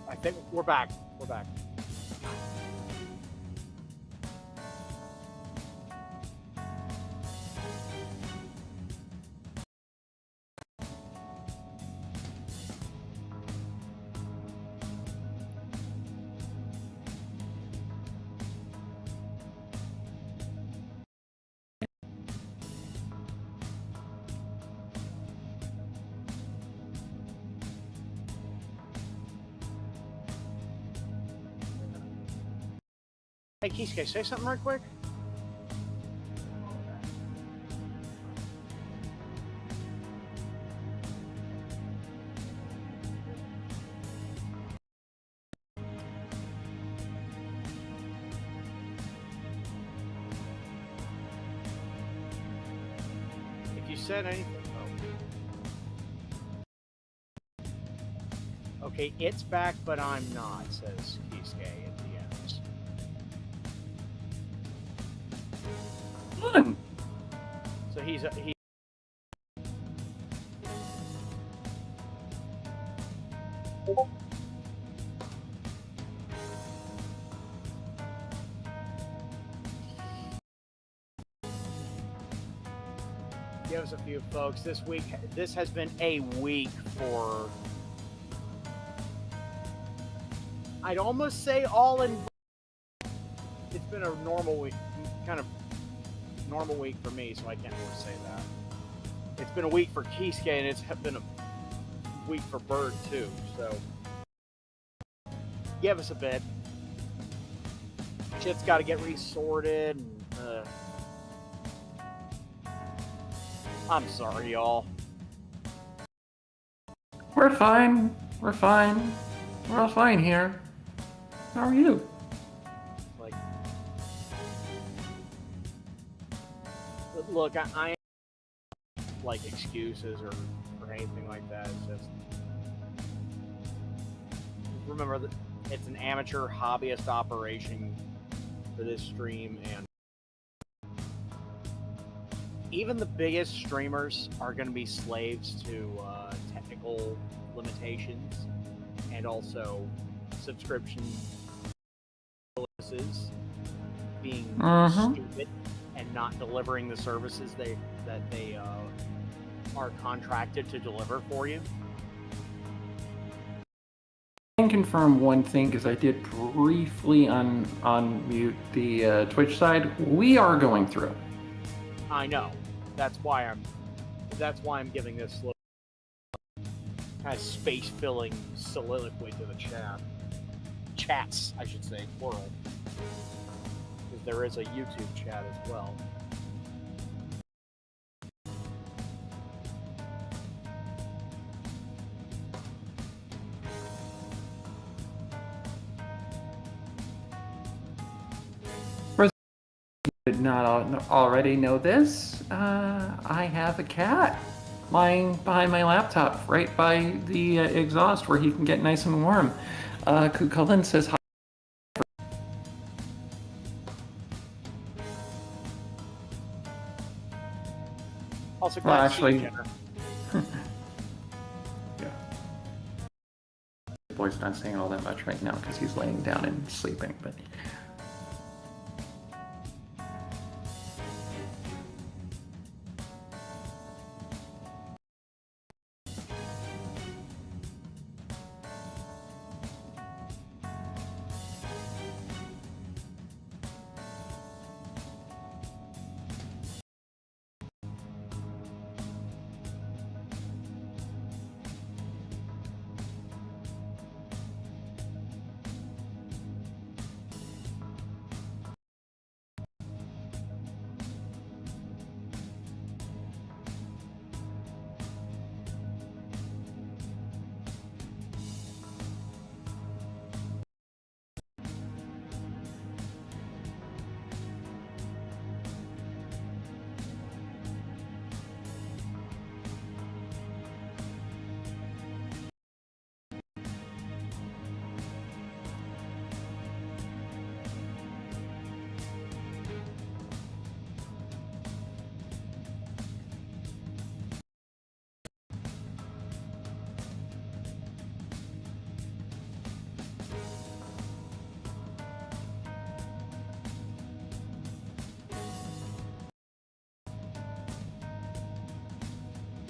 I think we're back. We're back. Hey, Kisuke, say something right quick. If you said anything, oh. Okay, it's back, but I'm not, says Kisuke at the end. Fun. So he. Give us a few, folks. This has been a week for. I'd almost say all in. It's been a normal week, kind of normal week for me, so I can't really say that. It's been a week for Kisuke, and it's been a week for Bird too. So give us a bit. Shit's got to get resorted. And, I'm sorry, y'all. We're fine. We're fine. We're all fine here. How are you? Like, look, I like excuses or anything like that. It's just remember that it's an amateur hobbyist operation for this stream, and even the biggest streamers are going to be slaves to technical limitations and also subscription services being stupid and not delivering the services that they are contracted to deliver for you. I can confirm one thing because I did briefly unmute the Twitch side. We are going through. I know. That's why I'm giving this little kind of space-filling soliloquy to the chat. Chats, I should say, plural. Because there is a YouTube chat as well. Did not already know this. I have a cat lying behind my laptop, right by the exhaust where he can get nice and warm. Cullen says hi. Also, glad to see you, Jenner. Yeah. The boy's not saying all that much right now because he's laying down and sleeping, but.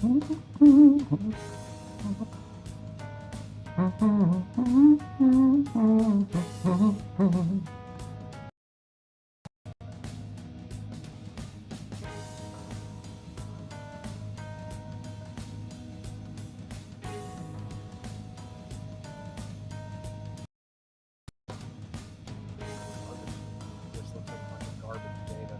This looks like a bunch of garbage data.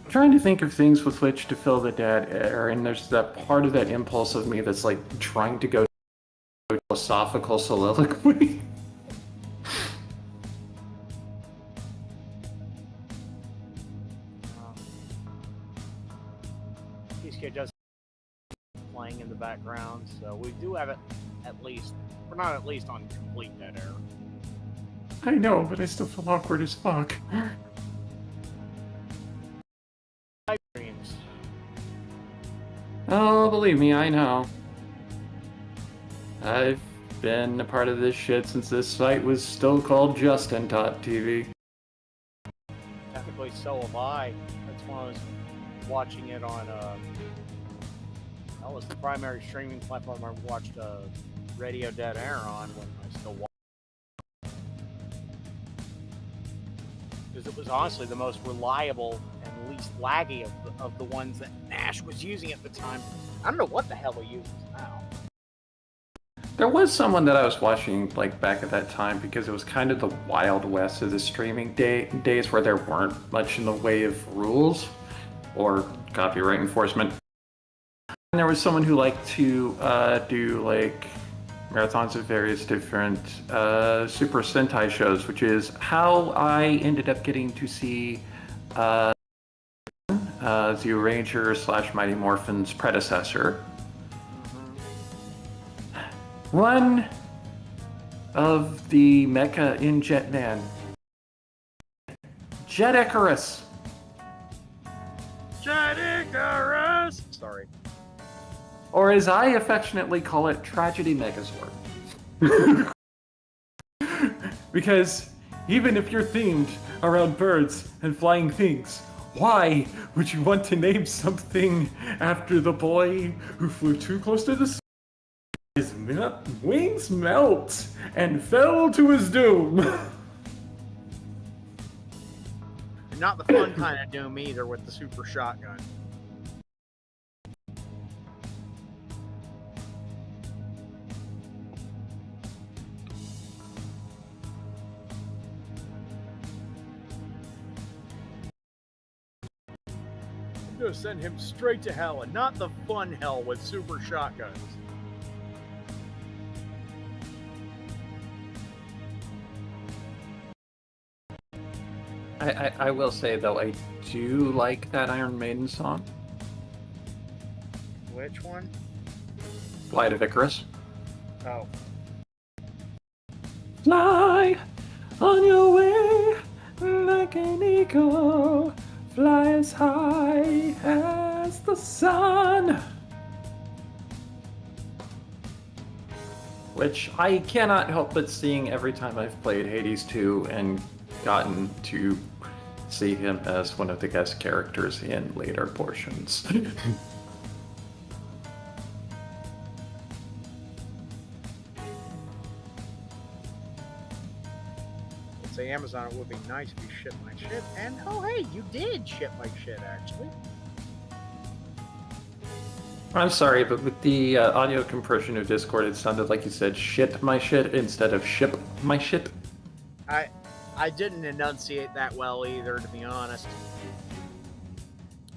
Trying to think of things with which to fill the dead air, and there's that part of that impulse of me that's like trying to go to philosophical soliloquy. Peace does playing in the background, so we do have it at least. We're not at least on complete dead air. I know, but I still feel awkward as fuck. Dreams. Oh, believe me, I know. I've been a part of this shit since this site was still called Justin.tv. Technically, so have I. That's when I was watching it on. That was the primary streaming platform I watched Radio Dead Air on when I still watched. Because it was honestly the most reliable and least laggy of the ones that Nash was using at the time. I don't know what the hell he uses now. There was someone that I was watching like back at that time because it was kind of the wild west of the streaming days where there weren't much in the way of rules or copyright enforcement. And there was someone who liked to do like marathons of various different Super Sentai shows, which is how I ended up getting to see Zeo Ranger / Mighty Morphin's predecessor. One of the mecha in Jetman, Jet Icarus. Jet Icarus! Sorry. Or as I affectionately call it, Tragedy Megazord. Because even if you're themed around birds and flying things, why would you want to name something after the boy who flew too close to the sun? His wings melt and fell to his doom. Not the fun kind of doom either with the super shotgun. I'm gonna send him straight to hell, and not the fun hell with super shotguns. I will say though, I do like that Iron Maiden song. Which one? Flight of Icarus. Oh. Fly on your way like an eagle. Fly as high as the sun. Which I cannot help but sing every time I've played Hades 2 and gotten to see him as one of the guest characters in later portions. Let's say Amazon, it would be nice if you shipped my shit. And oh hey, you did ship my shit actually. I'm sorry, but with the audio compression of Discord, it sounded like you said shit my shit instead of ship my shit. I didn't enunciate that well either, to be honest.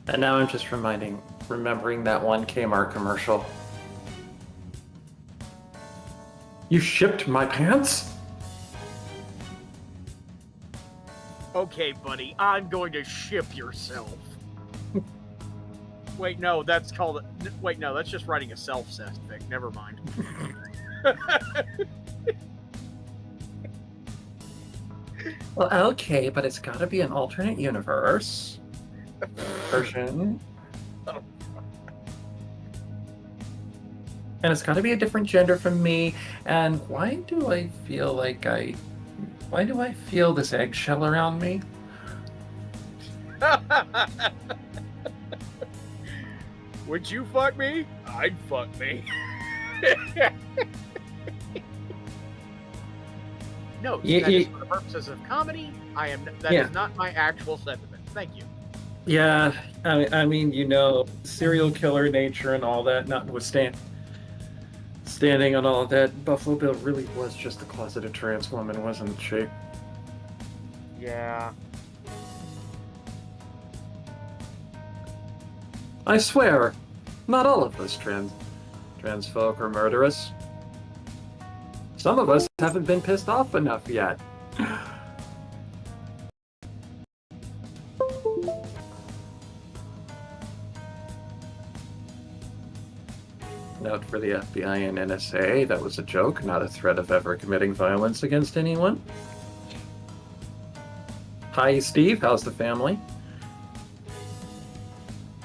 And now I'm just remembering that one Kmart commercial. You shipped my pants? Okay, buddy, I'm going to ship yourself. Wait, no, that's called... Wait, no, that's just writing a self-cest fic. Never mind. Well, okay, but it's got to be an alternate universe version. And it's got to be a different gender from me. And why do I feel this eggshell around me? Would you fuck me? I'd fuck me. No, that is for the purposes of comedy. That is not my actual sentiment. Thank you. Yeah, I mean, serial killer nature and all that, standing on all of that, Buffalo Bill really was just a closeted trans woman, wasn't she? Yeah. I swear, not all of us trans folk are murderous. Some of us haven't been pissed off enough yet. Note for the FBI and NSA, that was a joke, not a threat of ever committing violence against anyone. Hi, Steve. How's the family?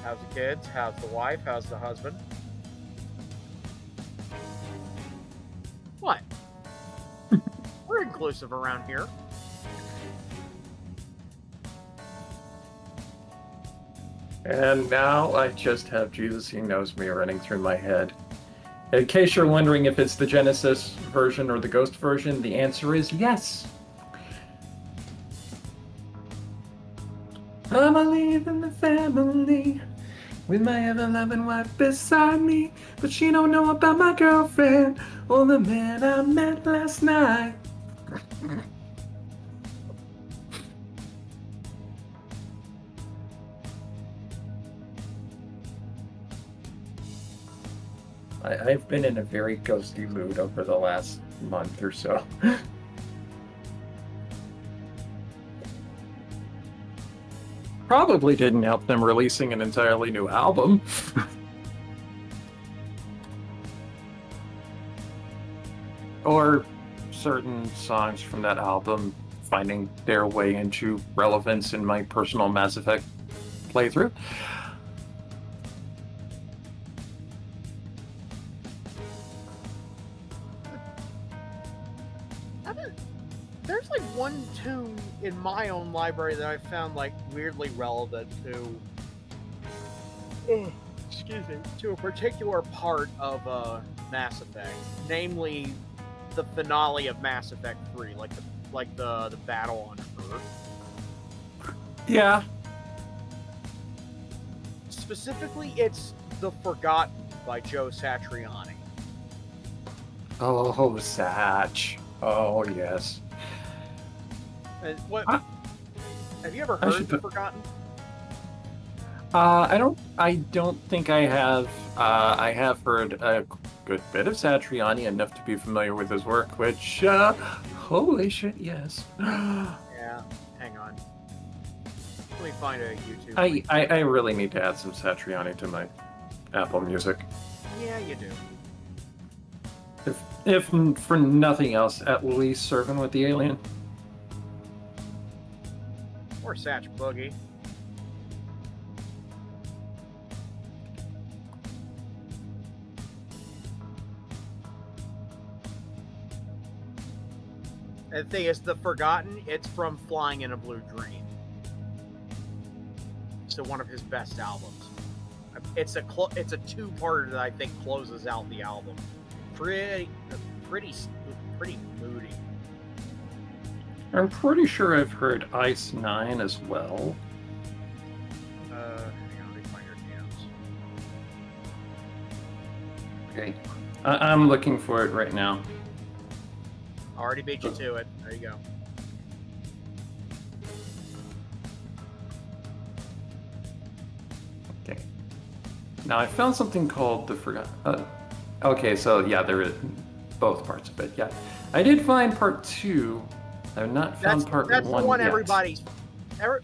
How's the kids? How's the wife? How's the husband? What? We're inclusive around here. And now I just have Jesus He Knows Me running through my head. In case you're wondering if it's the Genesis version or the Ghost version, the answer is yes. I believe in the family, with my ever-loving wife beside me, but she don't know about my girlfriend or the man I met last night. I've been in a very ghosty mood over the last month or so. Probably didn't help them releasing an entirely new album. Or certain songs from that album finding their way into relevance in my personal Mass Effect playthrough. There's like one tune in my own library that I found like weirdly relevant to to a particular part of Mass Effect, namely the finale of Mass Effect 3, like the battle on Earth. Yeah. Specifically, it's The Forgotten by Joe Satriani. Oh, Satch. Oh, yes. And what? Have you ever heard The Forgotten? I don't think I have. I have heard a good bit of Satriani, enough to be familiar with his work, which, holy shit, yes. Yeah, hang on. Let me find a YouTube. I really need to add some Satriani to my Apple Music. Yeah, you do. If for nothing else, at least serving with the alien. Or Satch Boogie. And the thing is, The Forgotten, it's from Flying in a Blue Dream. So one of his best albums. It's a two-parter that I think closes out the album. Pretty moody. I'm pretty sure I've heard Ice 9 as well. Hang on, let me find your jams. Okay. I'm looking for it right now. Already beat you to it. There you go. Okay. Now I found something called the Forgotten. Okay, so yeah, there is both parts of it. Yeah, I did find part 2. I've not found part 1 yet. That's the one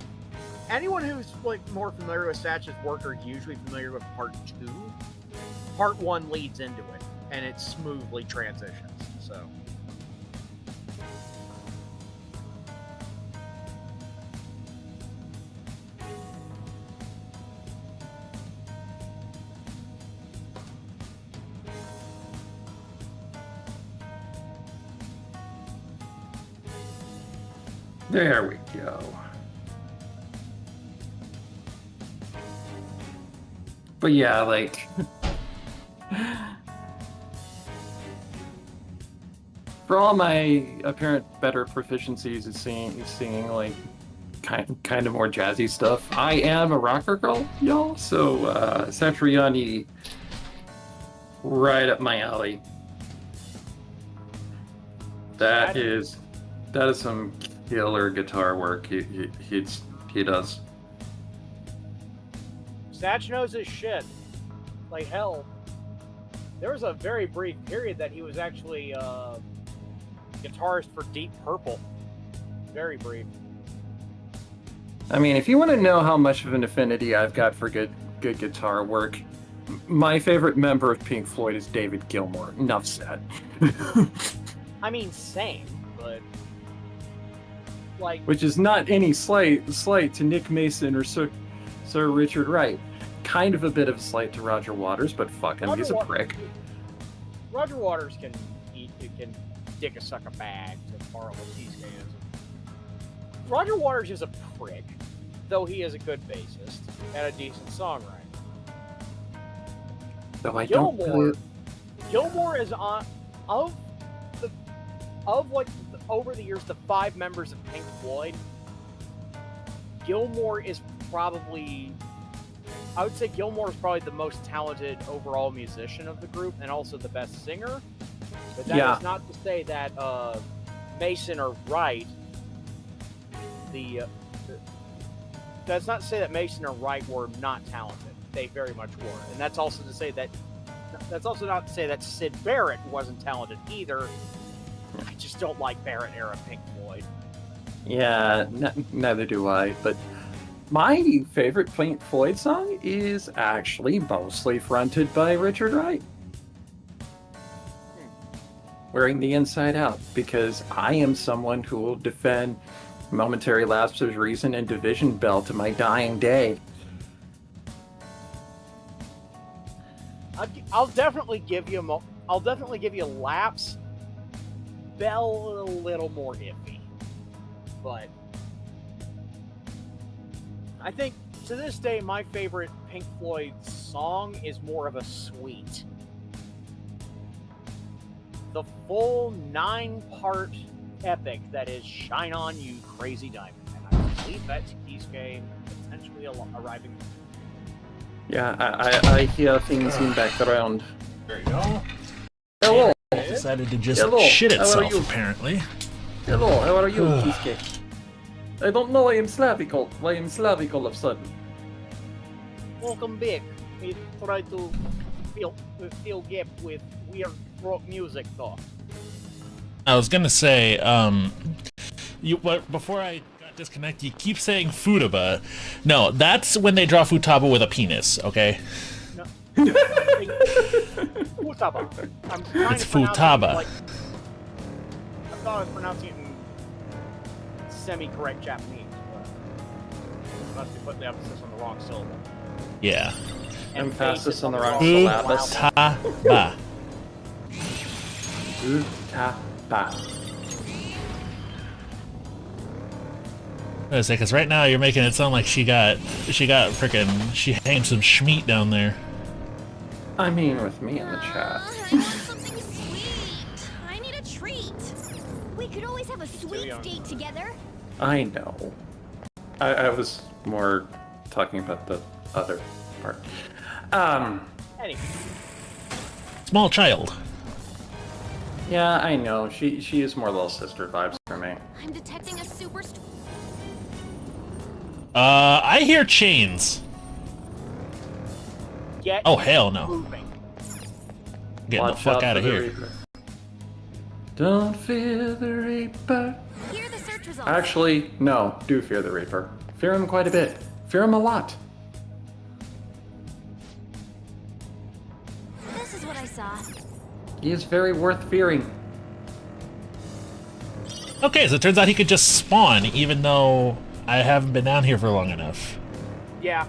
anyone who's like more familiar with Satch's work are usually familiar with part 2. Part 1 leads into it, and it smoothly transitions. So. There we go. But yeah, like for all my apparent better proficiencies at singing like kind of more jazzy stuff, I am a rocker girl, y'all. So Satriani, right up my alley. That is some killer guitar work he does. Satch knows his shit. Like hell. There was a very brief period that he was actually guitarist for Deep Purple. Very brief. I mean, if you want to know how much of an affinity I've got for good guitar work, my favorite member of Pink Floyd is David Gilmour. Enough said. I mean, same, but like, which is not any slight to Nick Mason or Sir Richard Wright. Kind of a bit of a slight to Roger Waters, but fuck him, he's a prick. Roger Waters can dick a suck a bag, to borrow what Cheesecake is. Roger Waters is a prick, though he is a good bassist and a decent songwriter. Though I Gilmour is on over the years the 5 members of Pink Floyd. Gilmour is probably, I would say Gilmour is probably the most talented overall musician of the group and also the best singer. But that is not to say that Mason or Wright, that's not to say that Mason or Wright were not talented. They very much were. And that's also not to say that Syd Barrett wasn't talented either. I just don't like Barrett era Pink Floyd. Yeah, neither do I, but my favorite Pink Floyd song is actually mostly fronted by Richard Wright. Wearing the Inside Out, because I am someone who will defend Momentary Lapse of Reason and Division Bell to my dying day. I'll definitely give you Lapse. Bell a little more iffy, but I think to this day my favorite Pink Floyd song is more of a suite. The full 9-part epic that is "Shine On You, Crazy Diamond," and I believe that's Keys game potentially arriving. Yeah, I hear things in background. There you go. Hello. Decided to just Hello. shit How are itself, you? apparently. Hello, how are you, Cheesecake? I don't know, I am Slavical. I am Slavic all of a sudden. Welcome back. We try to fill gap with weird rock music though. I was gonna say, before I got disconnected, you keep saying Futaba. No, that's when they draw Futaba with a penis, okay? No. Futaba. It's Futaba. I thought I was pronouncing it in semi-correct Japanese, but I must be putting the emphasis on the wrong syllable. Yeah. Emphasis on the wrong syllabus. Futaba. Futaba. I was say, because right now you're making it sound like she hanged some schmeat down there. I mean, with me in the chat. I want something sweet. I need a treat. We could always have a sweet date together. I know. I was more talking about the other part. Anyway. Small child. Yeah, I know. She is more little sister vibes for me. I'm detecting a super. I hear chains. Oh, hell no. Moving. Getting the fuck out of here. Reaper. Don't fear the Reaper. Here are the search results. Actually, no. Do fear the Reaper. Fear him quite a bit. Fear him a lot. This is what I saw. He is very worth fearing. Okay, so it turns out he could just spawn, even though I haven't been down here for long enough. Yeah.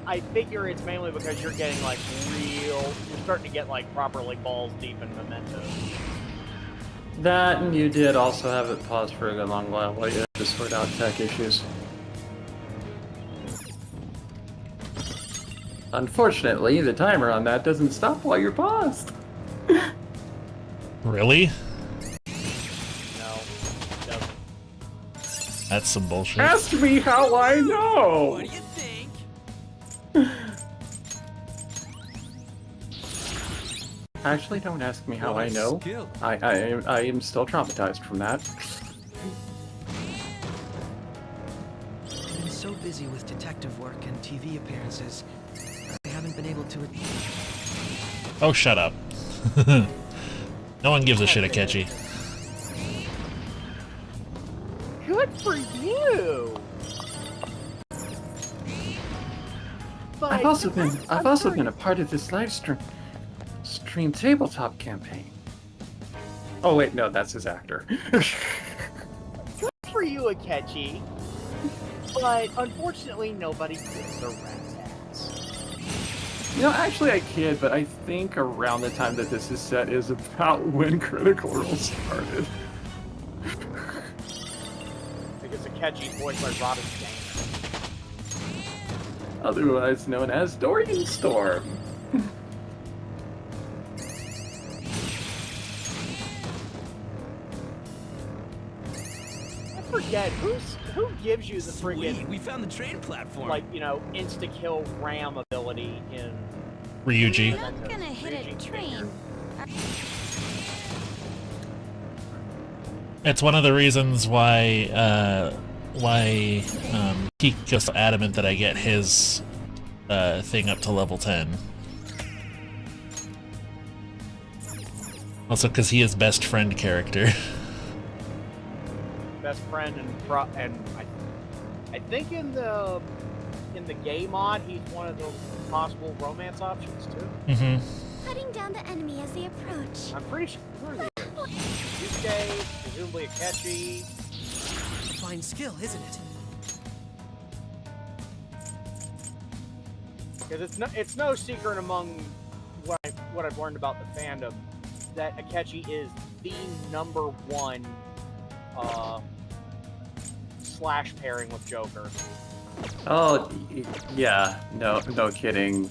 I figure it's mainly because you're getting you're starting to get like properly balls deep in Mementos. That, and you did also have it paused for a good long while you had to sort out tech issues. Unfortunately, the timer on that doesn't stop while you're paused. Really? No, it doesn't. That's some bullshit. Ask me how I know! What do you think? Actually, don't ask me how What I a know. skill. I am still traumatized from that. I've been so busy with detective work and TV appearances, I haven't been able to. Oh, shut up. No one gives a shit, Akechi. Good for you. But I've also been a part of this live stream tabletop campaign. Oh wait, no, that's his actor. Good for you, Akechi. But unfortunately, nobody gives a rat's ass. You know, actually I kid, but I think around the time that this is set is about when Critical Role started. Because Akechi's voiced by Robin Dana. Otherwise known as Dorian Storm. I forget who gives you the Sweet, friggin' we found the train platform. like, you know, insta-kill ram ability in Ryuji. Not gonna hit a train. It's one of the reasons why he goes so adamant that I get his thing up to level 10. Also, because he is best friend character. best friend and I think in the gay mod he's one of the possible romance options too. Mm-hmm. Cutting down the enemy as they approach. I'm pretty sure Yusuke, presumably Akechi. A fine skill, isn't it? Because it's no secret among what I've learned about the fandom that Akechi is the #1 slash pairing with Joker. Oh, yeah, no kidding.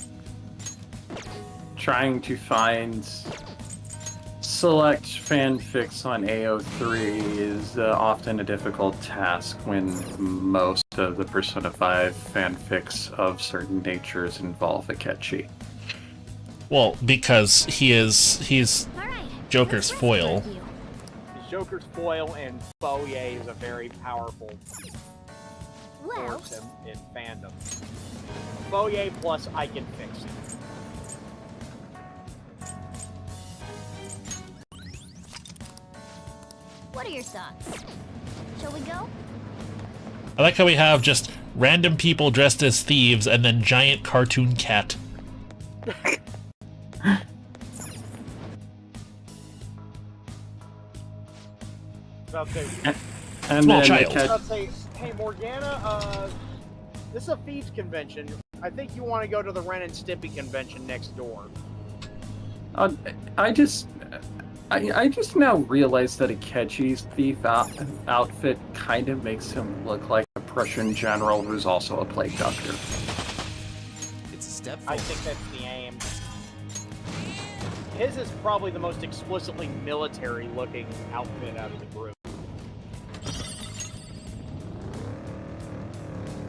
Trying to find select fanfics on AO3 is often a difficult task when most of the Persona 5 fanfics of certain natures involve Akechi. Well, because he's All right. Joker's let's foil. review. Joker's foil and Foye is a very powerful Well, force in fandom. Foye plus I can fix it. what are your thoughts? Shall we go? I like how we have just random people dressed as thieves and then giant cartoon cat. About to say, And Small then child. about to say, hey Morgana, this is a thieves convention. I think you want to go to the Ren and Stimpy convention next door. I just now realized that Akechi's thief outfit kind of makes him look like a Prussian general who's also a plague doctor. It's a step I forward. think that's the aim. His is probably the most explicitly military-looking outfit out of the group.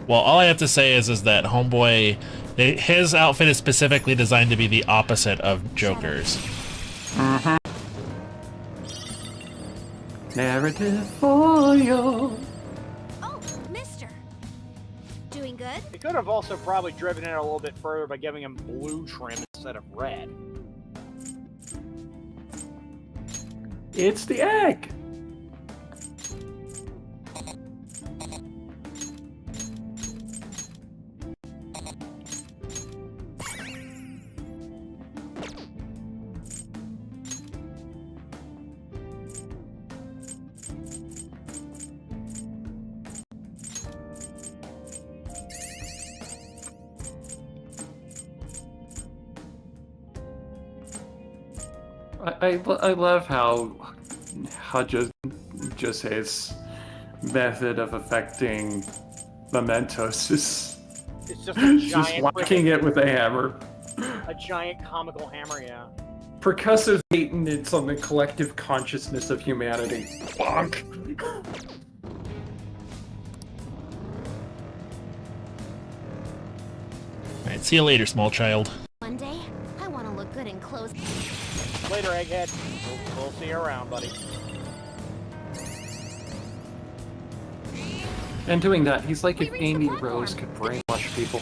Well, all I have to say is that Homeboy, his outfit is specifically designed to be the opposite of Joker's. Mm-hmm. Narrative for you. Oh, mister. Doing good? They could have also probably driven it a little bit further by giving him blue trim instead of red. It's the egg. I love how Jose's method of affecting Mementos is It's just a giant, just whacking it with a hammer. a giant comical hammer. Yeah. Percussive maintenance on the collective consciousness of humanity. Bonk. Alright, see you later, small child. One day, I want to look good in clothes. Later, Egghead. We'll see you around, buddy. And doing that, he's like if We reached the Amy platform. Rose could brainwash people.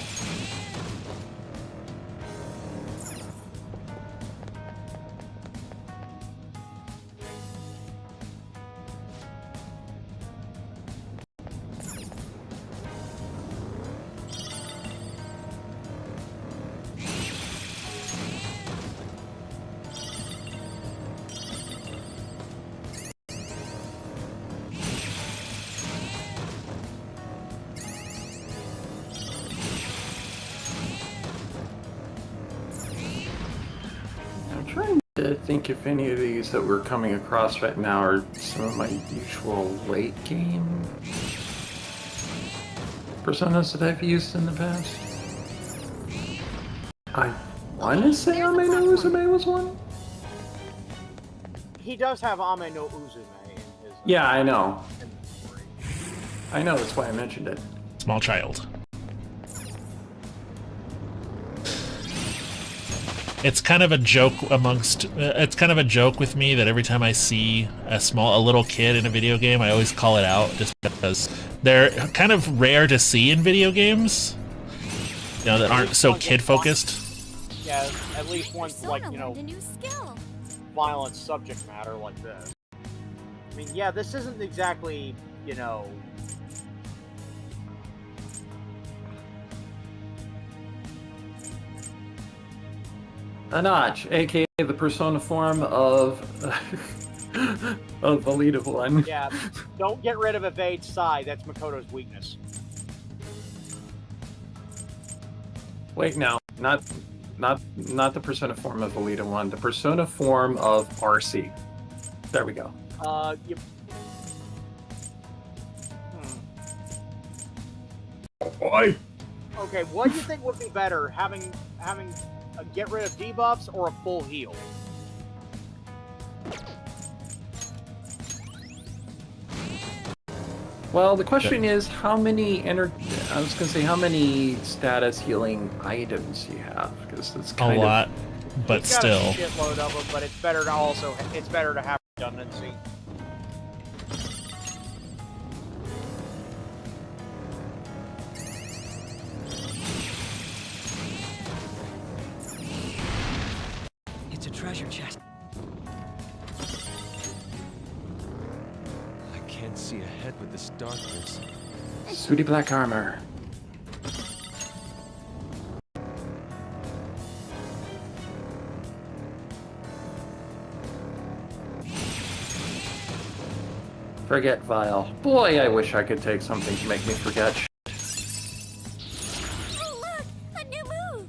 I'm trying to think if any of these that we're coming across right now are some of my usual late game personas that I've used in the past. I want to say There's the Ame no platform. Uzume was one? He does have Ame no Uzume in his. Yeah, I know. Inventory. I know, that's why I mentioned it. Small child. It's kind of a joke it's kind of a joke with me that every time I see a little kid in a video game, I always call it out just because they're kind of rare to see in video games. You know, that aren't so kid focused. Yeah, at least one Persona like you know learned a new skill. violent subject matter like this. I mean, yeah, this isn't exactly you know. Anach, aka the persona form of of Alita 1. Yeah, don't get rid of Evade's side. That's Makoto's weakness. Wait, no, not the persona form of Alita 1, the persona form of RC. There we go. You. Boy. Okay, what do you think would be better, having get rid of debuffs or a full heal? Well, the question is how many I was gonna say how many status healing items you have, because it's A kind lot, but He's got still. a shitload of them, but it's better to have redundancy. It's a treasure chest. I can't see ahead with this darkness. Sooty black armor. Forget Vile. Boy, I wish I could take something to make me forget. Oh look, a new move.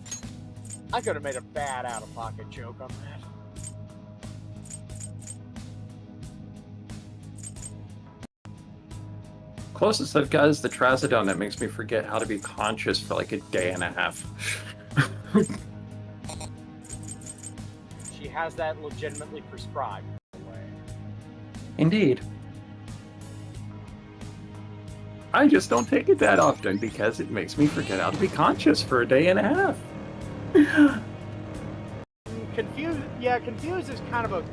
I could have made a bad out-of-pocket joke on that. Closest I've got is the Trazodone that makes me forget how to be conscious for like a day and a half. She has that legitimately prescribed. By the way. Indeed. I just don't take it that often because it makes me forget how to be conscious for a day and a half. Confused is kind of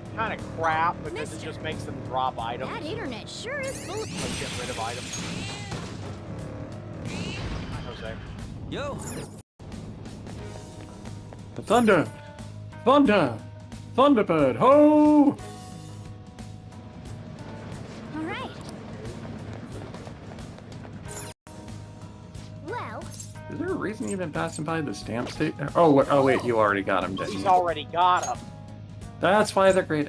crap because Mister. it just makes them drop items. That internet sure is full of... Like get rid of items. Hi, Jose. Yo, The thunder! Thunder! Thunderbird! Ho! All right. Well, Is there a reason you've been passing by the stamp state? Oh, wait, you already got him, didn't He's you? already got him. That's why they're great.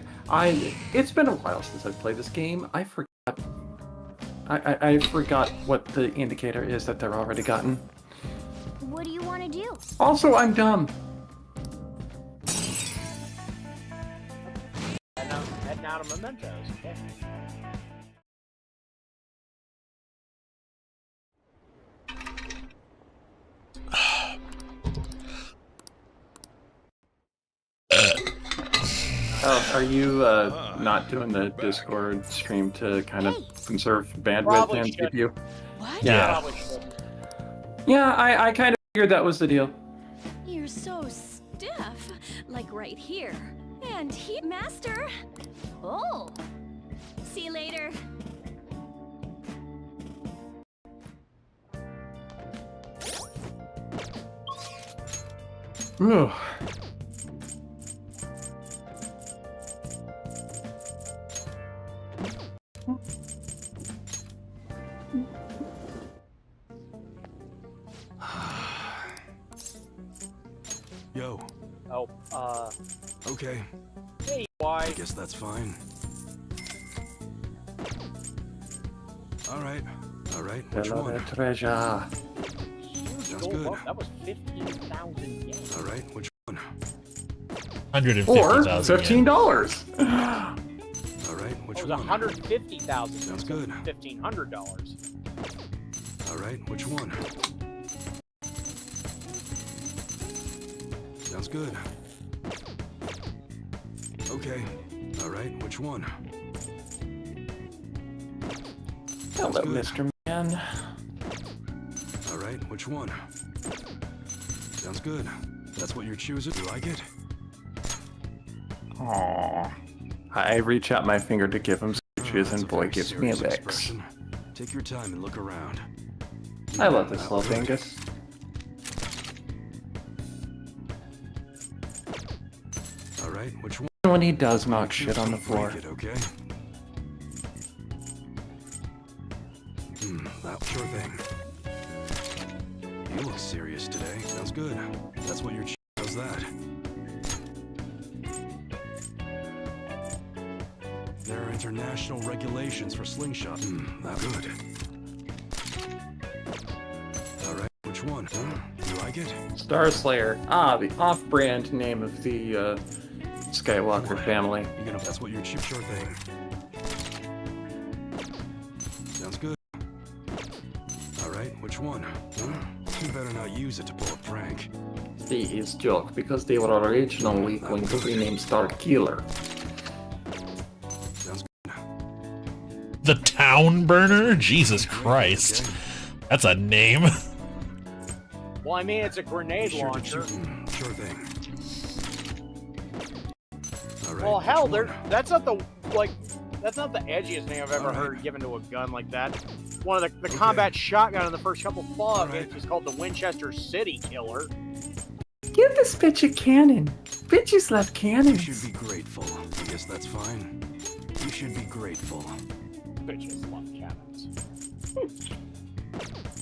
It's been a while since I've played this game. I forgot. I forgot what the indicator is that they're already gotten. what do you want to do? Also, I'm dumb. And now to Mementos. Okay. Are you not doing the Discord stream to kind of conserve bandwidth Probably and shouldn't. CPU? What? Yeah. Probably shouldn't. Yeah, I kind of figured that was the deal. You're so stiff. Like right here. And he, Master. Oh. See you later. Ooh. Yo. Oh, Okay. hey, why? I guess that's fine. All right. All right. Which Hello one? there, treasure. Sounds good. That was 15,000 yen. All right. Which one? Or 150,000 yen. $15. All right. Which It was one? 150,000. Sounds good. $1,500. All right. Which one? Sounds good. Okay. All right. Which one? Hello, good. Mr. Man. All right. Which one? Sounds good. That's what you're choosing. You like it? Aww. I reach out my finger to give him stitches, That's and a boy very gives me a serious mix. expression. Take your time and look around. I love this That little worked. dingus. All right. Which one? When he does knock shit on the Don't floor. break it, okay? That sure thing. You look serious today. Sounds good. That's what you're. How's that? There are international regulations for slingshot. Not good. All right. Which one? You like it? Star Slayer. Ah, the off-brand name of the Skywalker family. You gonna? That's what you're. Sure thing. Sounds good. All right. Which one? You better not use it to pull a prank. They is joke because they were originally going to be named Star Killer. Sounds good. The Town Burner? Jesus Christ. Okay. That's a name. Well, I mean, it's a grenade Sure to launcher. Sure thing. All right. Well, which hell, one? that's not the edgiest thing I've ever heard given to a gun like that. One of the Okay. combat shotgun in the first couple Fallout Alright. games is called the Winchester City Killer. Give this bitch a cannon. Bitches love You cannons. should be grateful. I guess that's fine. You should be grateful. Bitches love cannons.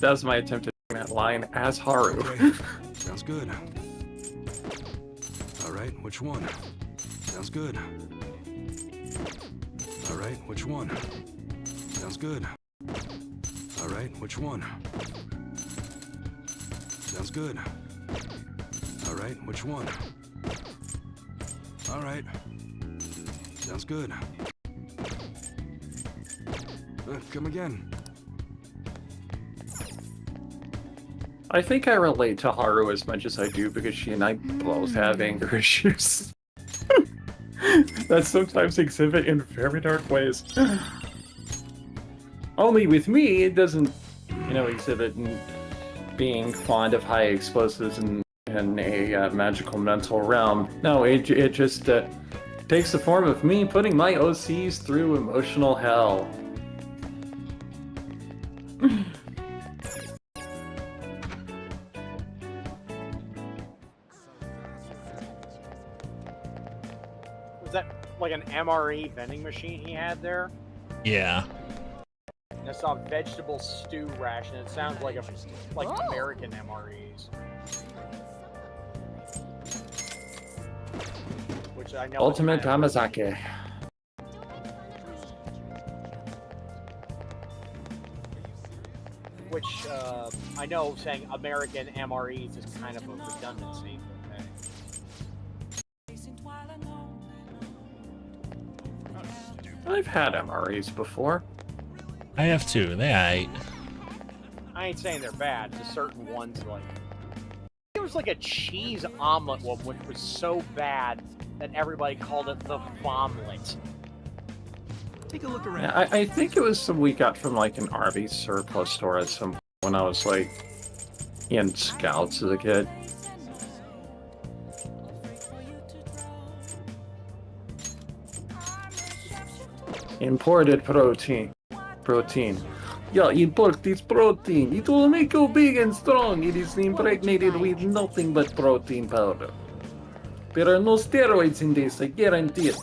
That was my attempt at doing that line as Haru. Okay. Sounds good. All right. Which one? Sounds good. All right. Which one? Sounds good. All right. Which one? Sounds good. All right. Which one? All right. Sounds good. Come again. I think I relate to Haru as much as I do because she and I both have anger issues that sometimes exhibit in very dark ways. Only with me, it doesn't, exhibit in being fond of high explosives in a magical mental realm. No, it just takes the form of me putting my OCs through emotional hell. Was that like an MRE vending machine he had there? Yeah. And I saw vegetable stew ration. It sounds like Oh. American MREs. Which I know. is Ultimate kind of- Hamazaki. Which I know saying American MREs is kind of a redundancy. Okay. I've had MREs before. I have two. They aight. I ain't saying they're bad. Just certain ones like. was like a cheese omelet one, which was so bad that everybody called it the vomlet. Take a look around. Yeah, I think it was some we got from like an Arby's surplus store at some when I was like in Scouts as a kid. Imported protein. Yeah, import this protein. It will make you big and strong. It is impregnated with nothing but protein powder. There are no steroids in this, I guarantee it.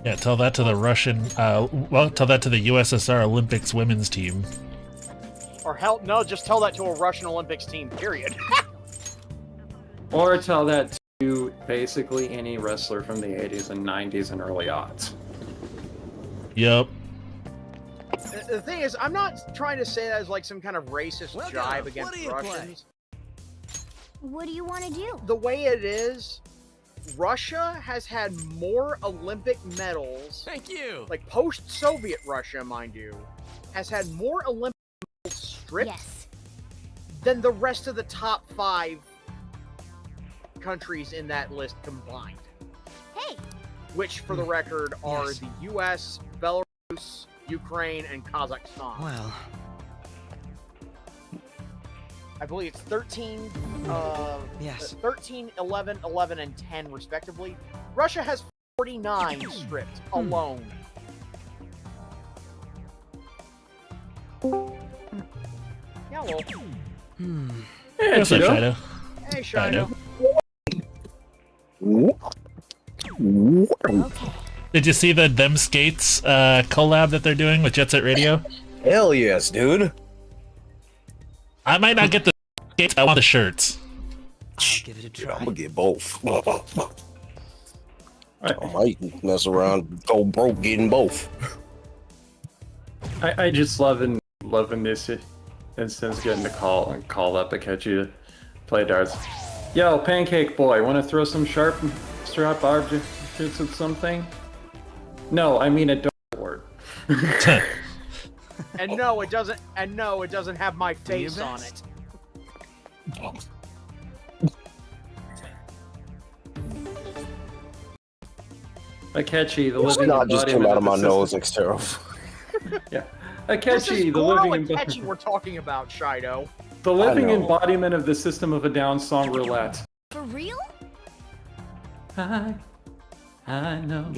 Yeah, tell that to the Russian, tell that to the USSR Olympics women's team. Or hell, no, just tell that to a Russian Olympics team, period. Or tell that to basically any wrestler from the 80s and 90s and early aughts. Yep. The thing is, I'm not trying to say that as like some kind of racist Welcome. jibe What against do you Russians. What do you want to do? The way it is, Russia has had more Olympic medals, Thank you. like post-Soviet Russia, mind you, has had more Olympic medals stripped Yes. than the rest of the top 5 countries in that list combined. Hey, Which, for the record, are Yes. the U.S., Belarus, Ukraine, and Kazakhstan. Well, I believe it's 13, yes. 13, 11, 11, and 10, respectively. Russia has 49 stripped alone. Yeah, well, Yeah, What's up, Cheeto. Shido? hey, Shido. okay. Did you see the Them Skates collab that they're doing with Jet Set Radio? Hell yes, dude. I might not get the skates, I want the shirts. I'll give it a Dude, try. I'm gonna get both. I I, might mess around, go broke getting both. I just loving this instance getting to call up Akechi to play darts. Yo, Pancake Boy, want to throw some sharp objects at something? No, I mean a dartboard. And no, it doesn't. And no, it doesn't have my face on it. best. Akechi, the It's living not just came embodiment out of my the nose, system. it's terrible. Yeah, This is Akechi, the Goro living and Ketchy embodiment. we're talking about, Shido. The living know. embodiment of the System of a Down song roulette. For real? I know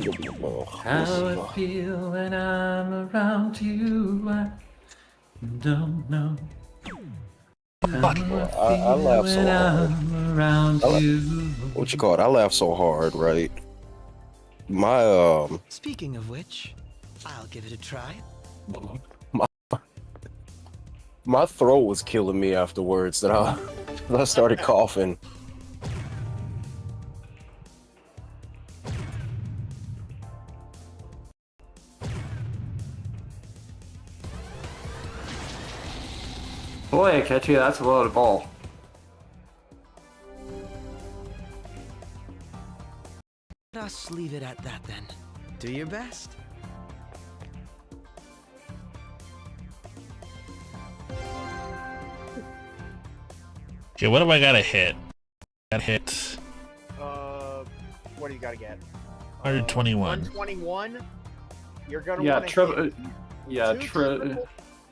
Oh, how I feel when I'm around you. I don't know. How I laugh so when hard. I'm around you. What you call it? I laugh so hard, right? My Speaking of which, I'll give it a try. my throat was killing me afterwards. That I started coughing. Boy, Akechi, that's a loaded ball. Let us leave it at that then. Do your best. Okay, what do I gotta hit? Gotta hit What do you gotta get? 121. 121. You're gonna Yeah, want to hit yeah, two triple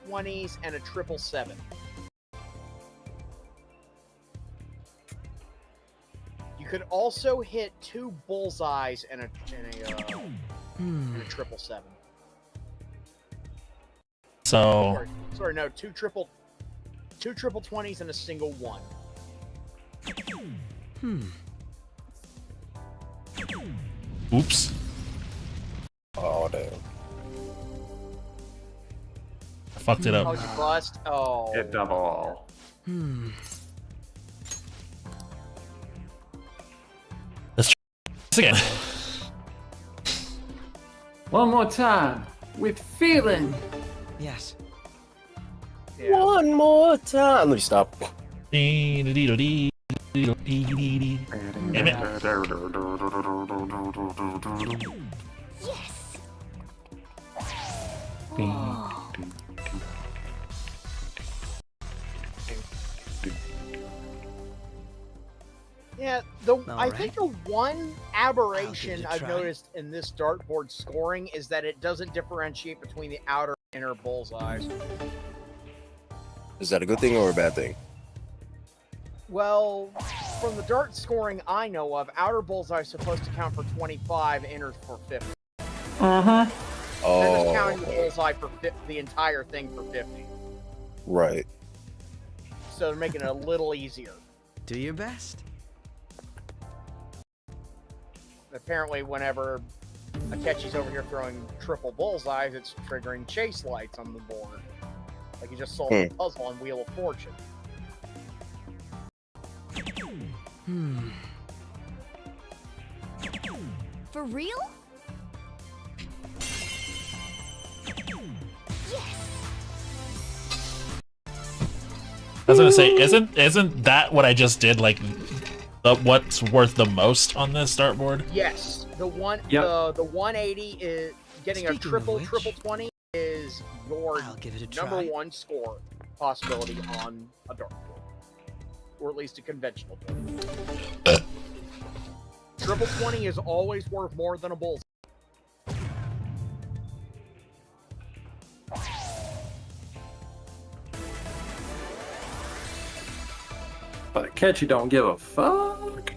20s and a 777. You could also hit 2 bullseyes and a 777. So, Sorry, no, two triple 20s and a single 1. oops. Oh damn! I fucked it Oh, up. you bust? Oh. hit double. Let's try this again. One more time, with feeling. Yes. Yeah. One more time. Let me stop. Dee-dee-dee-dee-dee. Damn it. Yes. Yeah, I think the one aberration I've noticed in this dartboard scoring is that it doesn't differentiate between the outer and inner bullseyes. Is that a good thing or a bad thing? Well, from the dart scoring I know of, outer bullseye is supposed to count for 25, inner for 50. Uh-huh. Oh. They're just counting the bullseye for the entire thing for 50. Right. So they're making it a little easier. Do your best. Apparently, whenever Akechi's over here throwing triple bullseyes, it's triggering chase lights on the board. Like you just solved the puzzle on Wheel of Fortune. For real? I was gonna say, isn't that what I just did? Like, what's worth the most on this dartboard? Yes, the 180 is getting Speaking a triple of which, 20 is your I'll give it a number try. one score possibility on a dartboard, or at least a conventional board. Triple 20 is always worth more than a bullseye. But Akechi don't give a fuck.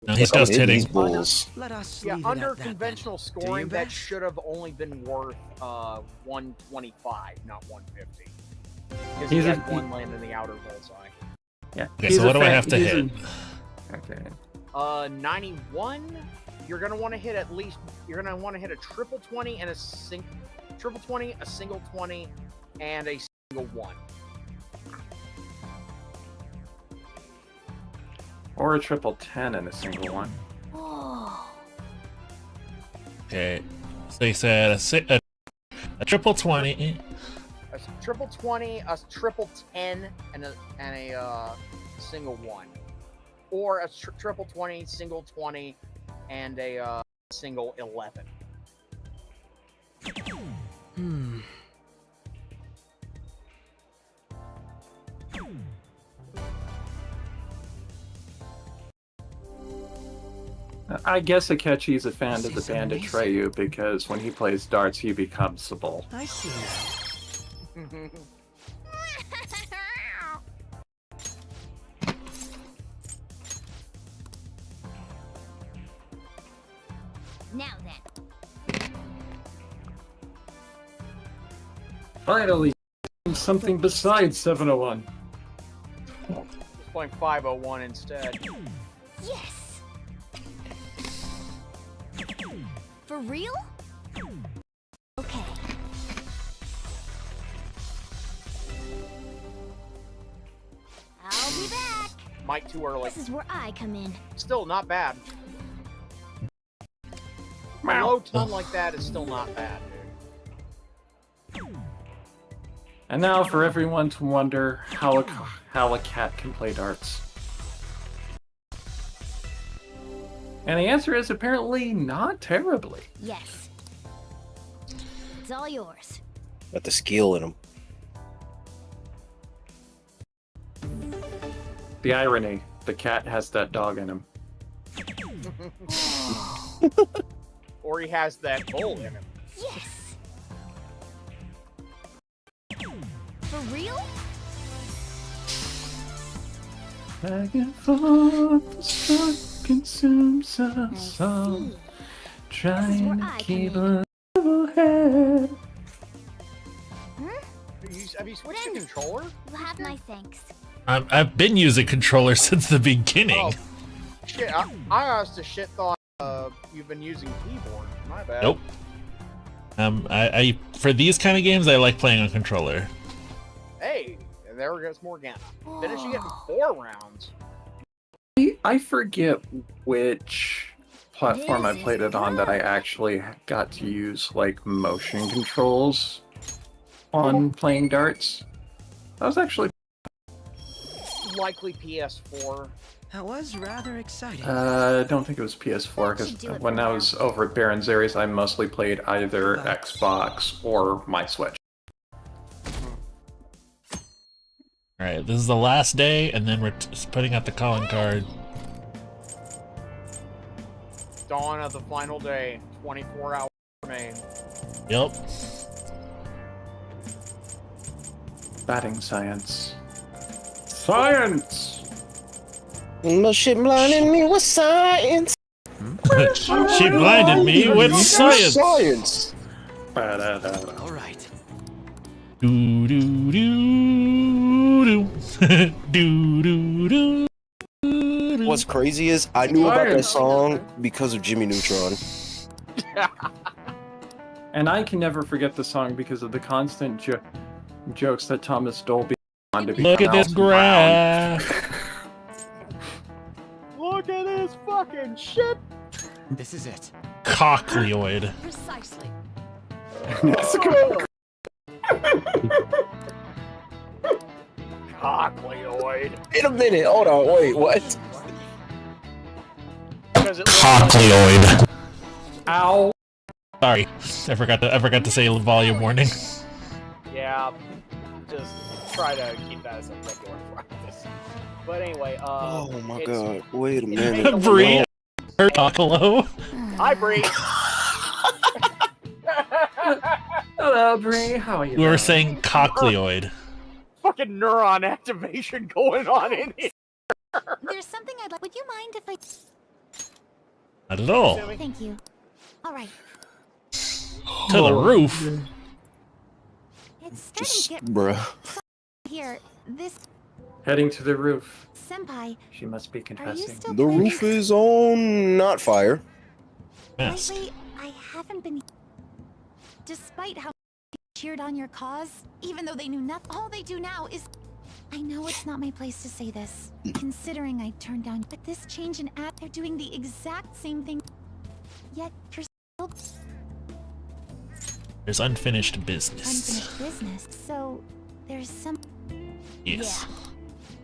No, he's just hitting. These bulls. Let us Yeah, leave it under at that, conventional then. Do scoring, your that best. should have only been worth 125, not 150. Because he He's had a- one land in the outer bullseye. Yeah. Okay, he's so a what do I fan- have to he's hit? Okay. 91. You're gonna want to hit at least. You're gonna want to hit a triple 20 and triple 20, a single 20, and a single 1. Or a triple 10 and a single one. Oh. Okay, so you said a triple 20. A triple 20, a triple 10, and a single 1, or a triple 20, single 20, and a single 11. I guess Akechi's a fan This of the is band amazing. Atreyu because when he plays darts, he becomes the bull. I see now. Now then. Finally, something besides 701. Just playing 501 instead. Yes. For real? Okay. I'll be back. Might too early. This is where I come in. Still not bad. A low tone like that is still not bad, dude. And now for everyone to wonder how a cat can play darts. And the answer is apparently not terribly. Yes. It's all yours. Got the skill in them. The irony, the cat has that dog in him. Or he has that bowl in him. Yes. For real? Back and forth, the sun consumes us I all. see. Trying to I keep come a level head. Have you switched to Then- controller? You have my thanks. I've been using controller since the beginning. Oh, shit. I honestly shit thought you've been using keyboard. My bad. Nope. I for these kind of games, I like playing on controller. Hey, there goes Morgana. Finishing it in 4 rounds. I forget which platform I This played is it on that I good. actually got to use like motion controls on playing darts. That was actually Likely PS4. That was rather exciting. I don't think it was PS4 That should do because it when for I now. was over at Baron's Aries, I mostly played either Xbox or my Switch. All right, this is the last day, and then we're putting out the calling card. Dawn of the final day. 24 hours remain. Yep. Batting science. Science! No shit blinding me with science. She blinded me with science. Science. Ba-da-da-da. All right. Do do do do do do do. What's crazy is I knew about that song because of Jimmy Neutron. And I can never forget the song because of the constant jokes that Thomas Dolby on to become Look at this Alton Brown. graph. Look at this fucking shit. This is it. Cochleoid. Precisely. Cochleoid. Wait a minute, hold on, wait, what? Because it Cochleoid. Ow. Sorry, I forgot to say volume warning. Yeah, just try to keep that as a regular practice. But anyway, Oh my it's- god, wait a it's minute. made a Bree. little- Cochlo. Hi, Bree. Hello, Bree. How are you? We were doing? saying cochleoid. Fucking neuron activation going on in here. There's something I'd like. Would you mind if I? Not at all. Sammy. Thank you. All right. To the roof. It's starting Just, to get bruh. here. This Heading to the roof. senpai. She must be Are you confessing. still The playing? roof is on not fire. Mask. Lately, I haven't been. Despite how cheered on your cause, even though they knew nothing, all they do now is. I know it's not my place to say this, considering I turned down, but this change in act, they're doing the exact same thing. Yet you're still There's unfinished business. unfinished business. So there's some. Yes.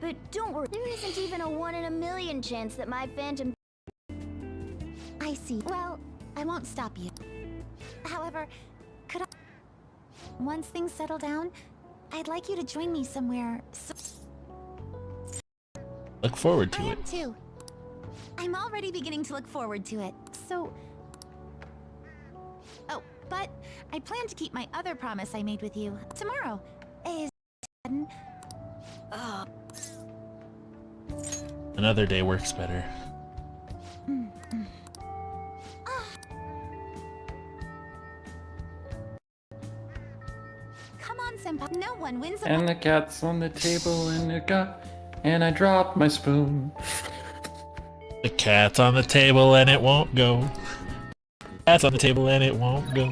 But don't worry, there isn't even a 1 in a million chance that my phantom. I see. Well, I won't stop you. However, could I? Once things settle down, I'd like you to join me somewhere. So Look forward to I it. am too. I'm already beginning to look forward to it. So. Oh, but I plan to keep my other promise I made with you tomorrow. Is. Oh. Another day works better. Come on, senpai. No one wins a And the cat's on the table and I dropped my spoon. The cat's on the table and it won't go. Cat's on the table and it won't go.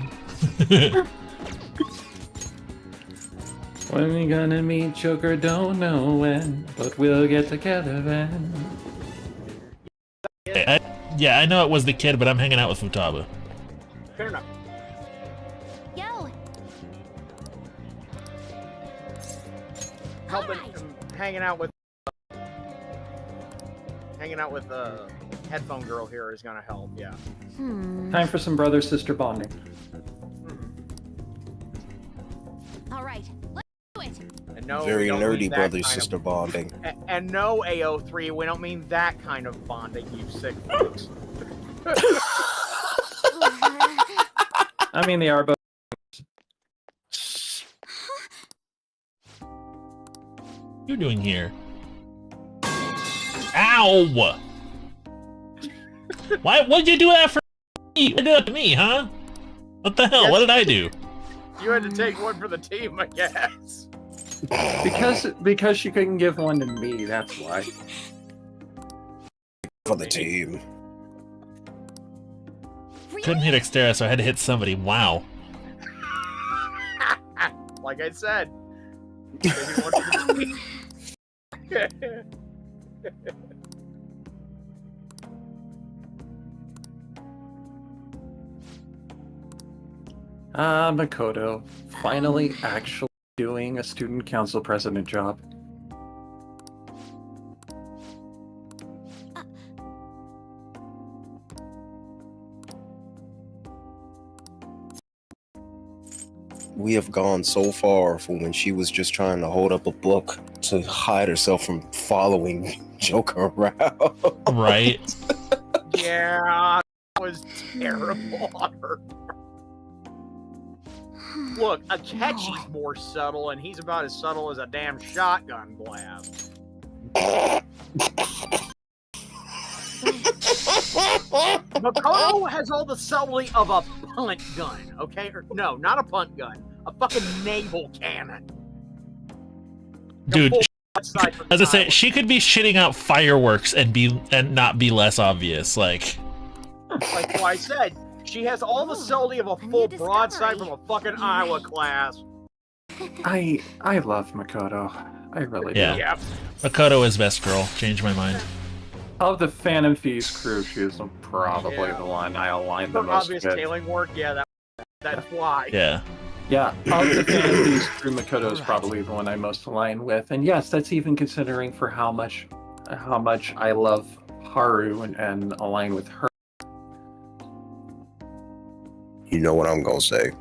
When we gonna meet Joker, don't know when, but we'll get together then. Yeah, I know it was the kid, but I'm hanging out with Futaba. Fair enough. Yo, Helping, Alright. hanging out with the headphone girl here is gonna help. Yeah. Time for some brother-sister bonding. all right. Let's do it. And no, Very we don't mean nerdy that brother kind of- sister bonding. And no, AO3, we don't mean that kind of bonding, you sick folks. I mean, they are both. What are you doing here? Ow! Why? What'd you do that for me? What did that to me, huh? What the hell? What did I do? You had to take one for the team, I guess. Because she couldn't give one to me, that's why. For the team. Couldn't hit Xterra, so I had to hit somebody. Wow. Like I said. Taking one for the team. Makoto, finally actually doing a student council president job. We have gone so far from when she was just trying to hold up a book to hide herself from following Joker around. Right. Yeah. was terrible on her. Look, Akechi's more subtle, and he's about as subtle as a damn shotgun blast. Makoto has all the subtlety of a punt gun, okay? Or, no, not a punt gun. A fucking naval cannon. Dude, Aside from as I say, the she could be shitting out fireworks and not be less obvious. Like what I said, she has all the subtlety of a full broadside from a fucking Iowa class. I love Makoto. I really Yeah. do. Yep. Makoto is best girl. Changed my mind. Of the Phantom Feast crew, she's probably Yeah. the one I align the For most obvious with. tailing work, yeah, that's why. Yeah. Yeah, of the Phantom Feast crew, Makoto is probably the one I most align with. And yes, that's even considering for how much I love Haru and align with her. You know what I'm gonna say.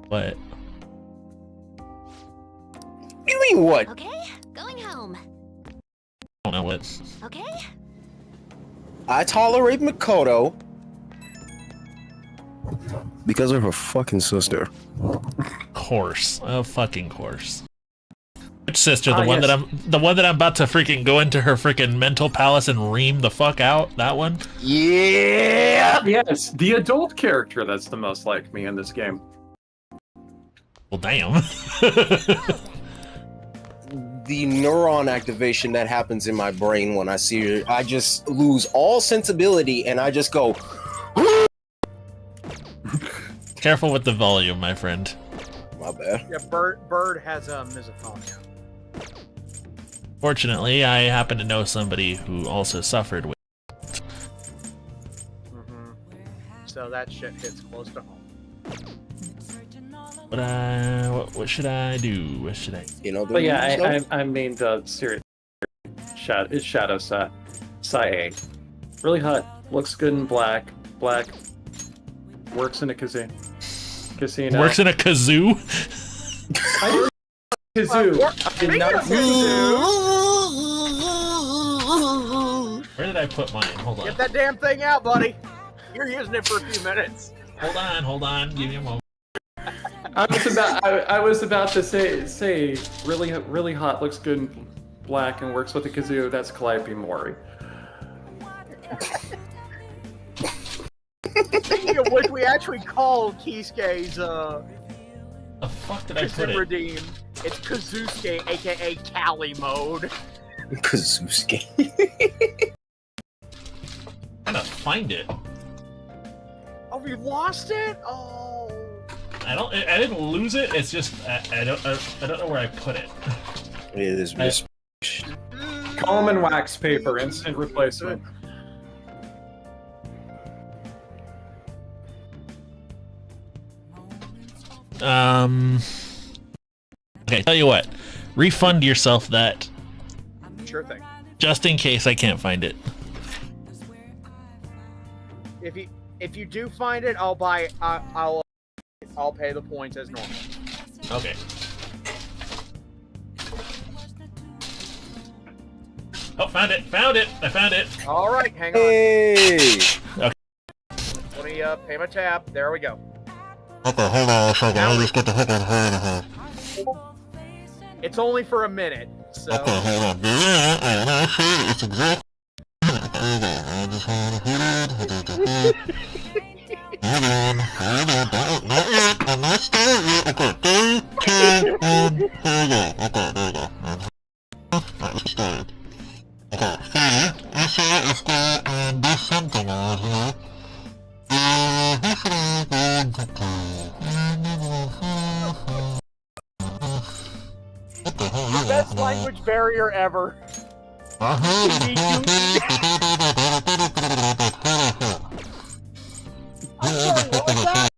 What? You mean what? Okay, going home. I don't know what. Okay? I tolerate Makoto because of her fucking sister. Course. Oh, fucking course. Which sister? The Ah, one yes. the one that I'm about to freaking go into her freaking mental palace and ream the fuck out? That one? Yeah. Yes, the adult character that's the most like me in this game. Well, damn. The neuron activation that happens in my brain when I see her, I just lose all sensibility and I just go. Careful with the volume, my friend. My bad. Yeah, Bird has misophonia. Fortunately, I happen to know somebody who also suffered with. So that shit hits close to home. But what should I do? What should I? You know. But yeah, I mean the serious Shadow Sae. Really hot. Looks good in black. Black. Works in a casino. Works in a kazoo? I did kazoo. Did not say kazoo. Where did I put mine? Hold on. Get that damn thing out, buddy. You're using it for a few minutes. Hold on. Give me a moment. I was about to say really hot, looks good in black and works with the kazoo. That's Calliope Mori. Speaking of which, we actually called Kisuke's The fuck did I put Kazoo it? Redeem. It's Kazusuke, aka Cali mode. Kazusuke. I'm gonna find it. Oh, we lost it? Oh. I didn't lose it. It's just I don't know where I put it. It is mis- Comb and wax paper, instant replacement. Okay, tell you what. Refund yourself that, Sure thing. just in case I can't find it. If you do find it, I'll pay the points as normal. Okay. Oh, found it! I found it! All right, hang on. Hey. Let me pay my tab. There we go. Okay, hold on a second. Let me just get the hook on her. It's only for a minute, so. Okay, hold on. It's exactly. Hold on. Not yet. I'm not starting yet. Okay, 3, 2, 1. Here we go. Okay, there we go. Alright, let's start. Okay, here, I say let's go and do something out here. What the hell is Best language barrier ever. I'm sorry, what was that?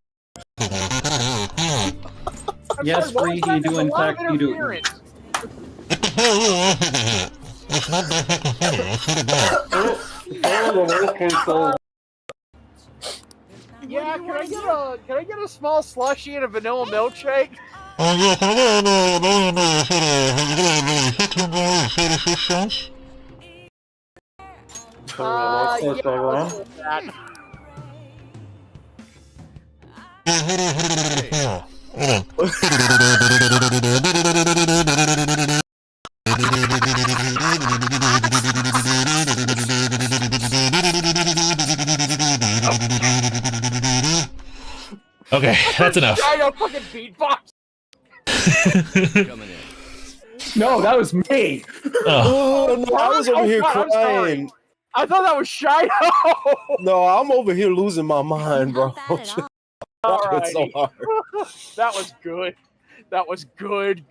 I'm Yes, sorry, what was Free, that? you do There's a in lot of fact you do. interference. What the hell are you laughing at? It's not that fucking funny, I swear to God. Yeah, can I get a small slushie and a vanilla milkshake? Oh yeah, can I get $1 $6 $6 $6 $6? Yeah, let's do that. Okay, that's enough. I don't fucking beatbox. No, that was me. Oh. Oh, no, I was over here I'm sorry. crying. I thought that was Shido. No, I'm over here losing my mind, bro. Not bad at all. It's so Alrighty. hard. That was good. That was good.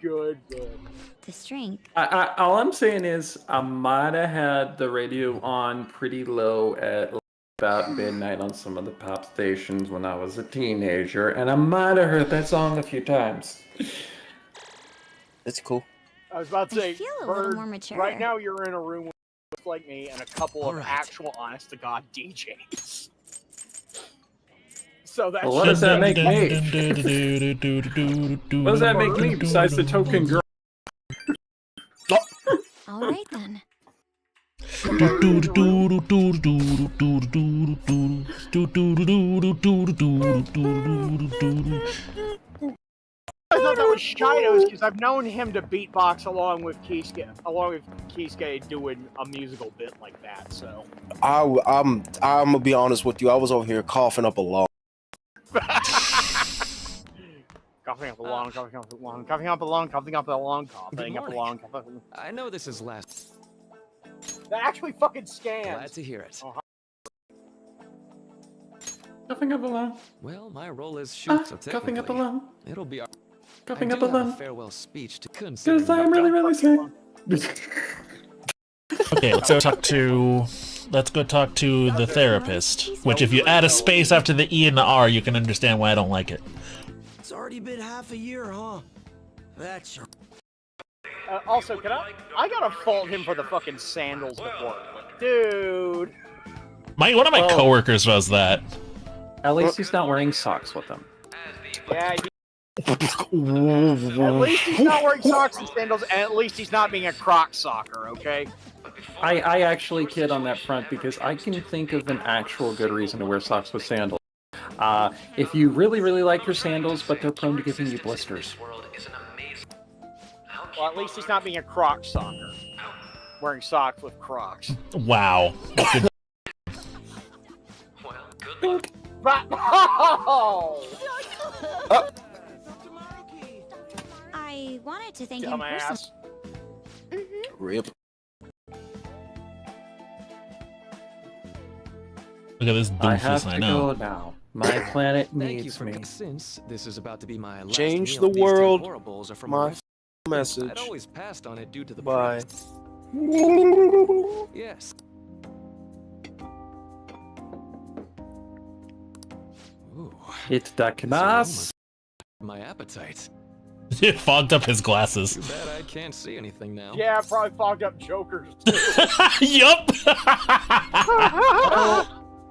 This drink. All I'm saying is I might have had the radio on pretty low at about midnight on some of the pop stations when I was a teenager, and I might have heard that song a few times. It's cool. I was about to say, I feel a little Bird, more mature. right now you're in a room with like me and a couple of Alright. actual honest-to-God DJs. So that's Well, what does that make me? What What does that make me besides the token girl? All right then. I thought that was Shido's because I've known him to beatbox along with Kisuke doing a musical bit like that. So I'm gonna be honest with you. I was over here coughing up a lung. coughing up a lung, coughing up a lung, coughing up a lung, coughing up a lung, coughing up a lung. I know this is last. That actually fucking Glad scans. to hear it. Coughing up a lung. Well, my role is shoot, so Coughing up a technically, lung. it'll be our. Coughing I up do a have a lung. farewell speech to consider. Because I'm really, really sick. Okay, let's go talk to the therapist. Which, if you add a space after the E and the R, you can understand why I don't like it. It's already been half a year, huh? That's your. Also, can I gotta fault him for the fucking sandals before. Dude. One of my Oh. coworkers does that. At least he's not wearing socks with them. Yeah, at least he's not wearing socks and sandals, and at least he's not being a croc socker, okay? I actually kid on that front because I can think of an actual good reason to wear socks with sandals. If you really, really like your sandals, but they're prone to giving you blisters. Well, at least he's not being a croc socker. Wearing socks with crocs. Wow. But, oh! I wanted to thank him personally. Dumbass. Rip. Look at this I have doofus, I to know. go now. My planet Thank you needs for me. since this is about to be my last Change meal, the these 10 world, horribles are from my a message. I'd always passed on it due to the Bye. price. Yes. Ooh, It's Dakimas. my appetite. It fogged up his glasses. Too bad I can't see anything now. Yeah, probably fogged up jokers, too. Yup!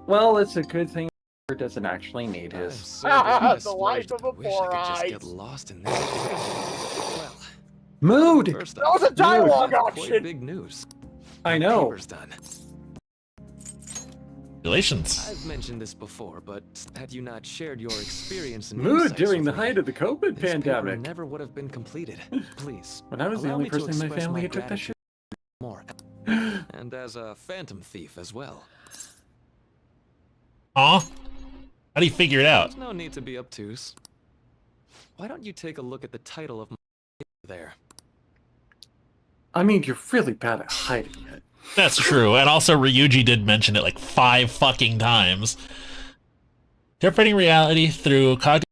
Well, it's a good thing he doesn't actually need I'm his. so glad this The life right. of a Wish I could just four-eyed. get lost in this. Well, Mood! first That was a off, dialogue quite option. big news. I know. Paper's done. Congratulations. I've mentioned this before, but had you not shared your experience and Mood insights during the with me, height of the COVID this paper pandemic. never would have been completed. Please. When I was the allow only me to person in my express family my who took that shit. more, and as a phantom thief as well. Aw? How do you figure it out? There's no need to be obtuse. Why don't you take a look at the title of my there? I mean, you're really bad at hiding it. That's true, and also Ryuji did mention it like 5 fucking times. Interpreting reality through cognitive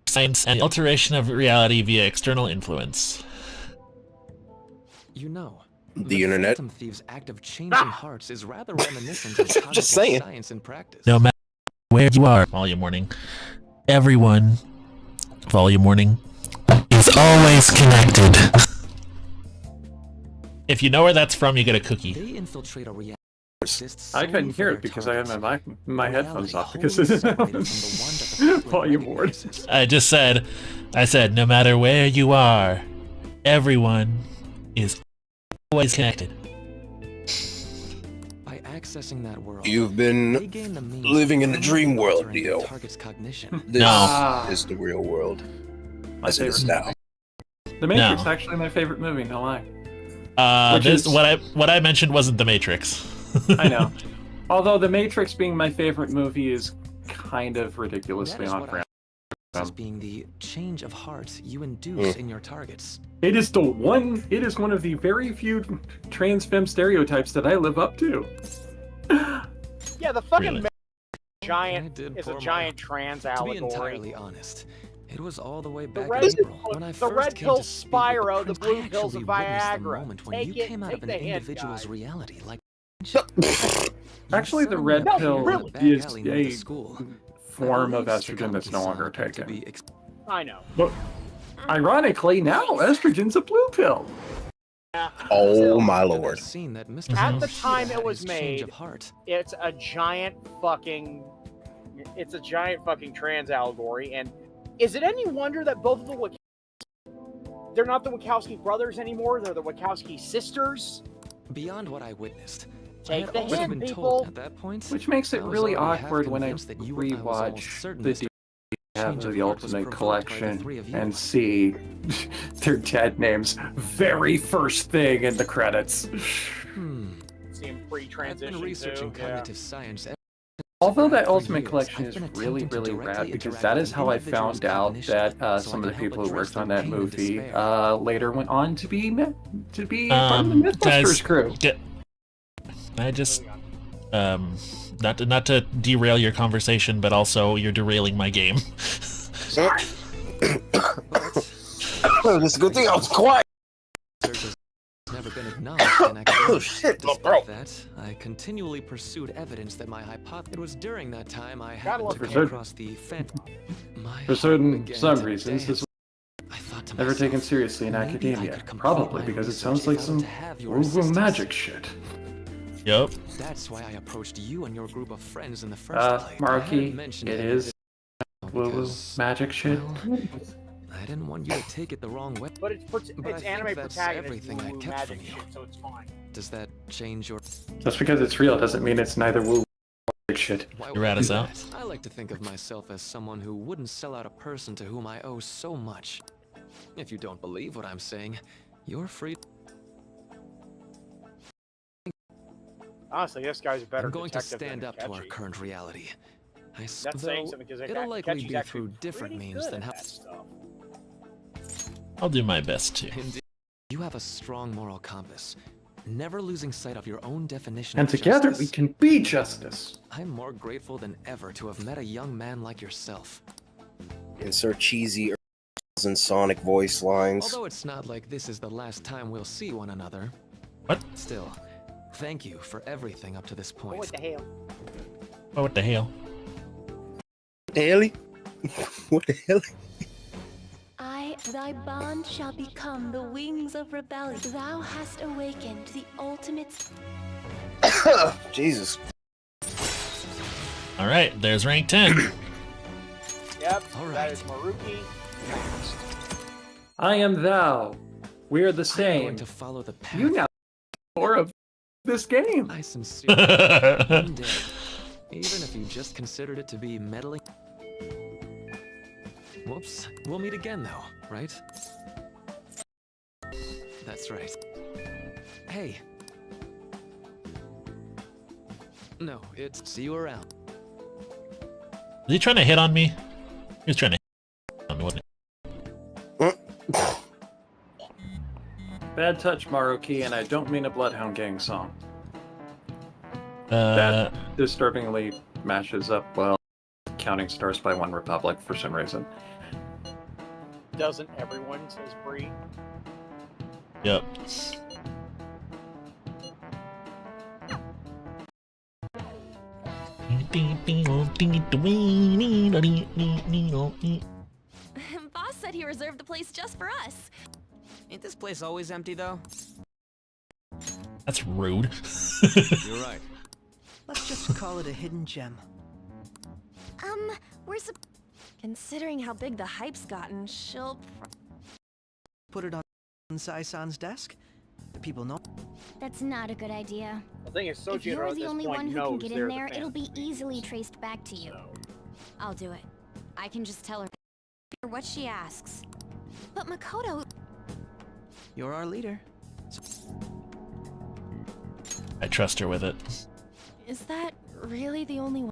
science and alteration of reality via external influence. You know, The internet. Phantom Thief's act of changing hearts is rather reminiscent of cognitive Just saying. science in practice. No matter where you are, volume warning. Everyone, volume warning, is always connected. If you know where that's from, you get a cookie. They infiltrate a reality. that exists I solely couldn't for hear their it because I had targets. my A headphones reality off because wholly of separated from the one that the public volume board. recognizes. I said, no matter where you are, everyone is always connected. By accessing that world, You've they been gain the means living in the of dream world, altering their Dio. target's cognition. This No. is the real world, My as it is favorite now. movie. The Matrix No. actually my favorite movie, no lie. Which This is- what I mentioned wasn't The Matrix. I know. Although The Matrix being my favorite movie is kind of ridiculously That is on what brand. as being the change of heart you induce in your targets. It is one of the very few trans femme stereotypes that I live up to. Yeah, the fucking Really? I giant did is pour a my- giant trans To be allegory. entirely honest, it was all the way back red- in April when I the first red came pill to speak with Spyro, the Prince. blue I pills actually of witnessed the Viagra. moment when Take you it- came out take of an the hint, individual's guys. reality like Actually, the certainly red No, pill really. is Back alley near the a school. form of I believe estrogen that's no Stokowski longer saw it to taken. be I know. But ironically, now estrogen's a blue pill. Yeah. Oh Still, my and lord. I've seen that Mr. At the Yoshida time it had was his change made, of heart. it's a giant fucking trans allegory, and is it any wonder that both of the they're not the Wachowski brothers anymore, they're the Wachowski sisters? Beyond what I witnessed, I Take had the also hint, been people. told at that point, Which makes it I was really already half awkward when I convinced that you were- I was almost rewatch certain the Mr. have change of of the heart was Ultimate provoked by the Collection three of you. and see their dead names very first thing in the credits. See him I've pre-transition been researching too. Yeah. cognitive science. Although that For Ultimate years, Collection I've is been really, attempting to really directly rad because interact that with is an how I individual's found out cognition, that so some of I the can people help who worked address on their that pain and movie despair. later went on to be part of the Mythbusters Guys, crew. I just not to derail your conversation, but also you're derailing my game. But It's a good thing I was quiet. research has never been acknowledged in academia. Oh shit, my Despite throat. that, I continually pursued evidence that my hypothesis. It was during that time I Gotta happened love to For come certain- across the my For heart began some to reasons, dance. this I thought to was never myself, taken seriously in maybe I academia. could complete Probably my because it research sounds like if I were some to have your woo-woo assistance. magic shit. Yup. That's why I approached you and your group of friends in the first place. I hadn't Maruki, mentioned it any is of woo-woo because, magic shit. well, I didn't want you to take it the wrong way. But it's But I it's think anime that's protagonist everything I woo-woo kept magic from you. shit, so it's fine. Does that change your... Just because it's real doesn't mean it's neither woo magic shit. Why You would rat I us do out? that? I like to think of myself as someone who wouldn't sell out a person to whom I owe so much. If you don't believe what I'm saying, you're free. Honestly, this guy's a better I'm going to detective stand than up to our Akechi. current reality. That's saying something because it'll likely Akechi's be actually through different pretty means good than at how... that stuff. I'll do my best to. Indeed. You have a strong moral compass, never losing sight of your own definition And of together justice. we can be justice. I'm more grateful than ever to have met a young man like yourself. Insert cheesy and Sonic voice lines. Although it's not like this is the last time we'll see one another. What? Still, thank you for everything up to this Oh, point. what the hell? Oh, what the hell? What the hell? What the hell? Thy bond shall become the wings of rebellion. Thou hast awakened the ultimate. Jesus. All right, there's rank 10. Yep, All that right. is Maruki. Next. I am thou. We are the I'm same. going to follow the path. You now more of this game. I sincerely hope one day, even if you just considered it to be meddling. Whoops. We'll meet again, though, right? That's right. Hey. No, it's see you around. Is he trying to hit on me? He was trying to hit on me, wasn't Bad touch, Maruki, and I don't mean a Bloodhound Gang song. he? That disturbingly matches up well Counting Stars by One Republic for some reason. Doesn't everyone, says Bree? Yep. Boss said he reserved the place just for us. Ain't this place always empty, though? That's rude. You're right. Let's just call it a hidden gem. We're considering how big the hype's gotten, she'll Put it on Sai-san's desk. people know. That's not a good idea. The thing is, If Sojiiro you're at the this only point one who knows can get they're in the there, it'll be Phantom easily Thieves, traced back to you. so- I'll do it. I can just tell her what she asks. But Makoto, You're our leader. I trust her with it. is that really the only one?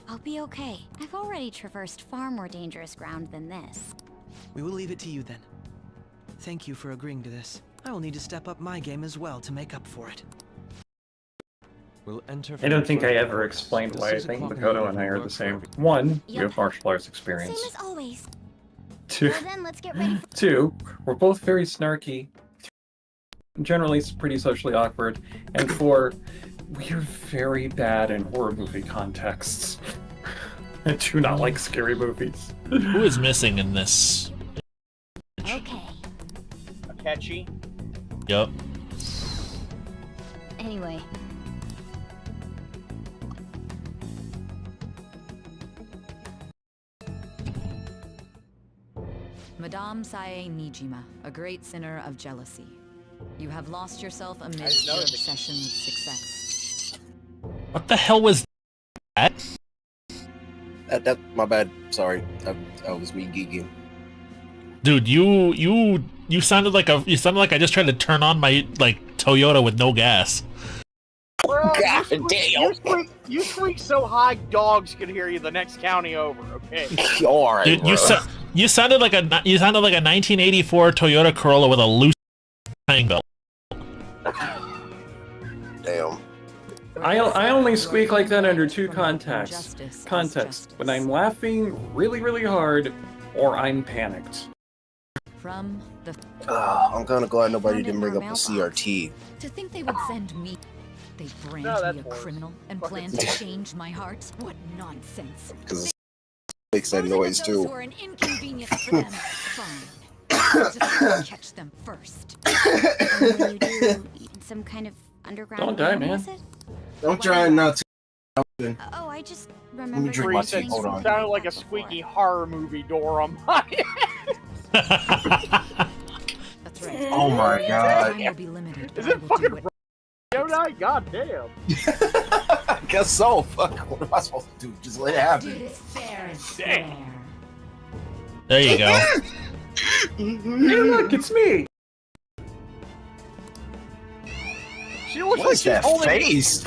I'll be okay. I've already traversed far more dangerous ground than this. We will leave it to you then. Thank you for agreeing to this. I will need to step up my game as well to make up for it. We'll enter I don't think I from- ever explained why I This is think a clock Makoto and I are the same. One, we have martial arts Same experience. as always. Two, Well then, let's get ready for two, we're both very snarky, generally pretty socially awkward. And four, we are very bad in horror movie contexts. I do not like scary movies. Who is missing in this? Okay. Akechi? Yup. Anyway. Madame Sae Nijima, a great sinner of jealousy. You have lost yourself I amidst know your it. obsession with success. What the hell was that? That my bad. Sorry, that was me geeking. Dude, you sounded like I just tried to turn on my Toyota with no gas. Bro, God damn. You squeak so high, dogs can hear you the next county over. Okay. All right, Dude, bro. you sounded like a 1984 Toyota Corolla with a loose timing belt. Damn. I only squeak like that under two From contexts. injustice is Context. When justice. I'm laughing really, really hard, or I'm panicked. From the I'm kind of glad nobody Found didn't in bring her up the mailbox. CRT. To think they would send me. They brand No, that's me a worse. criminal and Fucking plan to change my heart? What nonsense. Because it makes that Those are noise those too. who are an inconvenience for them. Fine. Just catch them first. And when you do, some kind of underground. Don't die, band, man. is it? I'm trying not to. Oh, I just remember. drink my Freeze, tea, it hold on. sounded like a squeaky horror movie door on my That's right. Oh my god. Time will be limited, but Is I it will fucking do it. Yodai? God damn. I guess so. Fuck. What am I supposed to do? Just let it happen. Damn. There you go. Hey, look, it's me! She looks What like is she's that holding face?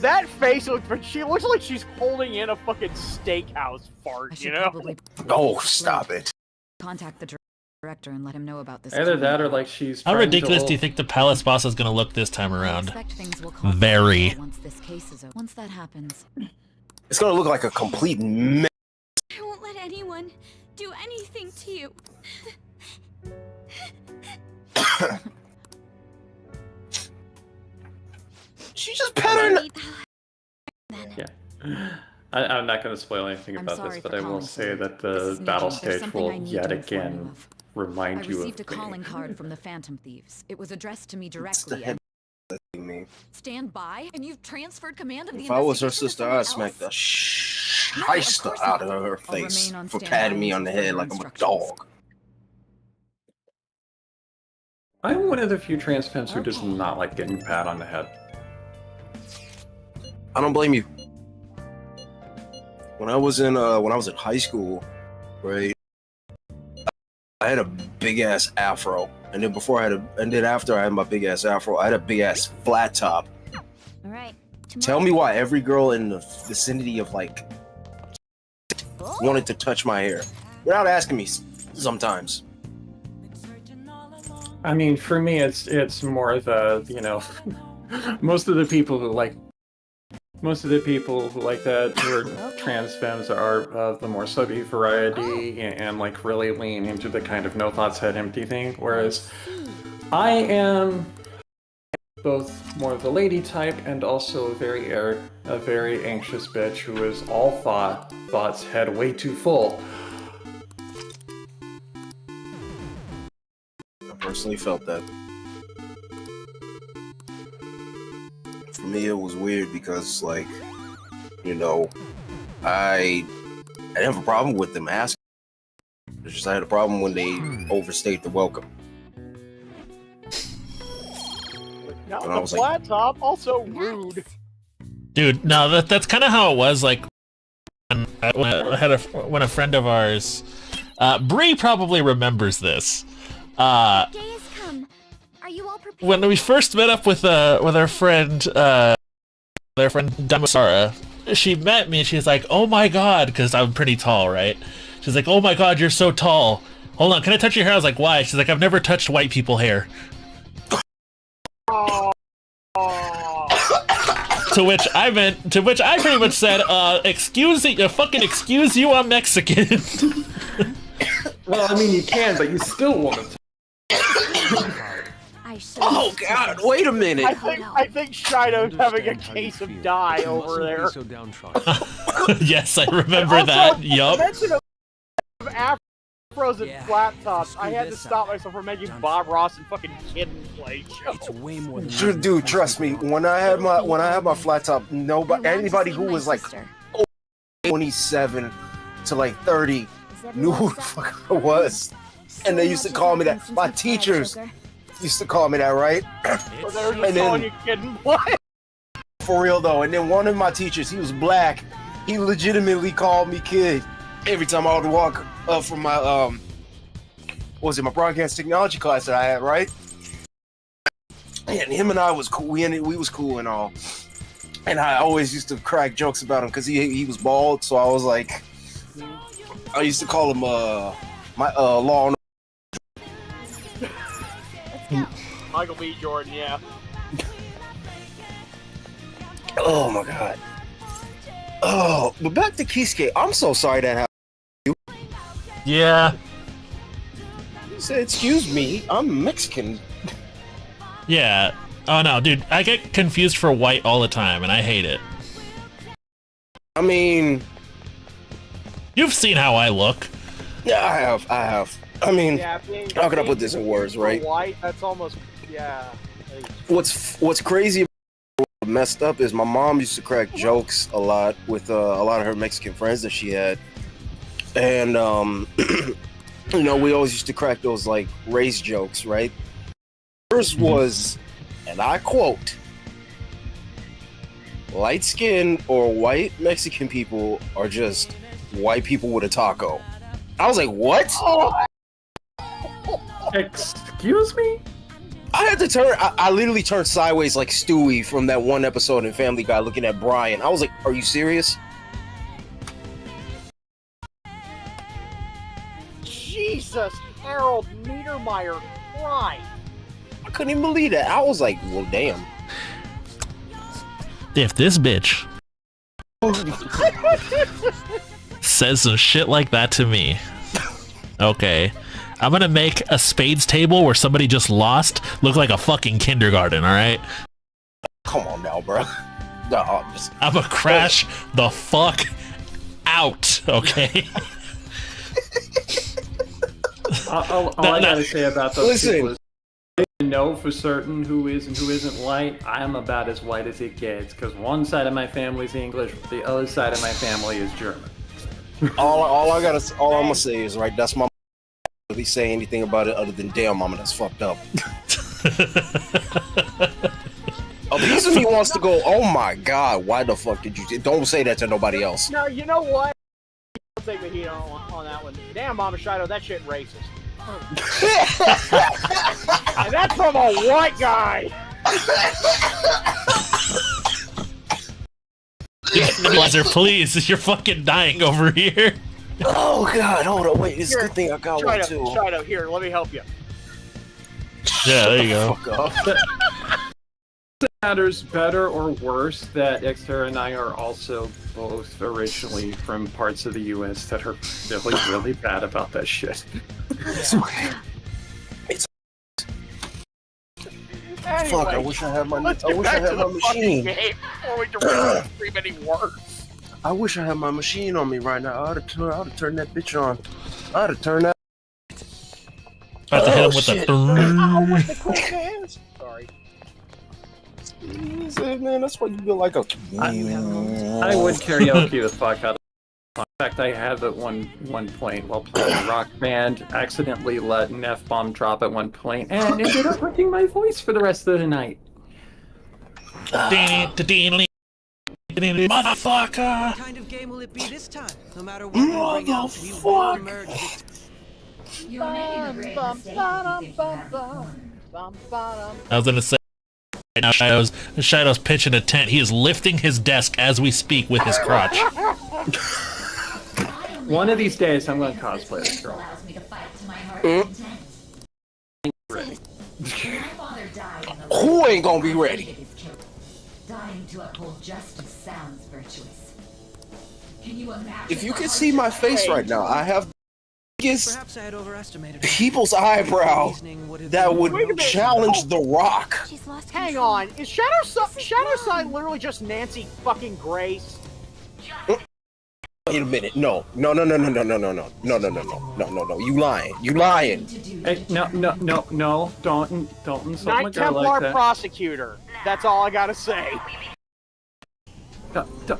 that face. She looks like she's holding in a fucking steakhouse I fart. You should know? probably Oh, stop it. contact the director and let him know about this. Either that or like she's How trying to ridiculous hold- do you think the palace boss is gonna look this time I around? expect things will calm down Very. once this case is over. Once that happens, It's gonna look like a complete mess. I won't let anyone do anything to you. She just pet her. Yeah. I'm not going to spoil anything I'm about sorry this, but for I will calling, say sir. that This the is battle Nijima. There's stage something will I need yet to inform again you of. I remind you received a of me. calling card from the Phantom Thieves. It was addressed to me It's the directly. head And thing, me. stand by, and you've transferred command of the If I was her investigation to sister, I'd someone smack the else? shit course out of not. her I'll face remain on for standby patting me on the until head further like I'm a instructions. dog. I'm one of the few trans femmes who does Okay. not like getting pat on the head. I don't blame you. When I was in high school, right, I had a big ass afro, and then after I had my big ass afro, I had a big ass flat top. All right. Tell me why every girl in the vicinity of like wanted to touch my hair without asking me sometimes. I mean, for me, it's more the, you know, most of the people who like that who are trans femmes are of the more subby variety and like really lean into the kind of no thoughts head empty thing, whereas I am both more of the lady type and also a very anxious bitch who is all thoughts head way too full. I personally felt that. For me, it was weird because, like, you know, I didn't have a problem with them asking. It's just I had a problem when they overstayed the welcome. No, And I the was like, flat top, also rude. Dude, no, that's kind of how it was. Like when a friend of ours, Bree probably remembers this. Day has come. Are you all prepared? When we first met up with our friend Damasara, she met me and she's like, "Oh my god," because I'm pretty tall, right? She's like, "Oh my god, you're so tall. Hold on, can I touch your hair?" I was like, "Why?" She's like, "I've never touched white people hair." To which I pretty much said, excuse you, I'm Mexican. Well, I mean, you can, but you still won't. oh god, wait a minute. I think Shido's having a case of dye over there. So downtrodden. Yes, I remember that. Yup. Mention of afros and flat tops. I had to stop myself from making Bob Ross and fucking Kid play show. It's way more than Dude, trust me. When I had my flat top, anybody who was like 27 to like 30 knew who the fuck I was, and they used to call me that. My teachers used to call me that, right? So they were just calling you Kid and Play. For real though. And then one of my teachers, he was black. He legitimately called me Kid every time I would walk up from my my broadcast technology class that I had, right? And him and I was cool. We was cool and all. And I always used to crack jokes about him because he was bald. So I was like, I used to call him my Law and Michael B. Jordan, yeah. Oh my god. Oh, but back to Kisuke. I'm so sorry that happened. Yeah. He said, "Excuse me, I'm Mexican." Yeah. Oh no, dude, I get confused for white all the time, and I hate it. I mean, you've seen how I look. Yeah, I have. I mean, yeah, how can I put this in words, right? White, that's almost, yeah. What's crazy, messed up is my mom used to crack jokes a lot with a lot of her Mexican friends that she had, and we always used to crack those like race jokes, right? Hers was, and I quote, "Light skin or white Mexican people are just white people with a taco." I was like, what? Excuse me? I had to turn, I literally turned sideways like Stewie from that one episode in Family Guy looking at Brian. I was like, are you serious? Jesus, Harold Niedermeyer cried. I couldn't even believe that. I was like, well, damn. If this bitch says some shit like that to me, okay, I'm gonna make a spades table where somebody just lost look like a fucking kindergarten, alright? Come on now, bro. No, I'm gonna crash the fuck out, okay? All I gotta say about those people is I know for certain who is and who isn't white. I'm about as white as it gets, because one side of my family is English, the other side of my family is German. all I'm gonna say is, right, that's my really say anything about it other than damn mama, that's fucked up. A piece of me wants to go, oh my god, why the fuck did you don't say that to nobody else. No, you know what? I'll take the heat on that one. Damn, Mama Shido, that shit racist. And that's from a white guy. Blazer, please, you're fucking dying over here. Oh god, hold on, wait, it's a good thing I got one too. Shido, here, let me help you. Yeah, there you go. Fuck off. It matters better or worse that Xterra and I are also both originally from parts of the U.S. that are really, really bad about that shit. Anyway, fuck, I wish I had my machine. Before we can scream any worse. I wish I had my machine on me right now. I ought to turn that bitch on. I ought to turn that. About to hit him with shit. the Quick hands. Sorry. Man, that's what you feel like a. I would karaoke the fuck out of it. In fact, I had at one point while playing Rock Band, accidentally let an F-bomb drop at one point, and ended up wrecking my voice for the rest of the night. Motherfucker! What kind of game will it be this time? No matter what we bring out, we will emerge I was gonna say right now, Shadow's pitching a tent. He is lifting his desk as we speak with his crotch. One of these days, I'm going to cosplay this girl. Who ain't gonna be ready? Dying to uphold justice sounds virtuous. Can you imagine? If you could see my face right now, I have Perhaps I had overestimated her. people's eyebrow that would challenge The Rock. She's lost Hang control. on, is Shadowside literally just Nancy fucking Grace? Wait a minute, no. You lying. Hey, no, don't insult my Knight girl Templar like that. prosecutor. That's all I gotta say.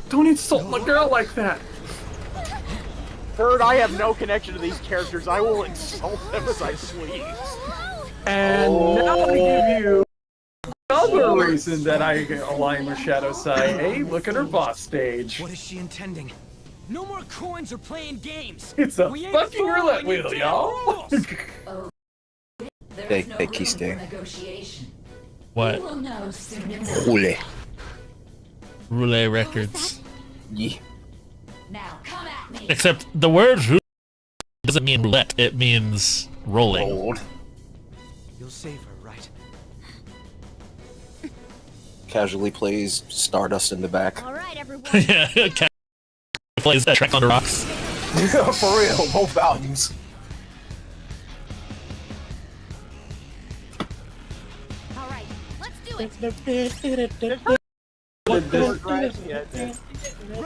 Don't insult my girl like that. Bird, I have no connection to these characters. I will insult them as I please. And now I give you another reason that I align with Shadowside. Hey, look at her boss stage. What is she intending? No more coins or playing games. It's a We ain't fucking roulette following wheel, your y'all. rules. Hey, Keystone. What? Roulette. Roulette Records. Yeah. Now come at me. Except the word roulette doesn't mean roulette. It means rolling. Old. You'll save her, right? Casually plays Stardust in the back. All right, everyone. Yeah, Cat plays that track on the rocks. For real, both volumes. All right, let's do it.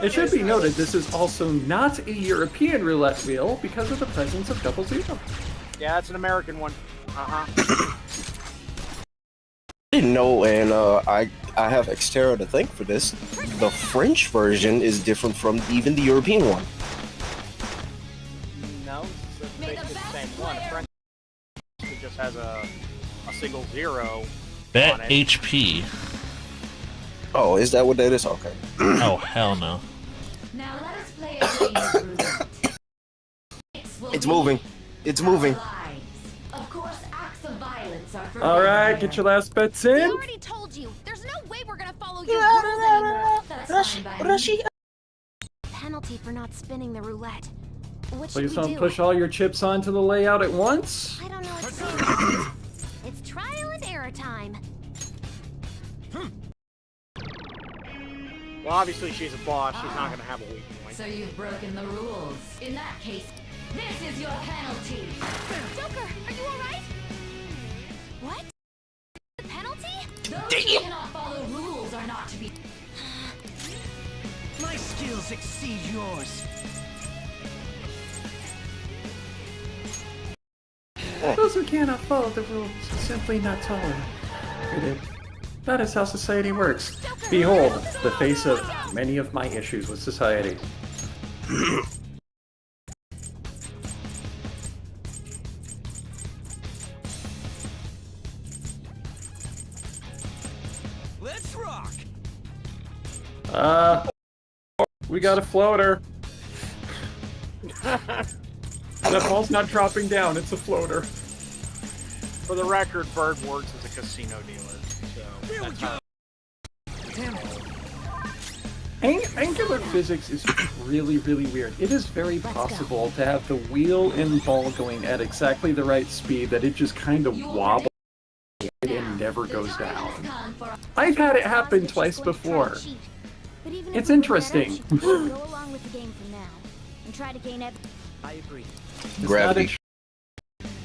It should be noted this is also not a European roulette wheel because of the presence of double zero. Yeah, that's an American one. I didn't know, and I have Xterra to thank for this. The French version is different from even the European one. No, it's basically the same one. The French just has a single zero Bet on it. HP. Oh, is that what that is? Okay. Oh, hell no. Now let us play a game of roulette. It's moving. It's moving. Of course, acts of violence are forbidden. All right, get your last bets I in. already told you. There's no way we're gonna follow your rules anymore. That's fine by me. Penalty for not spinning the roulette. What should Please we don't do? push all your chips onto the layout at once. I don't know what's going on. It's trial and error time. Well, obviously she's a boss. She's not going to have a weak point. So you've broken the rules. In that case, this is your penalty. Joker, are you alright? What? Penalty? Those who cannot follow rules are not to be. My skills exceed yours. Those who cannot follow the rules are simply not tolerated. That is how society works. Behold, the face of many of my issues with society. Let's rock. We got a floater. That ball's not dropping down, it's a floater. For the record, Bird works as a casino dealer. So that's how. Angular physics is really, really weird. It is very possible to have the wheel and ball going at exactly the right speed that it just kind of wobbles and never goes down. I've had it happen twice before. But even It's if we were interesting. better, we should go along with the game for now and try to gain I agree. Gravity.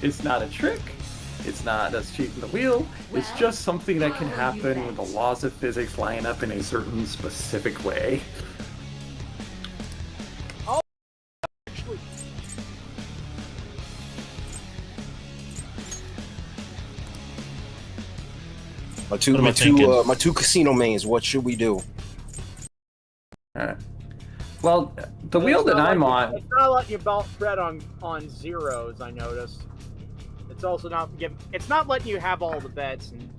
It's not a trick. It's not us cheating the wheel. It's just something that can happen when the laws of physics line up in a certain specific way. My two casino mains. What should we do? Alright. Well, the wheel that I'm on. It's not letting you bet on zeros. I noticed. It's also not giving. It's not letting you have all the bets. And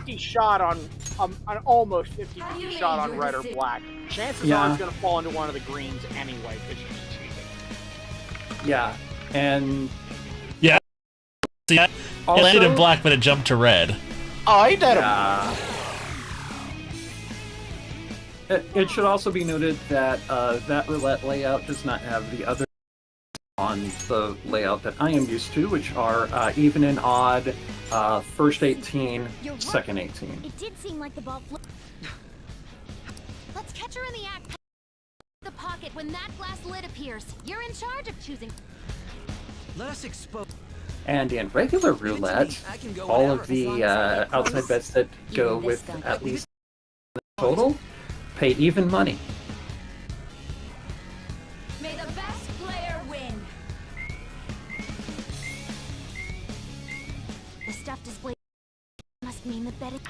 50-50 shot on an almost 50-50 shot on red or black. Chances are it's going to fall into one of the greens anyway because you're cheating. Yeah, and See, it landed in black, but it jumped to red. Oh, ain't that It should also be noted that that roulette layout does not have the other on the layout that I am used to, which are even and odd, first 18, second 18. It did seem like the ball Let's catch her in the act. The pocket when that glass lid appears. You're in charge of choosing. Let us expose. And in regular roulette, all of the outside bets that go with at least the total pay even money. May the best player win. The stuff displayed must mean the bet is...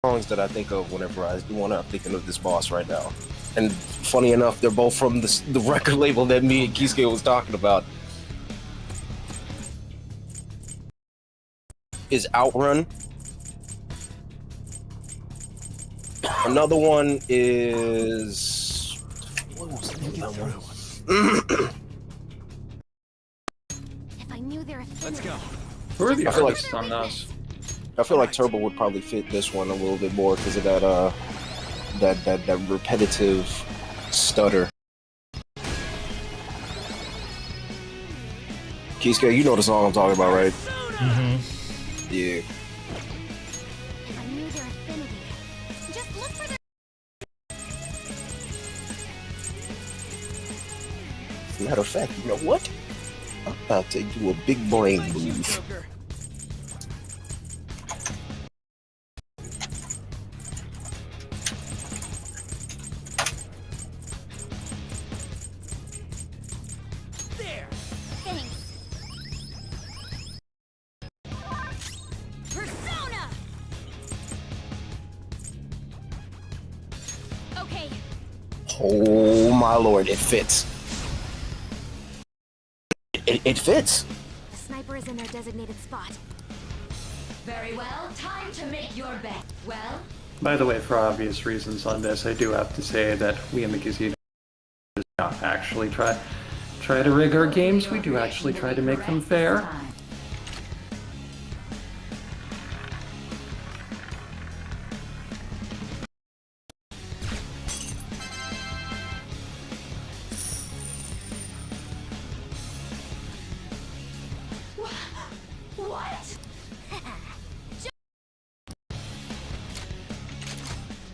songs that I think of whenever I'm thinking of this boss right now. And funny enough, they're both from the record label that me and Kisuke was talking about. Is Outrun. Another one is... What was the name of that one? If I knew their affinity... Let's go. Who are the artists on those? I feel like Turbo would probably fit this one a little bit more because of that repetitive stutter. Kisuke, you know the song I'm talking about, right? Mm-hmm. Yeah. If I knew their affinity... Just look for their... As a matter of fact, you know what? I'm about to do a big brain move. Oh my lord, it fits. It fits. The sniper is in their designated spot. Very well. Time to make your bet. Well. By the way, for obvious reasons on this, I do have to say that we in the casino do not actually try to rig our games. We do actually try to make them fair.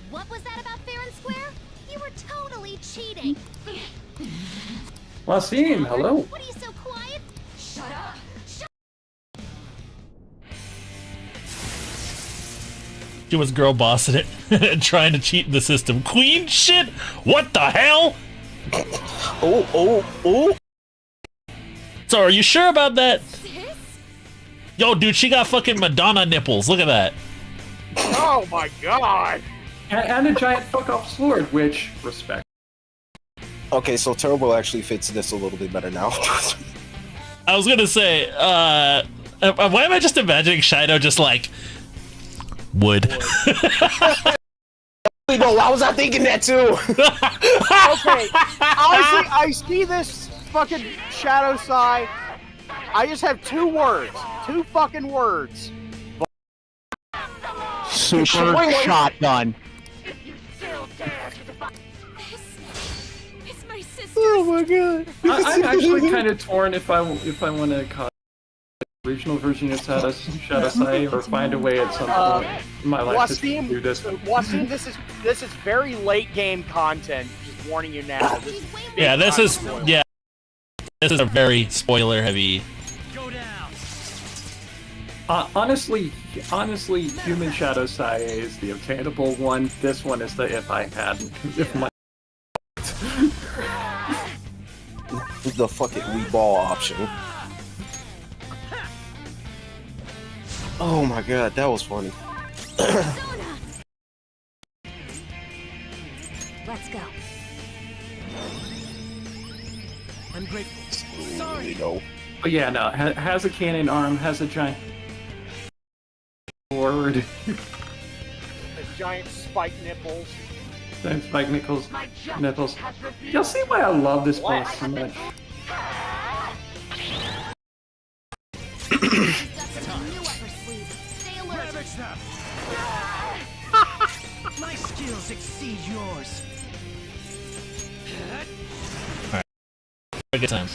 What was that about fair and square? You were totally cheating. Wasim, hello. What are you so quiet? Shut up. She was girl bossing it and trying to cheat the system. Queen shit? What the hell? Oh. So are you sure about that? Yo, dude, she got fucking Madonna nipples. Look at that. Oh my god. And a giant fuck-off sword, which, respect. Okay, so Turbo actually fits this a little bit better now. I was gonna say, why am I just imagining Shido just like, wood? No, why was I thinking that too? Okay, honestly, I see this fucking Shadow Sai. I just have two words. Two fucking words. Super shotgun. It's my sister. Oh my god. I'm actually kind of torn if I want to cause the original version of Shadow Sai or find a way at some point in my life to do this. Wasim, this is very late game content. Just warning you now. This is Yeah, this is a very spoiler heavy. Honestly, Human Shadow Sai is the obtainable one. This one is the if my The fucking Wii ball option. Oh my god, that was funny. Let's go. I'm grateful. Sorry. No. But yeah, no, has a cannon arm, has a giant forward. A giant spike nipples. Giant spike nipples. You'll see why I love this boss so much. My skills exceed yours. Good time.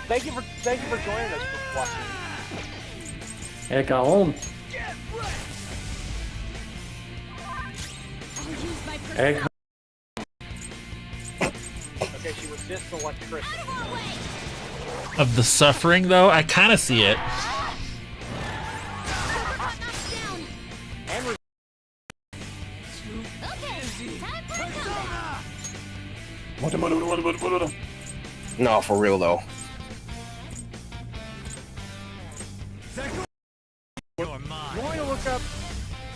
Thank you for joining us for Fluffy. Heck on. Egg. Okay, she resists electricity. Of the suffering, though, I kind of see it. And No, for real though. you want me to look up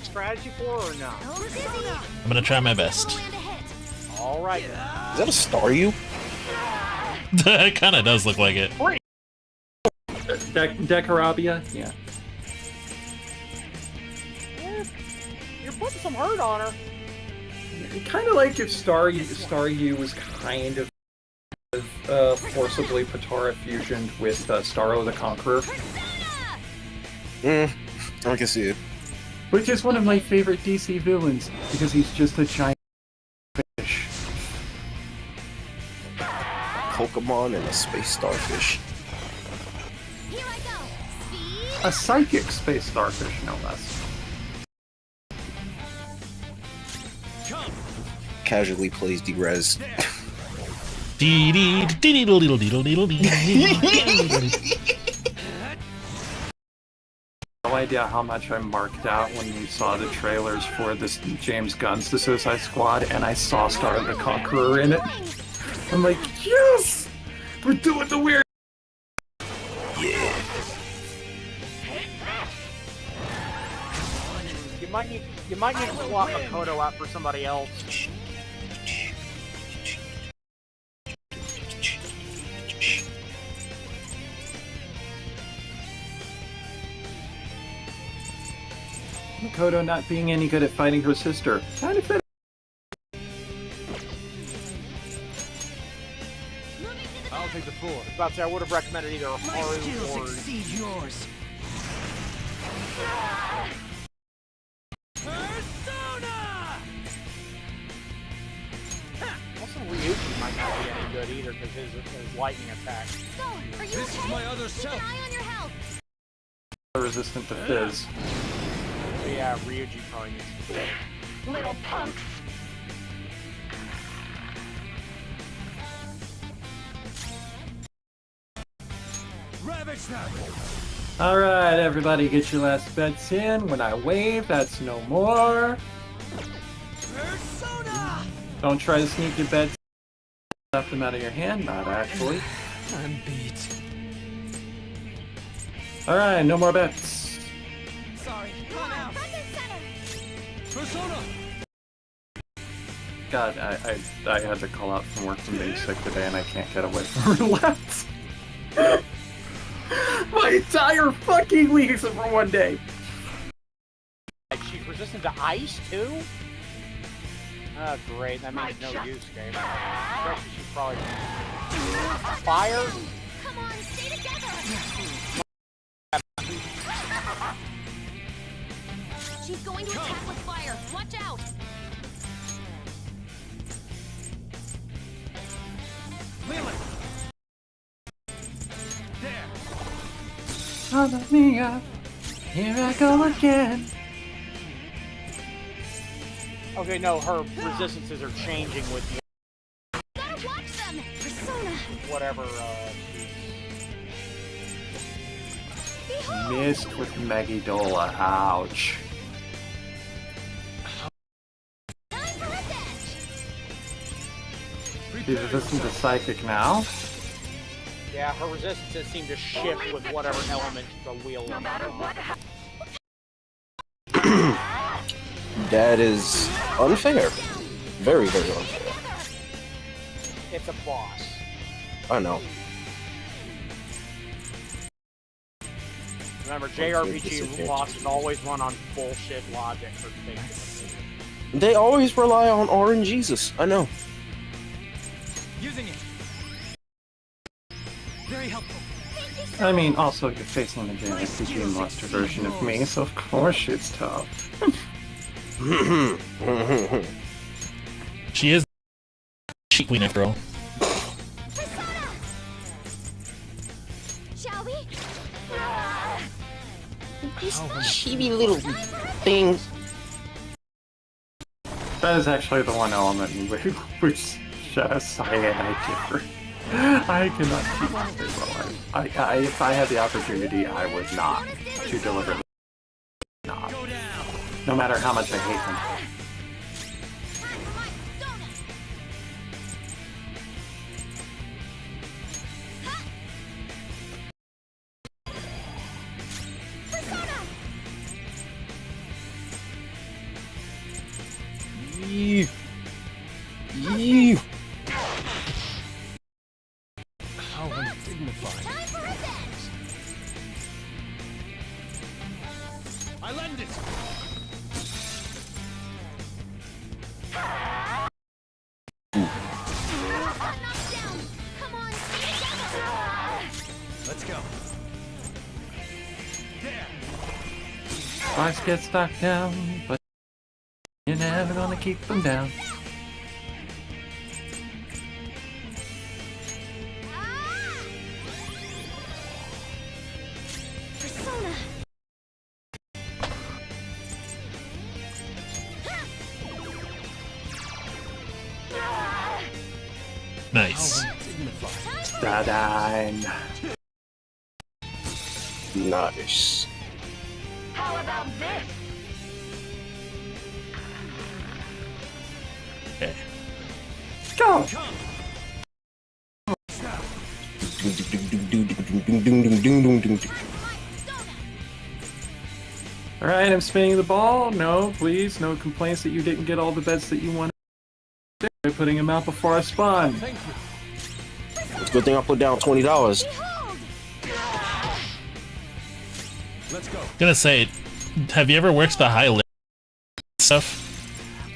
strategy for her or no? I'm gonna try my best. All right. Is that a Staryu? It kind of does look like it. Decarabia? Yeah. You're putting some hurt on her. Kind of like if Staryu was kind of forcibly Patara fusioned with Starro the Conqueror. I can see it. Which is one of my favorite DC villains, because he's just a giant fish. Pokemon and a space starfish. A psychic space starfish, no less. Casually plays Derez. No idea how much I marked out when we saw the trailers for this James Gunn's The Suicide Squad, and I saw Starro the Conqueror in it. I'm like, yes! We're doing the weird. Yeah. You might need to swap Makoto out for somebody else. Makoto not being any good at fighting her sister. Kind of fit. I'll take the floor. I was about to say, I would have recommended either Haru skills or... exceed yours. Also, Ryuji might not be any good either because his lightning attack. Are you This is my other self. Keep an eye on your health. Resistant to fizz. So yeah, Ryuji probably needs to play. Little punks. Ravage them. Alright, everybody, get your last bets in. When I wave, that's no more. Persona. Don't try to sneak your bets. Left them out of your hand, not actually. I'm beat. Alright, no more bets. Sorry. Come out. Persona. God, I had to call out from work from being sick today, and I can't get away from roulette. My entire fucking week except for one day. She's resistant to ice too? Oh great, that means no use, game. Especially she's probably... Fire? Come on, stay together. She's going to attack with fire. Watch out. Lilith. There. Mamma mia, here I go again. Okay, no, her resistances are changing with Gotta watch them. Persona. whatever, Missed with Megidola, ouch. Time for revenge. She's resistant to psychic now. Yeah, her resistances seem to shift with whatever element the wheel is. That is unfair. Very, very unfair. It's a boss. I know. Remember, JRPG bosses always run on bullshit logic for things. They always rely on RNGesus. I know. Using it. Very helpful. I mean, also you're facing the JRPG monster version of me, so of course it's tough. She is cheap queen after all. Shall we? These chibi little things. That is actually the one element in which Cyan I differ. I cannot keep my well. If I had the opportunity, I would not to deliberately not. No matter how much I hate them. How undignified. Time for revenge. I lend it. Come on, let's go. There. Sparks get knocked down, but you're never gonna keep them down. Persona. Nice. Dadine. Nice. How about this? Okay. Go! Alright, I'm spinning the ball. No, please, no complaints that you didn't get all the bets that you wanted. By putting them out before I spawn. Thank you. It's a good thing I put down $20. Let's go. Gonna say, have you ever worked the high limit stuff?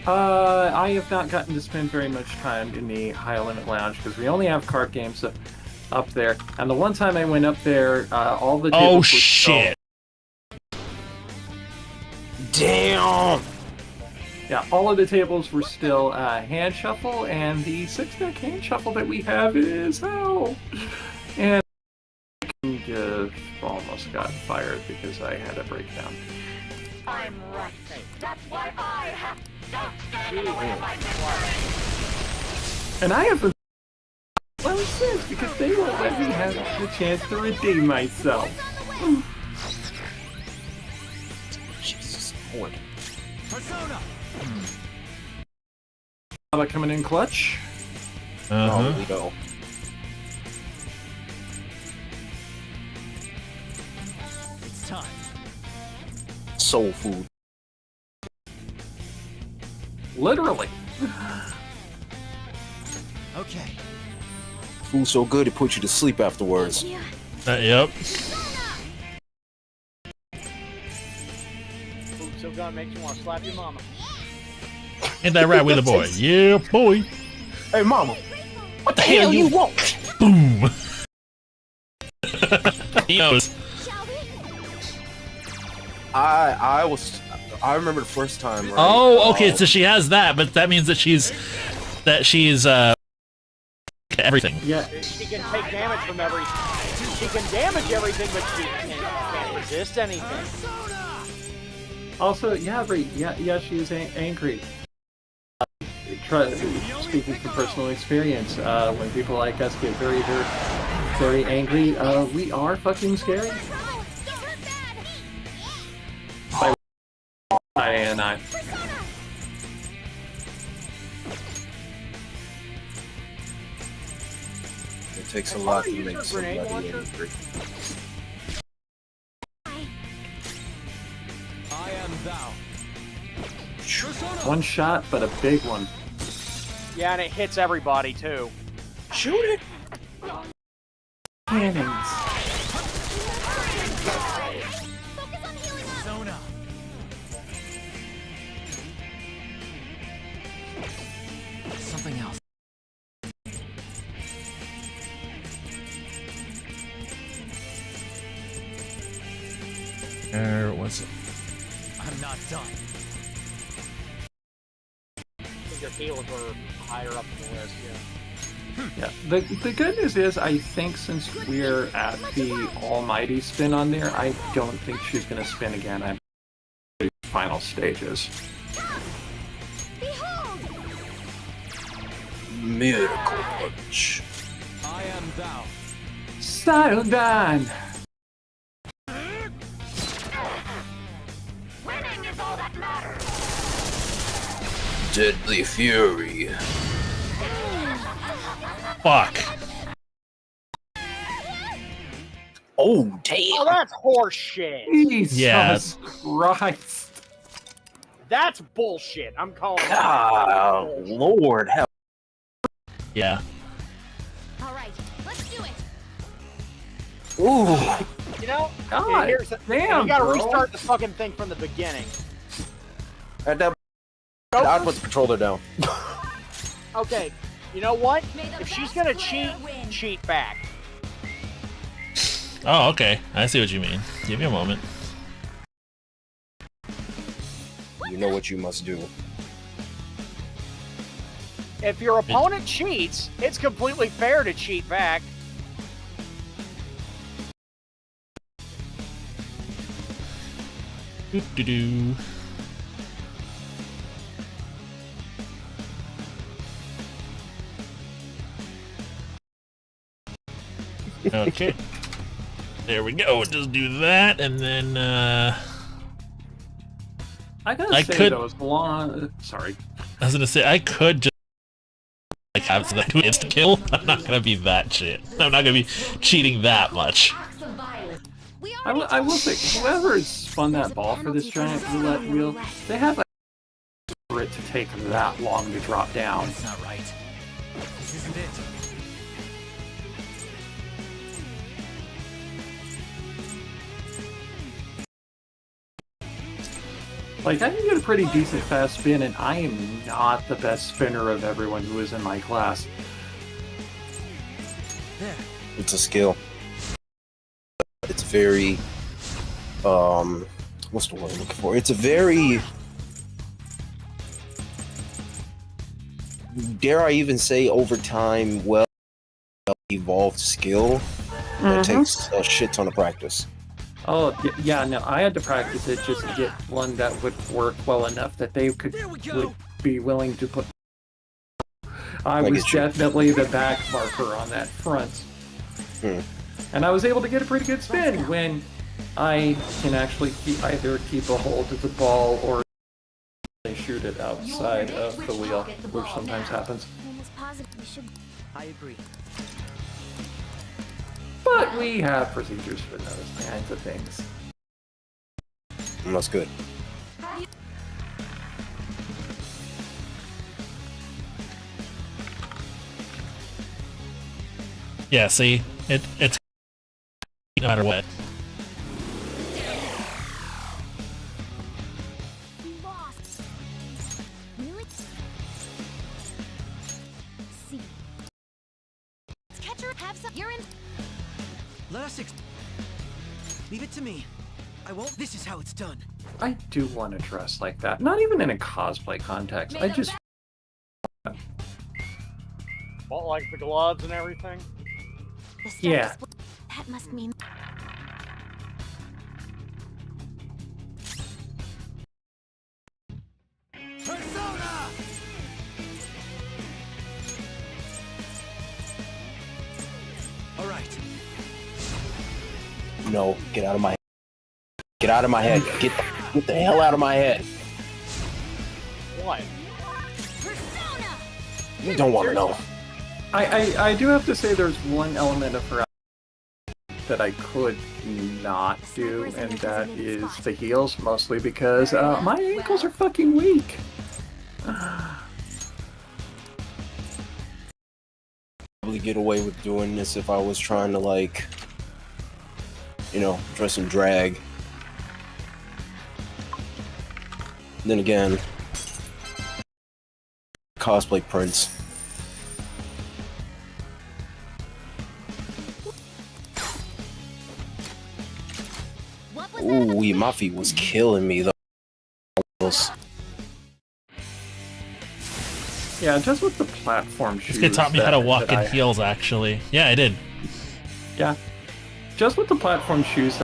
I have not gotten to spend very much time in the High Limit Lounge because we only have card games up there. And the one time I went up there, all the tables Oh were shit! Damn! Yeah, all of the tables were still hand shuffle, and the 6-deck hand shuffle that we have is hell. And I almost got fired because I had a breakdown. I'm right. That's why I have to stand in the way of my And I have been well since because they won't let me have the chance to redeem myself. Jesus Lord. Persona. About coming in clutch. Oh, here we go. It's time. Soul food. Literally. Okay. Food so good it puts you to sleep afterwards. Yep. Food so good makes you want to slap your mama. Ain't that right, Wheeler boy? Yeah, boy. Hey, mama. What the hell you want? Boom. He knows. I remember the first time. Right? Oh, okay. So she has that, but that means that she's everything. Yeah. She can take damage from everything. She can damage everything, but she can't resist anything. Also, yeah, she is angry. Speaking from personal experience, when people like us get very hurt, very angry, we are fucking scary. And I. It takes a lot to make somebody angry. I am thou. One shot, but a big one. Yeah, and it hits everybody too. Shoot it! Cannons. Persona. Something else. Where was it? I'm not done. I think your healers are higher up in the list, yeah. Yeah. The good news is, I think since we're at the almighty spin on there, I don't think she's gonna spin again. I'm the final stages. Miracle punch. I am thou. Style done. Winning is all that matters. Deadly fury. Fuck. Oh damn! Oh, that's horseshit. Jesus Yeah. Christ. That's bullshit. I'm calling God, that. Lord, hell. Yeah. All right, let's do it. Ooh. You know, God here's the, damn, you gotta girl. restart the fucking thing from the beginning. At that, I'd put the controller down. Okay, you know what? If she's gonna cheat back. Oh, okay. I see what you mean. Give me a moment. You know what you must do. If your opponent cheats, it's completely fair to cheat back. Doo-doo-doo. Okay. There we go. Just do that, and then I gotta say though, as long sorry. I was gonna say I could just like have that insta kill. I'm not gonna be that shit. I'm not gonna be cheating that much. I will say, whoever spun that ball for this giant roulette wheel, they have a for it to take that long to drop down. That's not right. This isn't it. Like, I can get a pretty decent fast spin, and I am not the best spinner of everyone who is in my class. There. It's a skill. It's very, what's the word I'm looking for? It's a very, dare I even say, over time, well evolved skill that takes a shit ton of practice. Oh, yeah, no, I had to practice it just to get one that would work well enough that they would be willing to put. I was definitely the back marker on that front. And I was able to get a pretty good spin when I can actually either keep a hold of the ball or shoot it outside of the wheel, which sometimes happens. I agree. But we have procedures for those kinds of things. That's good. Yeah, see, it's no matter what. Really? See. Catcher, have some. You're in. Let us leave it to me. I won't. This is how it's done. I do want to dress like that. Not even in a cosplay context. I just. Well, like the gloves and everything. Yeah. That must mean. Persona! All right. No, get out of my head. Get out of my head. Get the hell out of my head. What? You don't want to know. I do have to say there's one element of her that I could not do, and that is the heels, mostly because my ankles are fucking weak. probably get away with doing this if I was trying to, like, you know, dress and drag. Then again, cosplay Prince. Ooh, my feet was killing me though. Yeah, just with the platform shoes. This kid taught me how to walk in I- heels, actually. Yeah, I did. Yeah, just with the platform shoes.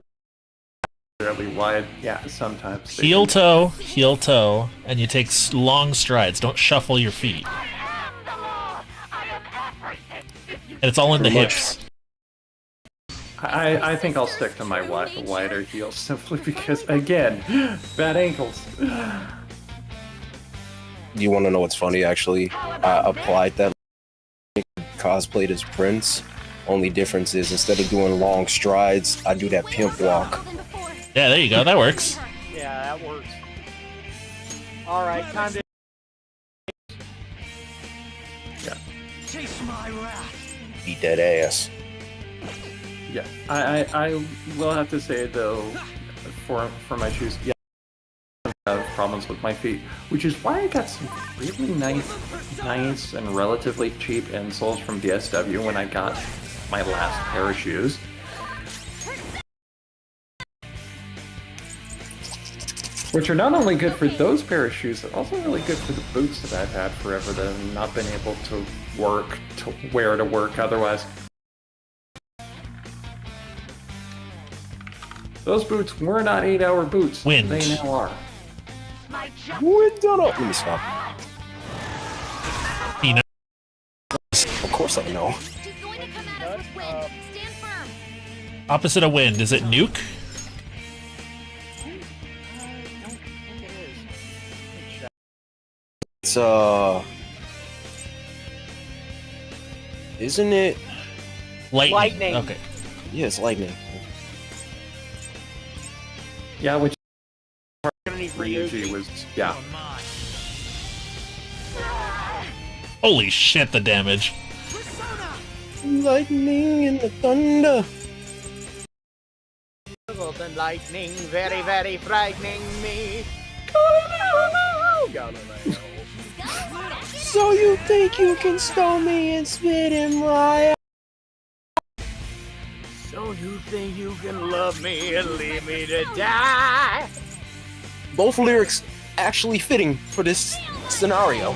Fairly wide. Yeah, sometimes. they Heel can- toe, and you take long strides. Don't shuffle your feet. And it's all in the Pretty much. hips. I think I'll stick to my wider heels simply because, again, bad ankles. Do you want to know what's funny? Actually, I applied that cosplayed as Prince. Only difference is instead of doing long strides, I do that pimp walk. Yeah, there you go. That works. Yeah, that works. All right, time to. Yeah. Chase my wrath. Beat that ass. Yeah, I will have to say though, for my shoes, yeah, I have problems with my feet, which is why I got some really nice and relatively cheap insoles from DSW when I got my last pair of shoes. Which are not only good for those pair of shoes, they're also really good for the boots that I've had forever that I've not been able to wear to work otherwise. Those boots were not 8-hour boots. Wind. They now are. Wind on up. Let me stop. He knows. Of course I know. She's going to come at us with wind. Stand firm. Opposite of wind. Is it nuke? It's isn't it? Lightning. Okay. Yeah, it's lightning. Yeah, which Gonna need Ryuji was, yeah. Holy shit, the damage. Lightning and the thunder. Than lightning, very, very frightening me. Galileo. So you think you can stone me and spit in my eye? So you think you can love me and leave me to die? Both lyrics actually fitting for this scenario.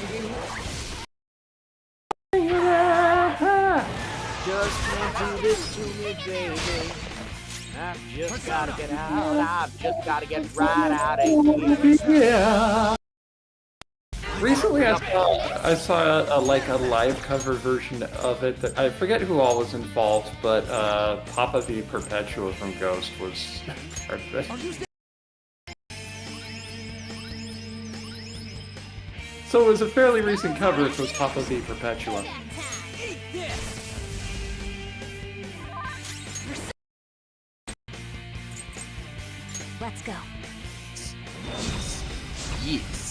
Just can't do this to me, baby. I've just gotta get out. I've just gotta get right out of here. Yeah. Recently, I saw a live cover version of it. That I forget who all was involved, but Papa V Perpetua from Ghost was part of it. So it was a fairly recent cover. It was Papa V Perpetua. Let's go. Yes.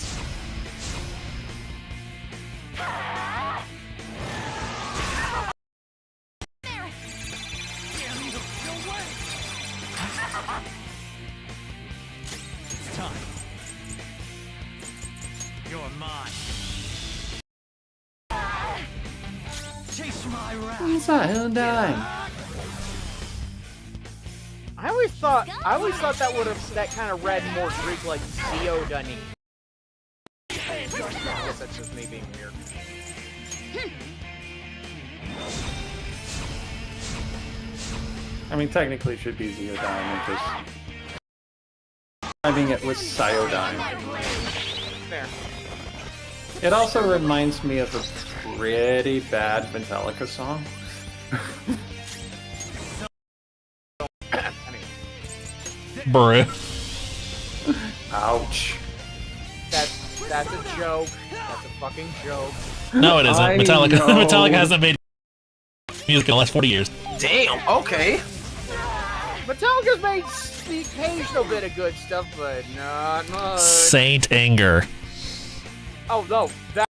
It's time. You're mine. Chase my wrath. I always thought that would have that kind of read more Greek like Theodony. I guess that's just me being weird. I mean, technically it should be Zeodyne, it just... Having it with Cyodyne. Fair. It also reminds me of a pretty bad Metallica song. Bruh. Ouch. That's a joke. That's a fucking joke. No, it isn't. I Metallica. know. Metallica hasn't made music in the last 40 years. Damn. Okay. Metallica's made the occasional bit of good stuff, but not much. Saint Anger. Oh no, that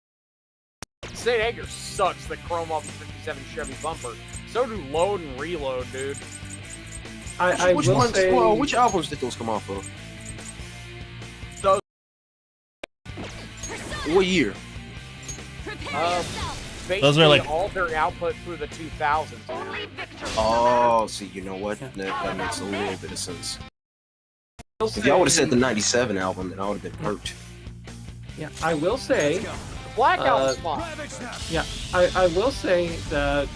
St. Edgar sucks the chrome off the 57 Chevy bumper. So do Load and Reload, dude. I Which will ones? say, Well, which albums did those come off of? Those, What year? basically are like- all their output through the 2000s. Oh, see, you know what? That makes a little bit of sense. I'll If y'all would have say- said the '97 album, then I would have been hurt. Yeah, I will say, The Black Album's fine. yeah, I will say that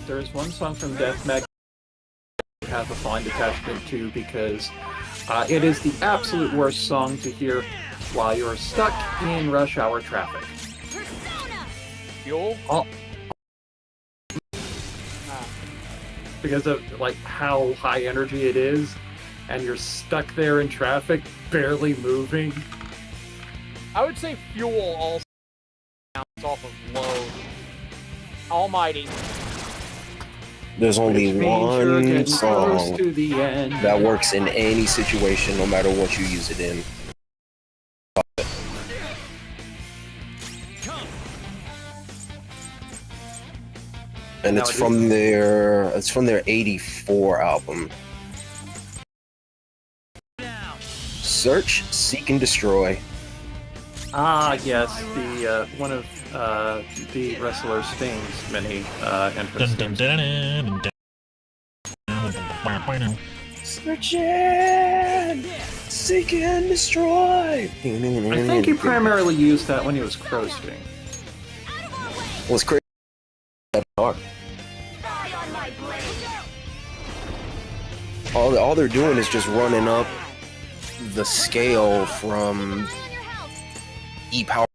there's one song from Death Mag I have a fond attachment to because it is the absolute worst song to hear while you're stuck in rush hour traffic. Fuel? Because of like how high energy it is, and you're stuck there in traffic, barely moving. I would say Fuel also counts off of Load. Almighty. There's only Which means you're one getting close song to the end. that works in any situation, no matter what you use it in. And Now it's it is- from their '84 album. Search, Seek, and Destroy. Ah, yes, the one of the wrestler Sting's many entrance Dun, dun, themes. dun, dun, dun, dun, dun. Search and Seek and Destroy. I think he primarily used that when he was Crow Sting. was crazy. All they're doing is just running up the scale from E power.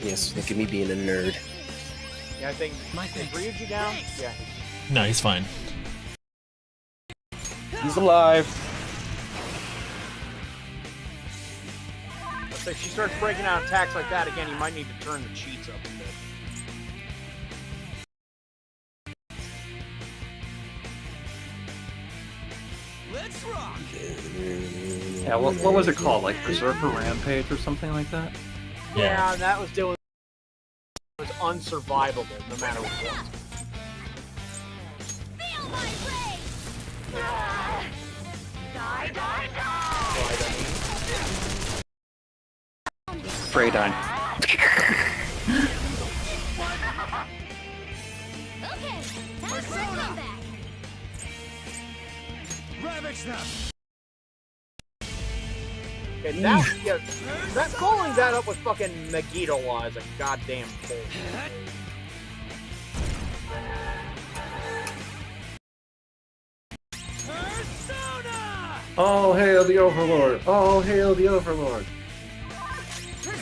Yes, look at me being a nerd. Yeah, I think. Is Ryuji down? Yeah. No, he's fine. He's alive. Let's say if she starts breaking out attacks like that again, you might need to turn the cheats up a bit. Let's rock. Yeah, what was it called? Like Berserker Rampage or something like that? Yeah, and that was doing. It was unsurvivable no matter what. Feel my rage! Die, die, die! Freydine. Okay, time for a comeback. Ravage them. Okay, that following that up with fucking Megiddo Law is a goddamn bull. Persona! Oh, hail the Overlord! Oh, hail the Overlord!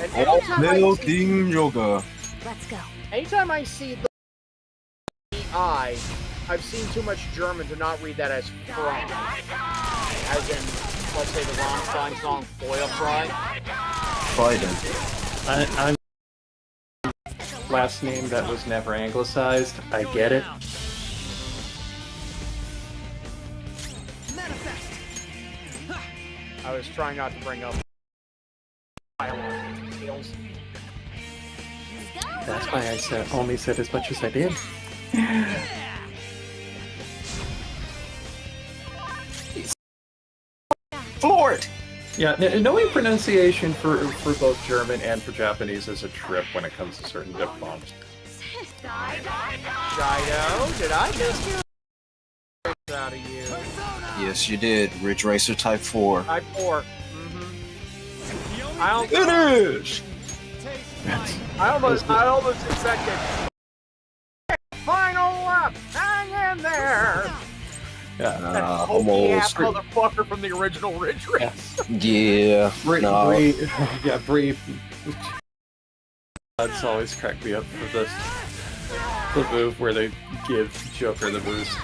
And anytime Yoga. Let's go. anytime I see the I, I've seen too much German to not read that as Fry. As in, let's say the Rammstein song Feuerfrei. Biden. I'm last name that was never anglicized. I get it. I was trying not to bring up dialogue details. That's why I only said as much as I did. Floor it. Yeah, knowing pronunciation for both German and for Japanese is a trip when it comes to certain diphthongs. Shido, did I just hear out of you? Yes, you did. Ridge Racer Type 4. Type 4. I Finish! almost expected. Final lap, hang in there. Yeah, That hokey ass almost. motherfucker from the original Ridge Race. Yeah. Bree. That's always cracked me up for this. The move where they give Joker the boost.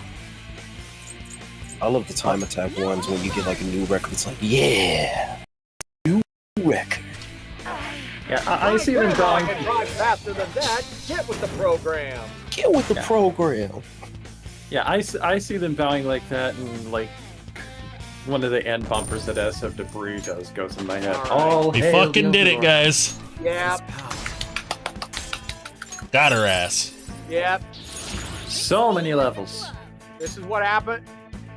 I love the time attack ones when you get like a new record. It's like, yeah, new record. Yeah, I see them going. Can drive faster than that. Get with the program. Get with the program. Yeah, I see them bowing like that and like one of the end bumpers that SF Debris does goes in my head. All right. All We hail fucking did it, Gilderoy. guys. Yep. Got her ass. Yep. So many levels. This is what happened.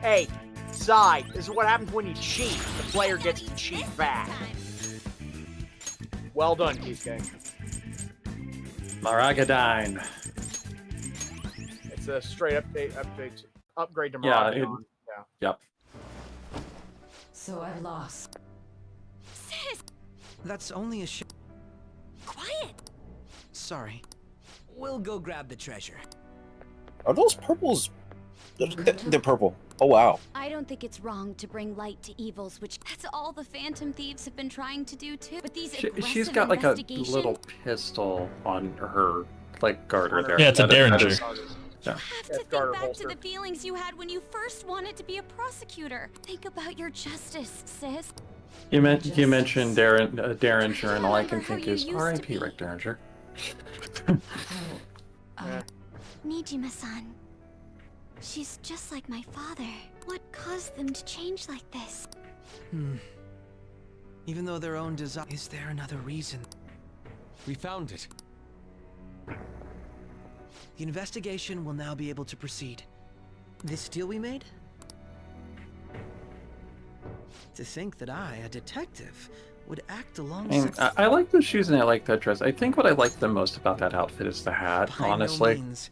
Hey, side. This is what happens when you cheat. The player gets to cheat back. Well done, TK. Maragadine. It's a straight upgrade to Yeah, Marathon. Yep. So I've lost. Sis, That's only a quiet. Sorry. We'll go grab the treasure. Are those purples? They're purple. Oh wow. I don't think it's wrong to bring light to evils, which That's all the Phantom Thieves have been trying to do too. But these She's got like a little pistol on her like garter there. Yeah, it's a That Derringer. is- You have to That's think Garter back holster. to the feelings you had when you first wanted to be a prosecutor. Think about your justice, sis. You mentioned Derringer, and all I can Remember how think you is used to R.I.P. be. Rick Derringer. Nijima-san. She's just like my father. What caused them to change like this? Even though their own desire, is there another reason? We found it. The investigation will now be able to proceed. This deal we made? To think that I, a detective, would act I alongside. mean, I like the shoes and I like that dress. I think what I like the most about that outfit is the hat, By no honestly. means.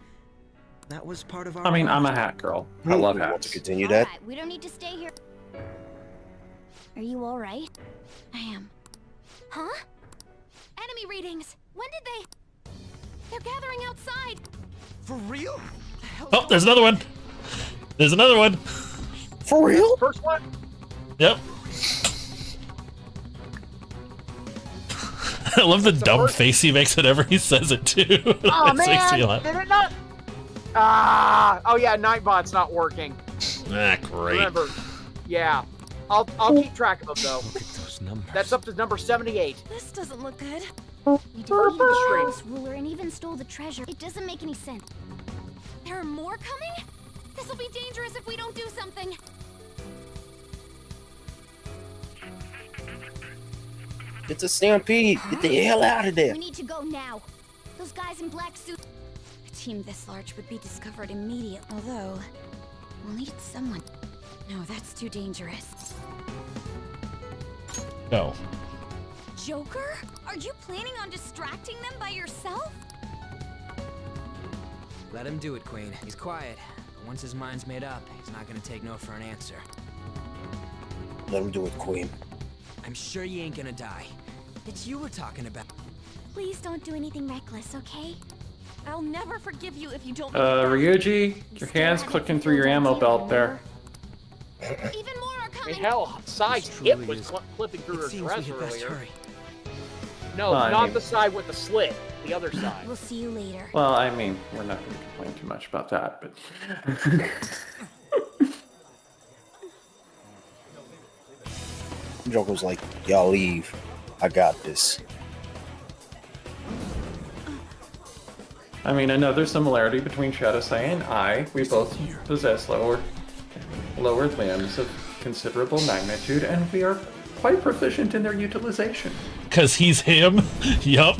That was part of our. I mean, I'm a hat girl. I love Want to hats. continue that? Alright, we don't need to stay here. Are you alright? I am. Huh? Enemy readings. When did they? They're gathering outside. For real? Oh, there's another one. There's another one. For real? First one? Yep. I love the dumb face he makes whenever he says it too. Oh It makes me man! laugh. Did it not? Oh yeah, Nightbot's not working. Ah, great. Remember? Yeah. I'll keep track of them though. Look at those numbers. That's up to number 78. This doesn't look good. You defeated the Straight. House ruler and even stole the treasure. It doesn't make any sense. There are more coming? This will be dangerous if we don't do something. It's a stampede. Get the hell out of there. We need to go now. Those guys in black suits. A team this large would be discovered immediately. Although, we'll need someone. No, that's too dangerous. Go. Joker? Are you planning on distracting them by yourself? Let him do it, Queen. He's quiet. But once his mind's made up, he's not gonna take no for an answer. Let him do it, Queen. I'm sure you ain't gonna die. It's you we're talking about. Please don't do anything reckless, okay? I'll never forgive you if you don't. Ryuji, your hand's clicking through your ammo belt there. Even more are I coming. mean, hell, Side's This hip truly was is- flipping through It her seems we dress had best earlier. hurry. No, Well, I not mean- the side with the slit. The other side. We'll see you later. Well, I mean, we're not going to complain too much about that, but. Joker's like, y'all leave. I got this. I mean, another similarity between Shadowsai and I, we both possess lower limbs of considerable magnitude, and we are quite proficient in their utilization. Cause he's him? Yup.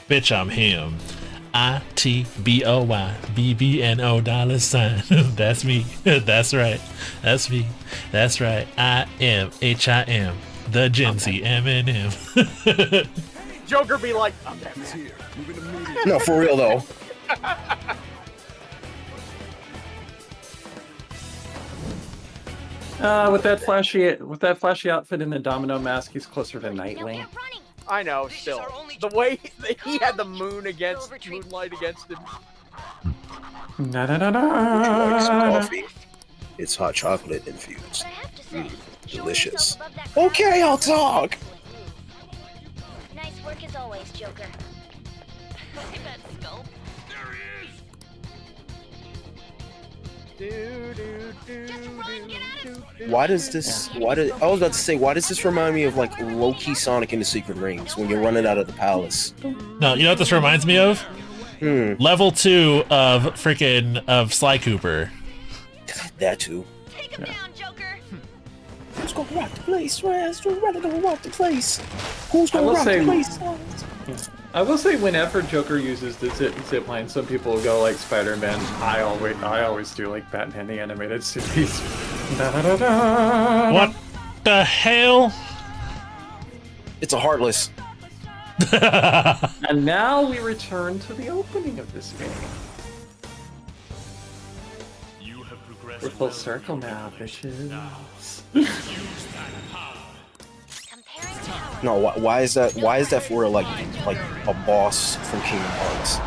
Bitch, I'm him. ITBOYBBNO $. That's me. That's right. That's me. That's right. I am HIM. The Gen Z Eminem. Joker be like, I'm that He's man. here. Moving immediately. No, for real though. With that flashy outfit and the domino mask, he's closer to Nightwing. I know, still. The way that he had the moonlight against him. Na na na Likes na. coffee. It's hot chocolate infused. But I have to say, showing Delicious. yourself above that crowd- Okay, I'll talk. Nice work as always, Joker. I bet Sculpt. Why does this? I was about to say, why does this remind me of like low-key Sonic in the Secret Rings when you're running out of the palace? No, you know what this reminds me of? Level 2 of Sly Cooper. That too. Take him down, Joker. Who's gonna rock the place? Who's gonna rock the place? Who's I gonna will rock say- the place? I will say, whenever Joker uses the zip line, some people will go like Spider-Man. I always do like Batman the Animated Series. What the hell? It's a Heartless. And now we return to the opening of this game. We're full circle now, bitches. No, why is that? Why is that for like a boss from Kingdom Hearts?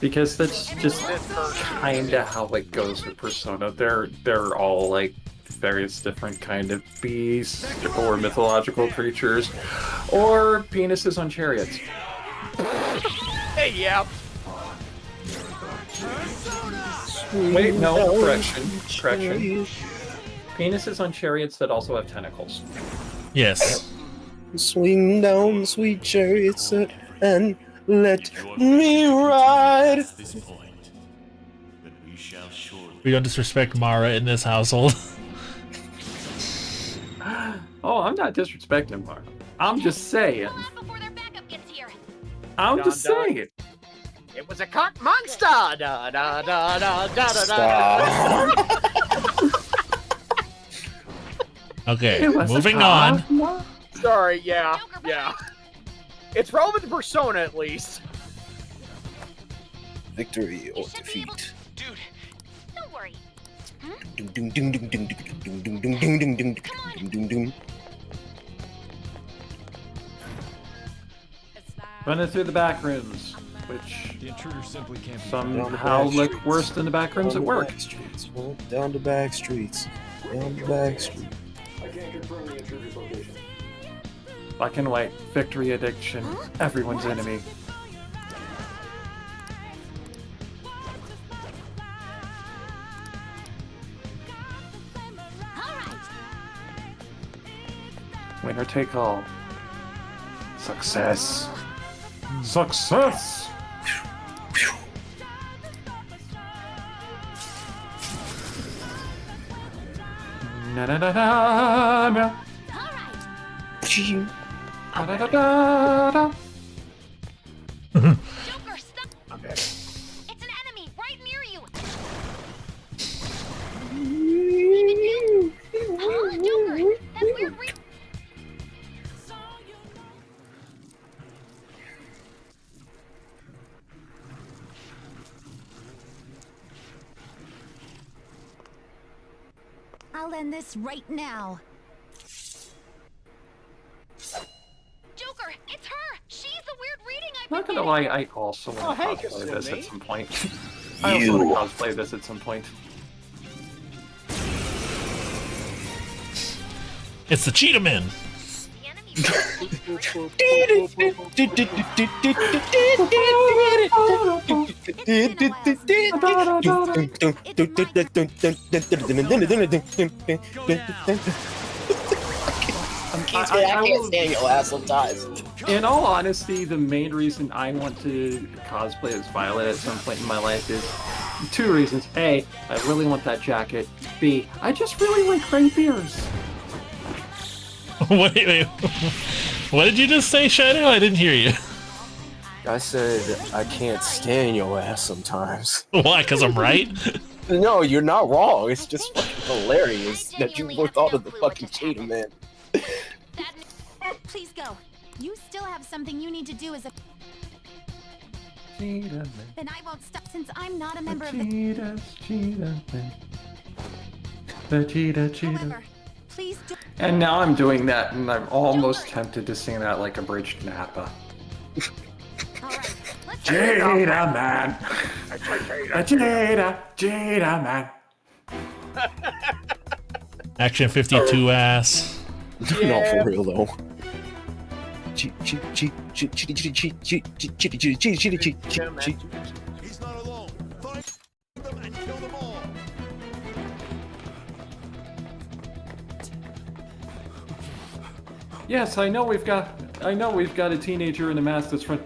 Because that's just kinda how it goes with Persona. They're all like various different kind of beasts or mythological creatures, or penises on chariots. Hey, yeah. Wait, no, correction. Penises on chariots that also have tentacles. Yes. Swing down, sweet chariots, and let me ride. We don't disrespect Mara in this household. Oh, I'm not disrespecting Mara. I'm just saying. I'm just saying. It was a cock monster. Da da da da da da da. Okay, moving on. Sorry, yeah. It's relevant to Persona, at least. Victory or defeat. Dude, don't worry. Ding ding ding ding ding ding ding ding ding ding ding ding ding ding. Running through the back rooms, which The intruder simply can't be somehow look worse than the back rooms at work. Down the back streets. Down the back streets. I can't confirm the intruder's location. Black and white, victory addiction, everyone's enemy. Winner take all. Success. Success! Na na na na na. Da da da da da. Joker, stop! It's an enemy right near you! Joker, that weird I'll end this right now. Joker, it's her! She's the weird reading I've Not gonna lie, I also want to hey, cosplay this Kasumi. at some point. I also want to cosplay this at some point. It's the Cheetah Man. I can't stand your ass sometimes. In all honesty, the main reason I want to cosplay as Violet at some point in my life is two reasons. A, I really want that jacket. B, I just really like gray beers. Wait. What did you just say, Shadow? I didn't hear you. I said I can't stand your ass sometimes. Why? Because I'm right? No, you're not wrong. It's just fucking hilarious that you both thought of the fucking Cheetah Man. Please go. You still have something you need to do as a... Cheetah Man. Then I won't stop since I'm not a member of the... Cheetah Man. The cheetah. However, please do... And now I'm doing that, and I'm almost tempted to sing that like a bridged Nappa. Cheetah Man. Cheetah Man. Action 52 ass. Not for real though. He's not alone. Find them and kill them all. Yes, I know we've got a teenager in a mask that's run.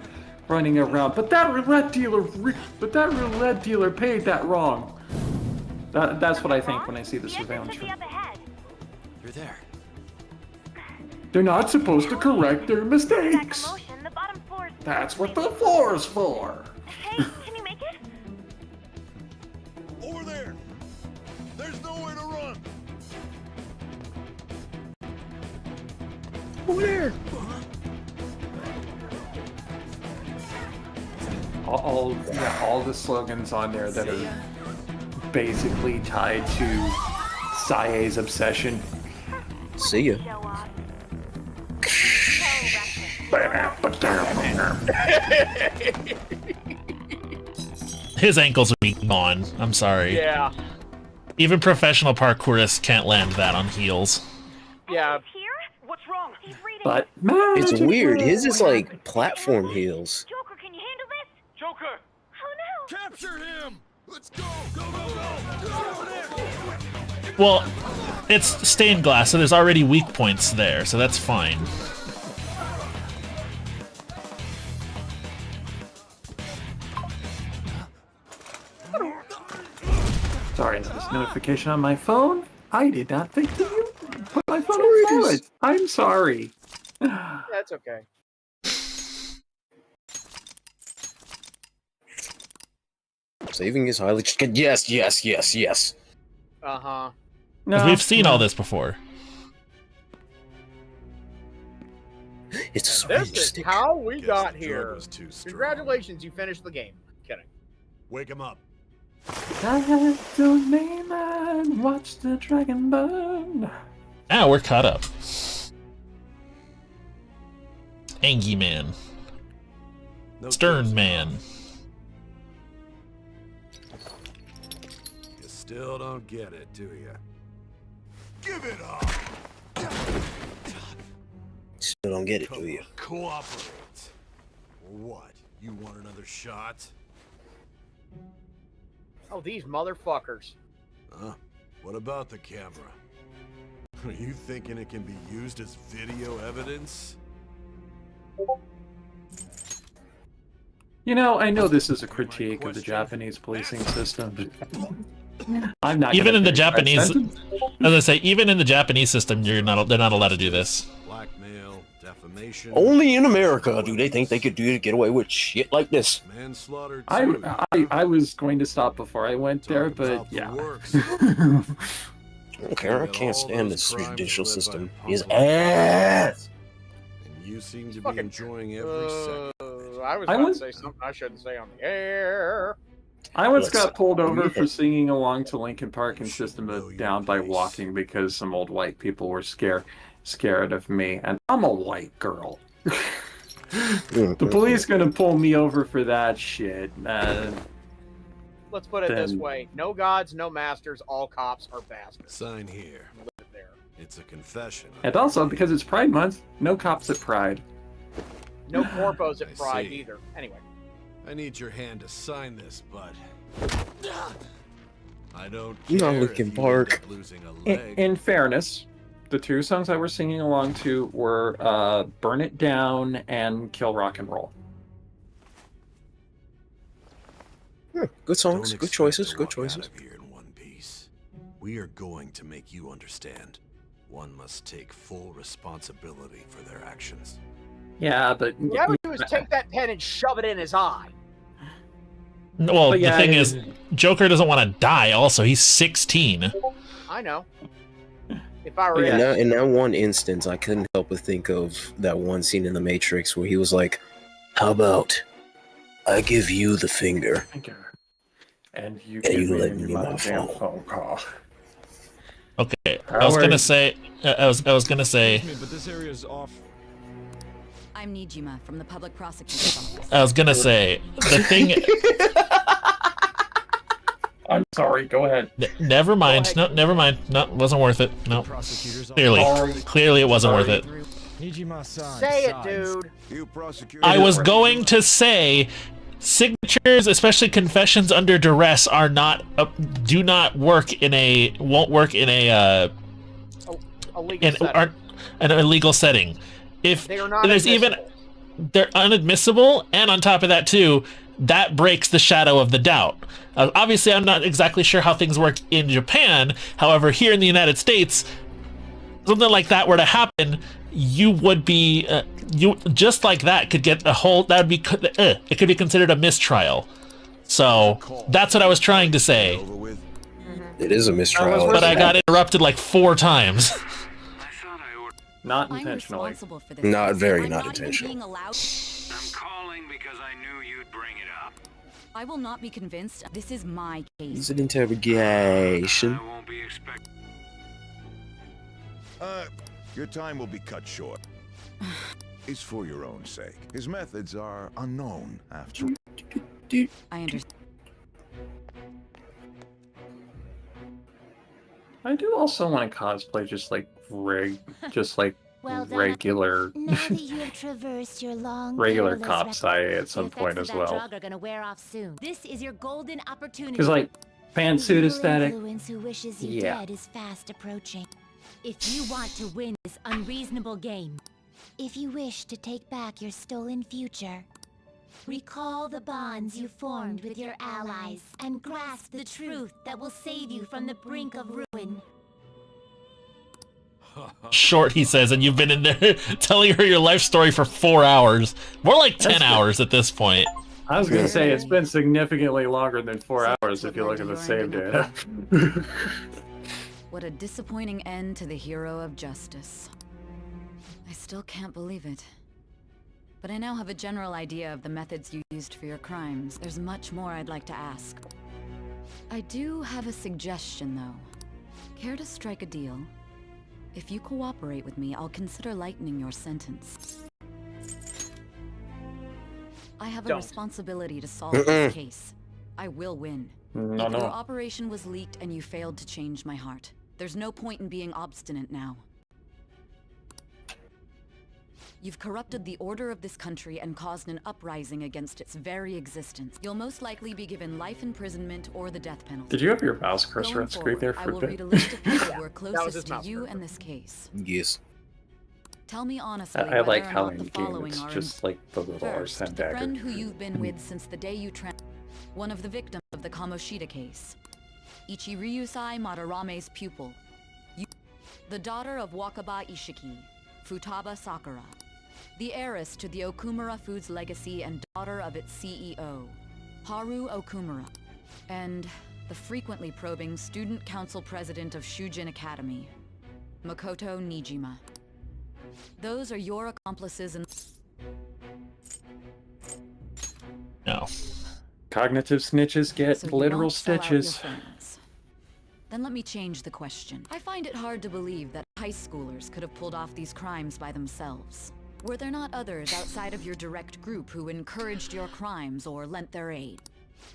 running around. But that roulette dealer paid that wrong. That's what I think when I see the surveillance room. You're there. They're not supposed to correct their mistakes. That's what the floor is for. Hey, can you make it? Over there! There's nowhere to run! Over there! All the slogans on there that are basically tied to Sae's obsession. See ya. His ankles would be gone. I'm sorry. Yeah. Even professional parkourists can't land that on heels. Yeah. What's wrong? He's reading. But It's weird. His is like platform heels. Joker, can you handle this? Joker! Oh no! Capture him! Let's go! Go, go, go! Get over there! Well, it's stained glass, so there's already weak points there, so that's fine. sorry, this notification on my phone. I did not think to put my phone on silent. I'm sorry. That's okay. Saving is highly... Yes, yes, yes, yes. Uh-huh. Because we've seen all this before. It's This is how we got the here. drug was too strong. Congratulations, you finished the game. Kidding. Wake him up. Don't name and watch the dragon burn. Ah, we're caught up. Angie Man. No Stern thanks, Man. You still don't get it, do you? Give it up! Still don't get it, do you? Cooperate. Or what? You want another shot? Oh, these motherfuckers. Huh? What about the camera? Are you thinking it can be used as video evidence? You know, I know this is a critique of the Japanese policing system, but I'm not. Even in the finish my Japanese, sentence. as I say, even in the Japanese system, they're not allowed to do this. Blackmail, defamation. Only in America do they think they could get away with shit like this. Manslaughter. I was going to stop before I went there, but yeah. I don't care. I can't stand this judicial system. His ass. And you seem to be enjoying every second. I was about to say something I shouldn't say on the air. I once got pulled over for singing along to Linkin Park and System of a Down by walking because some old white people were scared of me, and I'm a white girl. The police gonna pull me over for that shit. Let's put it this Then- way. No gods, no masters, all cops are bastards. Sign here. Leave it there. It's a confession. And also, because it's Pride Month, no cops at Pride. No corpos I at Pride see. either. Anyway. I need your hand to sign this, bud. I don't Not care if Linkin you end Park. up losing a leg. In fairness, the two songs I was singing along to were Burn It Down and Kill Rock and Roll. Good songs, Don't good expect choices, to good walk out choices. of here in one piece. We are going to make you understand. One must take full responsibility for their actions. Yeah, but... What I would do is take that pen and shove it in his eye. Well, But yeah, the thing is, Joker doesn't want to die. Also, he's 16. I know. If I were In that one instance, I couldn't help but think of that one scene in The Matrix where he was like, "How about I give you the finger, and you let me my damn phone." phone call. Okay, I was gonna say, But this area is off. I'm Nijima from the public prosecutor's office. I was gonna say, the thing. I'm sorry. Go ahead. Never mind. No, never mind. No, wasn't worth it. No. Clearly, it wasn't worth it. Say it, dude. You prosecutor. I was going to say, signatures, especially confessions under duress, are not do not work in a won't work in a A legal setting. an illegal setting. If They are not there's even admissible. they're unadmissible, and on top of that too, that breaks the shadow of the doubt. Obviously, I'm not exactly sure how things work in Japan. However, here in the United States, something like that were to happen, you would be you just like that could get a whole, that would be it could be considered a mistrial. So that's what I was trying to say. It is a mistrial. But I got interrupted like 4 times. Not intentionally. Not very not intentional. I'm calling because I knew you'd bring it up. I will not be convinced. This is my case. It's an interrogation. I won't be expecting. Your time will be cut short. It's for your own sake. His methods are unknown after. I understand. I do also want to cosplay just like Well done. regular Now that you have traversed your long, regular perilous cop route, side at some the point effects as of that well. drug are gonna wear off soon. This is your golden opportunity. Because like pantsuit Evil aesthetic. influence who wishes you Yeah. dead is fast approaching. If you want to win this unreasonable game, if you wish to take back your stolen future, recall the bonds you formed with your allies and grasp the truth that will save you from the brink of ruin. Short, he says, and you've been in there telling her your life story for 4 hours. More like 10 hours at this point. I was gonna say it's been significantly longer than 4 hours if you look at the save data. What a disappointing end to the hero of justice. I still can't believe it. But I now have a general idea of the methods you used for your crimes. There's much more I'd like to ask. I do have a suggestion, though. Care to strike a deal? If you cooperate with me, I'll consider lightening your sentence. I have a Don't. responsibility to solve this case. I will win. No, Your no. operation was leaked and you failed to change my heart. There's no point in being obstinate now. You've corrupted the order of this country and caused an uprising against its very existence. You'll most likely be given life imprisonment or the death penalty. Did you have your mouse cursor Going on screen there forward, I for a will bit? read a list of people who are his closest to mouse you cursor. in this case. Yes. Tell me honestly I like whether or how not in the game following it's are just like the little First, Arsene the dagger. friend who you've been with since the day you one of the victims of the Kamoshida case. Ichiryusai Madarame's pupil. The daughter of Wakaba Ishiki, Futaba Sakura. The heiress to the Okumura Foods legacy and daughter of its CEO, Haru Okumura. And the frequently probing student council president of Shujin Academy, Makoto Nijima. Those are your accomplices in... No. Cognitive snitches get So you literal won't sell out your stitches. friends. Then let me change the question. I find it hard to believe that high schoolers could have pulled off these crimes by themselves. Were there not others outside of your direct group who encouraged your crimes or lent their aid?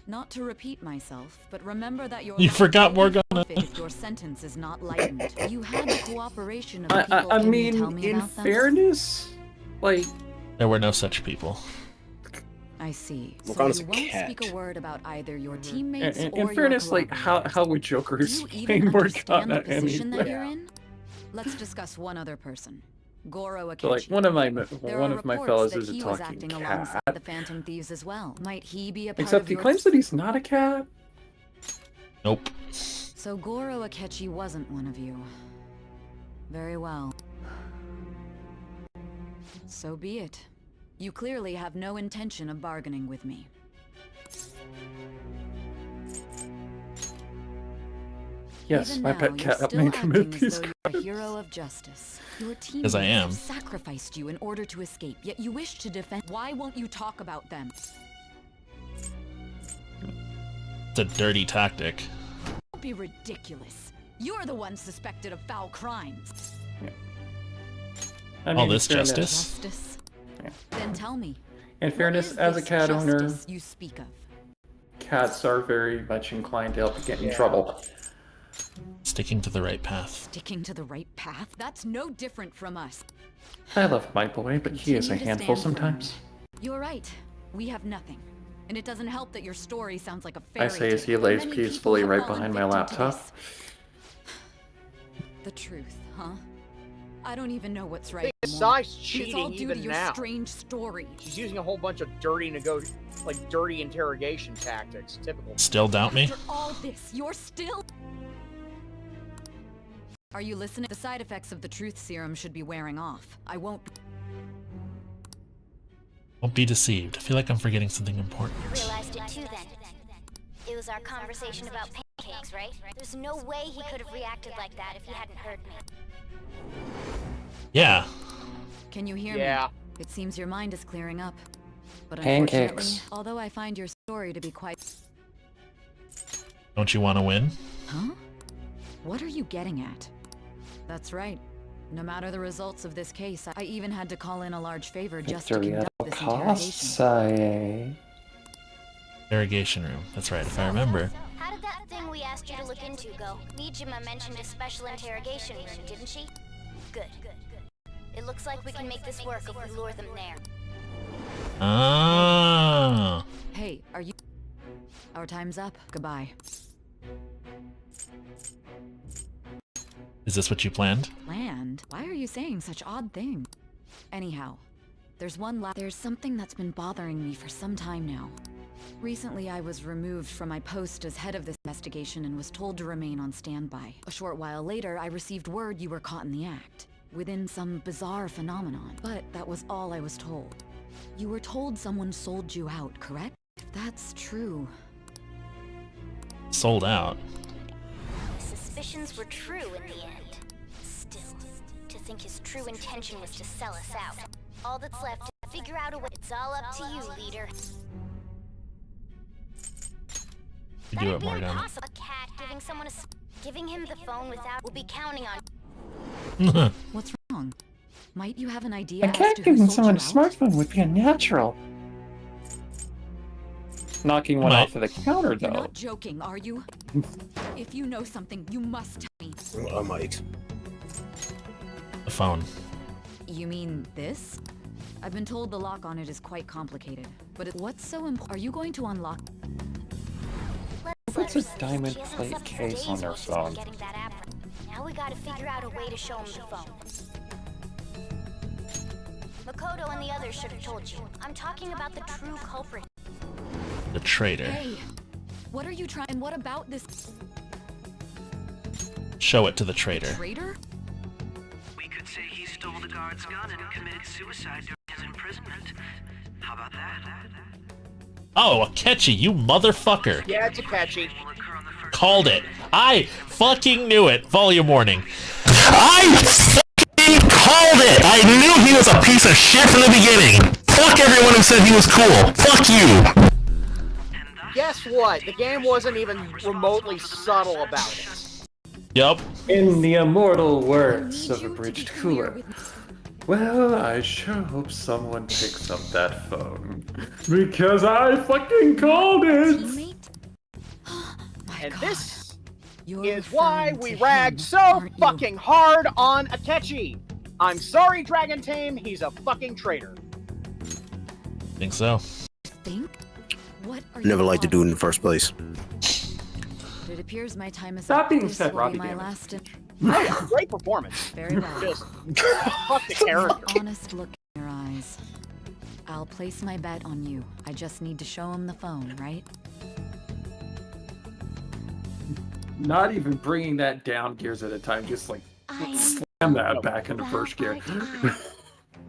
Not to repeat myself, but remember that your You life forgot will be Morgana. forfeit if your sentence is not lightened. You had the cooperation of the people. I Can you tell mean, me in about them? fairness, like There were no such people. I see. So Morgana's you a won't cat. speak a word about either your in, teammates or in your fairness, like collaborators. how would Joker Do you explain even understand the Morgana position that anyway? you're in? Let's discuss one other person. Goro Akechi. So like one of my There one are of my reports fellows that is a he was talking acting cat. alongside the Phantom Thieves as well. Might he be a part Except of he your... claims that he's not a cat. Nope. So Goro Akechi wasn't one of you. Very well. So be it. You clearly have no intention of bargaining with me. Yes, Even my now, pet you're cat still may acting commit as these though you're a hero of justice. Your teammates As I am. have sacrificed you in order to escape, yet you wish to defend. Why won't you talk about them? It's a dirty tactic. Don't be ridiculous. You're the one suspected of foul crimes. I All mean, this in fairness- justice? Justice? Yeah. Then tell me. In what fairness, is as a this cat owner, justice you speak of? cats are very much inclined to help you get in Yeah. trouble. Sticking to the right path. Sticking to the right path? That's no different from us. I love my boy, but he is a Continue to handful stand firm. sometimes. You're right. We have nothing. And it doesn't help that your story sounds like a fairy I say as he tale. lays Many people peacefully have right fallen behind my victim to laptop. this. The truth, huh? I don't even know what's right Besides anymore. cheating, It's all due even to your now. strange story. She's using a whole bunch of dirty interrogation tactics. Typical. Still doubt me? After all this, you're still... Are you listening? The side effects of the truth serum should be wearing off. I won't... Won't be deceived. I feel like I'm forgetting something important. You realized it too then. It was our conversation about pancakes, right? There's no way he could have reacted like that if he hadn't heard me. Yeah. Can you hear Yeah. me? It seems your mind is clearing up. But Pancakes. unfortunately, although I find your story to be quite... Don't you want to win? Huh? What are you getting at? That's right. No matter the results of this case, I even had to call in a large favor just to Victory at conduct all this costs, interrogation. Interrogation room. That's right, if I remember. How did that thing we asked you to look into go? Nijima mentioned a special interrogation room, didn't she? Good. It looks like we can make this work if we lure them there. Ah. Hey, are you... Our time's up. Goodbye. Is this what you planned? Planned? Why are you saying such odd things? Anyhow, there's something that's been bothering me for some time now. Recently, I was removed from my post as head of this investigation and was told to remain on standby. A short while later, I received word you were caught in the act, within some bizarre phenomenon. But that was all I was told. You were told someone sold you out, correct? If that's true... Sold out. Suspicions were true in the end. Still, to think his true intention was to sell us out. All that's left is to figure out a way. It's all up to you, leader. You do it, Morgan. A cat giving him the phone without... We'll be counting on... What's wrong? Might you have an idea A as cat to who giving sold someone a you out? smartphone would be unnatural. Knocking one off of the counter, You're though. not joking, are you? If you know something, you must tell me. I might. The phone. You mean this? I've been told the lock on it is quite complicated, but what's so important? Are you going to unlock? What's a diamond plate case on their phone? Now we gotta figure out a way to show him the phone. Makoto and the others should have told you. I'm talking about the true culprit. The traitor. Hey, what are you trying? And what about this Show it to the traitor. traitor? We could say he stole the guard's gun and committed suicide during his imprisonment. How about that? Oh, Akechi, you motherfucker. Yeah, it's a catchy. Called it. I fucking knew it. Volume warning. I fucking called it. I knew he was a piece of shit from the beginning. Fuck everyone who said he was cool. Fuck you. Guess what? The game wasn't even remotely subtle about it. Yup. In the immortal words of a bridged cooler. Well, I sure hope someone picks up that phone. Because I fucking called it! And this You're is why referring we to ragged him, so aren't you? fucking hard on Akechi. I'm sorry, Dragon Tame, he's a fucking traitor. Think so. Think? What are Never you liked to do it in the first place. It appears my time is That up. being This said, will Robbie be my damage. last. Oh yeah, great performance. Very well. Just fuck the character. Honest look in your eyes. I'll place my bet on you. I just need to show him the phone, right? Not even bringing that down gears at a time, just like slam that back into first gear.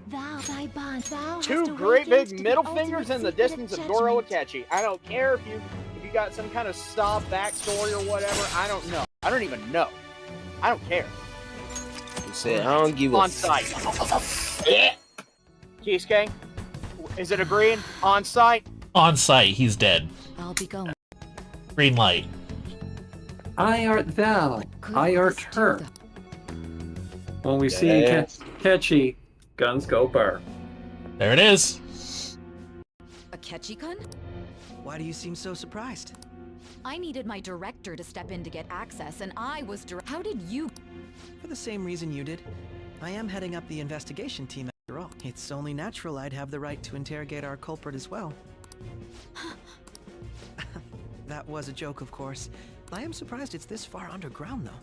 Thou, thy bond, thou Two hast great awakened big to middle the fingers in the ultimate distance of secret Goro judgment. Akechi. I don't care if you got some kind of sob backstory or whatever. I don't know. I don't even know. I don't care. You said I don't give a On site. Kisuke, is it agreed? On site? On site, he's dead. I'll be going. Green light. I art thou, Could I art this do her. When we see Yeah. Catchy, guns go burr. There it is. Akechi-kun? Why do you seem so surprised? I needed my director to step in to get access, and I was How did you... For the same reason you did. I am heading up the investigation team after all. It's only natural I'd have the right to interrogate our culprit as well. That was a joke, of course. I am surprised it's this far underground, though.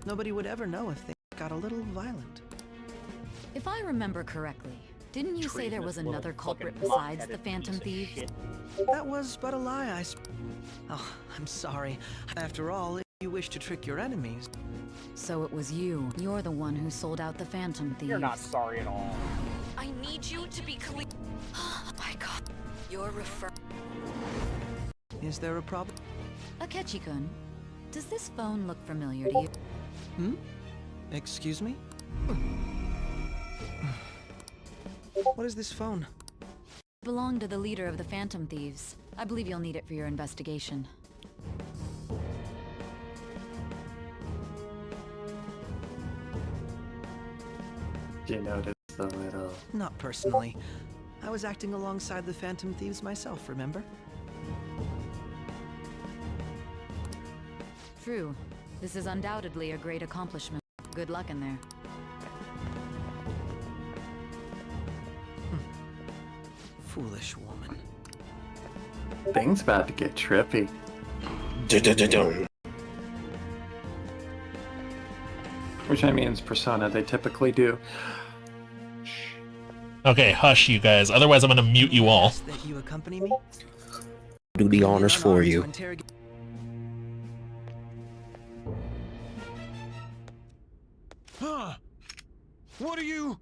Nobody would ever know if things got a little violent. If I remember correctly, didn't you say there was Treasonous another little culprit fucking besides the blockheaded Phantom piece of Thieves? shit. That was but a lie, Oh, I'm sorry. After all, if you wish to trick your enemies... So it was you. You're the one who sold out the Phantom Thieves. You're not sorry at all. I need you to be clear. Oh my god. You're referring... Is there a problem? Akechi-kun, does this phone look familiar to you? Hmm? Excuse me? What is this phone? It belonged to the leader of the Phantom Thieves. I believe you'll need it for your investigation. Do you notice the little... Not personally. I was acting alongside the Phantom Thieves myself, remember? True. This is undoubtedly a great accomplishment. Good luck in there. Foolish woman. Things about to get trippy. Which I mean is Persona, they typically do. Okay, hush, you guys. Otherwise, I'm gonna mute you all. That you accompany me? Do the honors for you. Huh? What are you?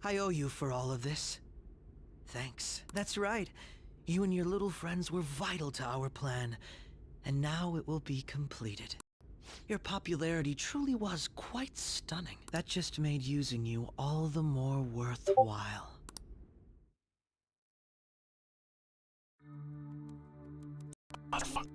I owe you for all of this. Thanks. That's right. You and your little friends were vital to our plan, and now it will be completed. Your popularity truly was quite stunning. That just made using you all the more worthwhile. Motherfucker.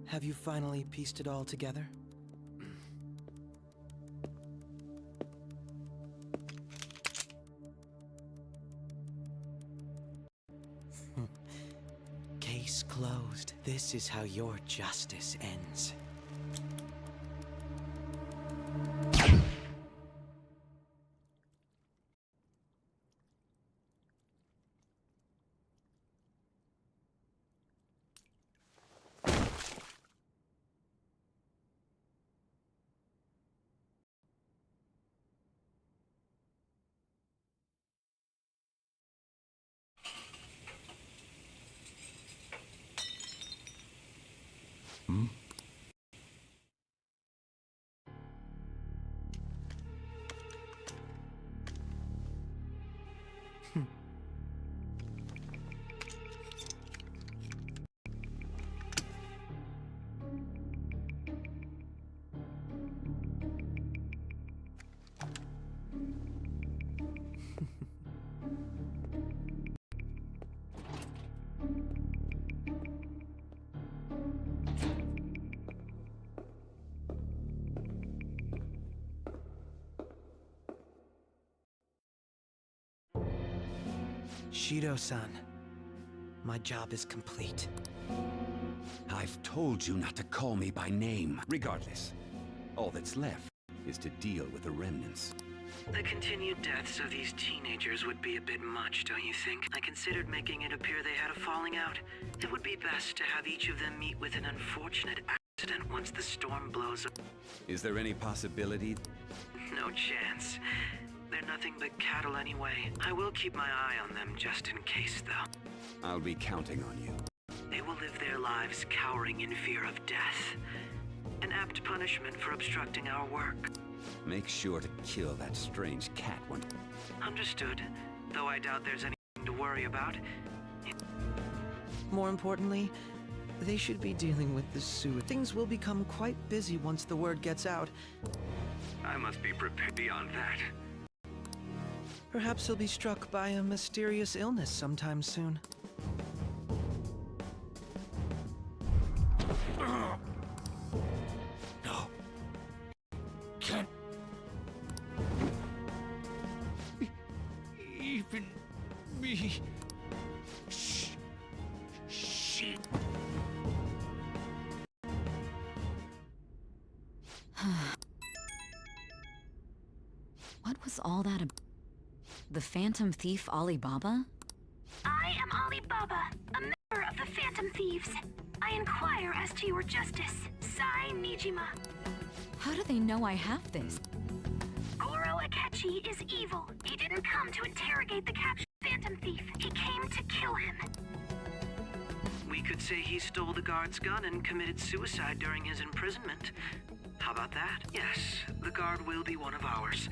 Have you finally pieced it all together? Case closed. This is how your justice ends. Shido-san, my job is complete. I've told you not to call me by name. Regardless, all that's left is to deal with the remnants. The continued deaths of these teenagers would be a bit much, don't you think? I considered making it appear they had a falling out. It would be best to have each of them meet with an unfortunate accident once the storm blows up. Is there any possibility? No chance. They're nothing but cattle anyway. I will keep my eye on them just in case, though. I'll be counting on you. They will live their lives cowering in fear of death. An apt punishment for obstructing our work. Make sure to kill that strange cat one. Understood. Though I doubt there's anything to worry about. More importantly, they should be dealing with the sewer. Things will become quite busy once the word gets out. I must be prepared beyond that. Perhaps he'll be struck by a mysterious illness sometime soon. No. Can't. Even me. Shit. was all that about? The Phantom Thief Alibaba? I am Alibaba, a member of the Phantom Thieves. I inquire as to your justice, Sai Nijima. How do they know I have this? Goro Akechi is evil. He didn't come to interrogate the captured Phantom Thief. He came to kill him. We could say he stole the guard's gun and committed suicide during his imprisonment. How about that? Yes, the guard will be one of ours.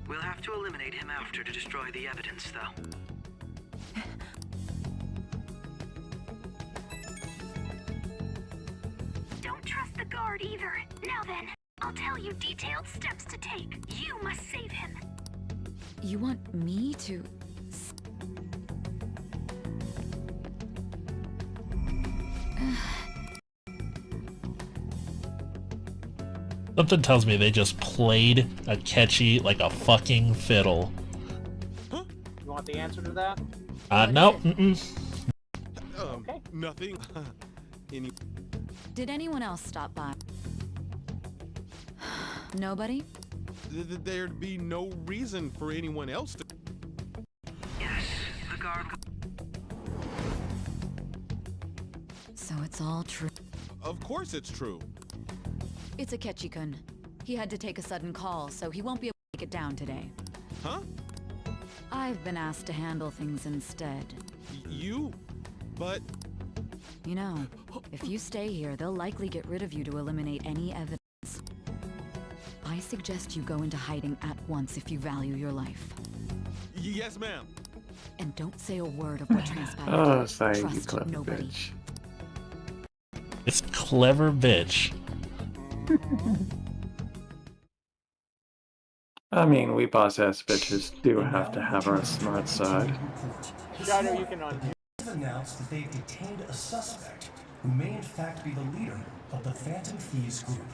We'll have to eliminate him after to destroy the evidence, though. Don't trust the guard either. Now then, I'll tell you detailed steps to take. You must save him. You want me to... Something tells me they just played Akechi like a fucking fiddle. You want the answer to that? No. Mm-mm. Okay. Nothing. Did anyone else stop by? Nobody? There'd be no reason for anyone else to... Yes, the guard... So it's all true. Of course it's true. It's Akechi-kun. He had to take a sudden call, so he won't be able to take it down today. Huh? I've been asked to handle things instead. You? But... You know, if you stay here, they'll likely get rid of you to eliminate any evidence. I suggest you go into hiding at once if you value your life. Yes, ma'am. And don't say a word of what transpired. Oh, sorry, you Trust clever nobody. bitch. It's clever bitch. I mean, we boss-ass bitches do have to have our smart side. Shadow, you can unmute. Announced that they've detained a suspect who may in fact be the leader of the Phantom Thieves group.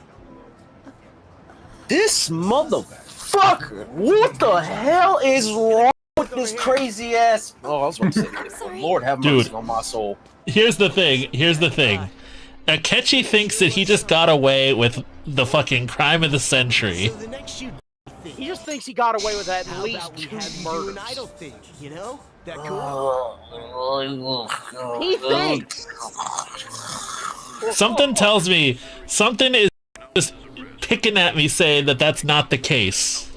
This motherfucker! What the hell is wrong with this crazy ass? Oh, I was about to say, Lord have mercy on my soul. Here's the thing. Akechi thinks that he just got away with the fucking crime of the century. He just thinks he got away with at least 2 murders. idle thing, you know? That cool? He thinks. Something tells me something is just picking at me saying that that's not the case.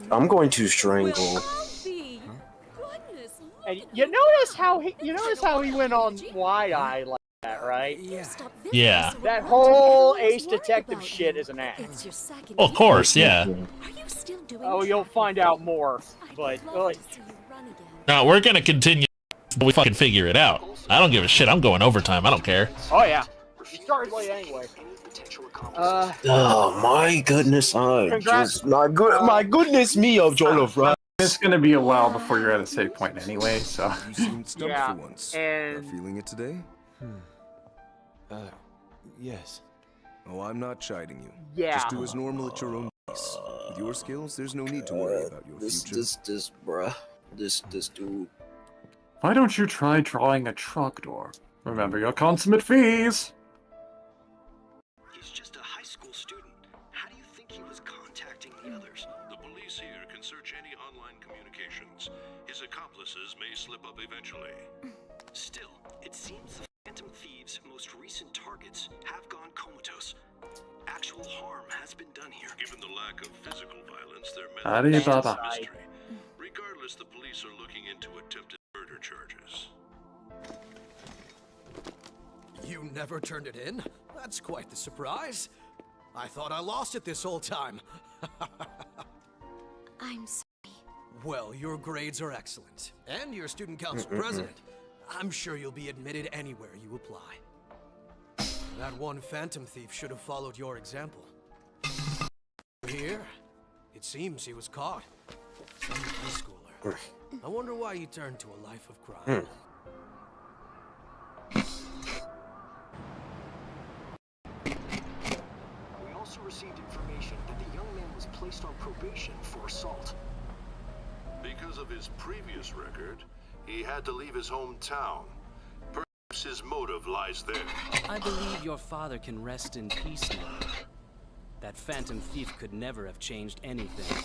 I'm going to strangle. And you notice how he went on wide-eye like that, right? Yeah. That whole Ace Detective shit is an act. Of course, yeah. Oh, you'll find out more, but No, we're gonna continue until we fucking figure it out. I don't give a shit. I'm going overtime. I don't care. oh yeah, you started late anyway. Oh my goodness, Congrats. my goodness me of Jollof rice. It's gonna be a while before you're at a save point anyway, so. You seemed stumped Yeah, for once. and- Are feeling it today? Yes. Oh, I'm not chiding you. Yeah. Just do as normal at your own pace. With your skills, there's no need to worry about your future. This dude. Why don't you try drawing a truck door? Remember your consummate fees! He's just a high school student. How do you think he was contacting the others? The police here can search any online communications. His accomplices may slip up eventually. Still, it seems the Phantom Thieves' most recent targets have gone comatose. Actual harm has been done here. Given the lack of physical violence, their methods Alibaba. are a mystery. Regardless, the police are looking into attempted murder charges. You never turned it in? That's quite the surprise. I thought I lost it this whole time. I'm sorry. Well, your grades are excellent, and your student council president. I'm sure you'll be admitted anywhere you apply. That one Phantom Thief should have followed your example. Here, it seems he was caught. Some high schooler. I wonder why he turned to a life of crime. We also received information that the young man was placed on probation for assault. Because of his previous record, he had to leave his hometown. Perhaps his motive lies there. I believe your father can rest in peace now. That Phantom Thief could never have changed anything.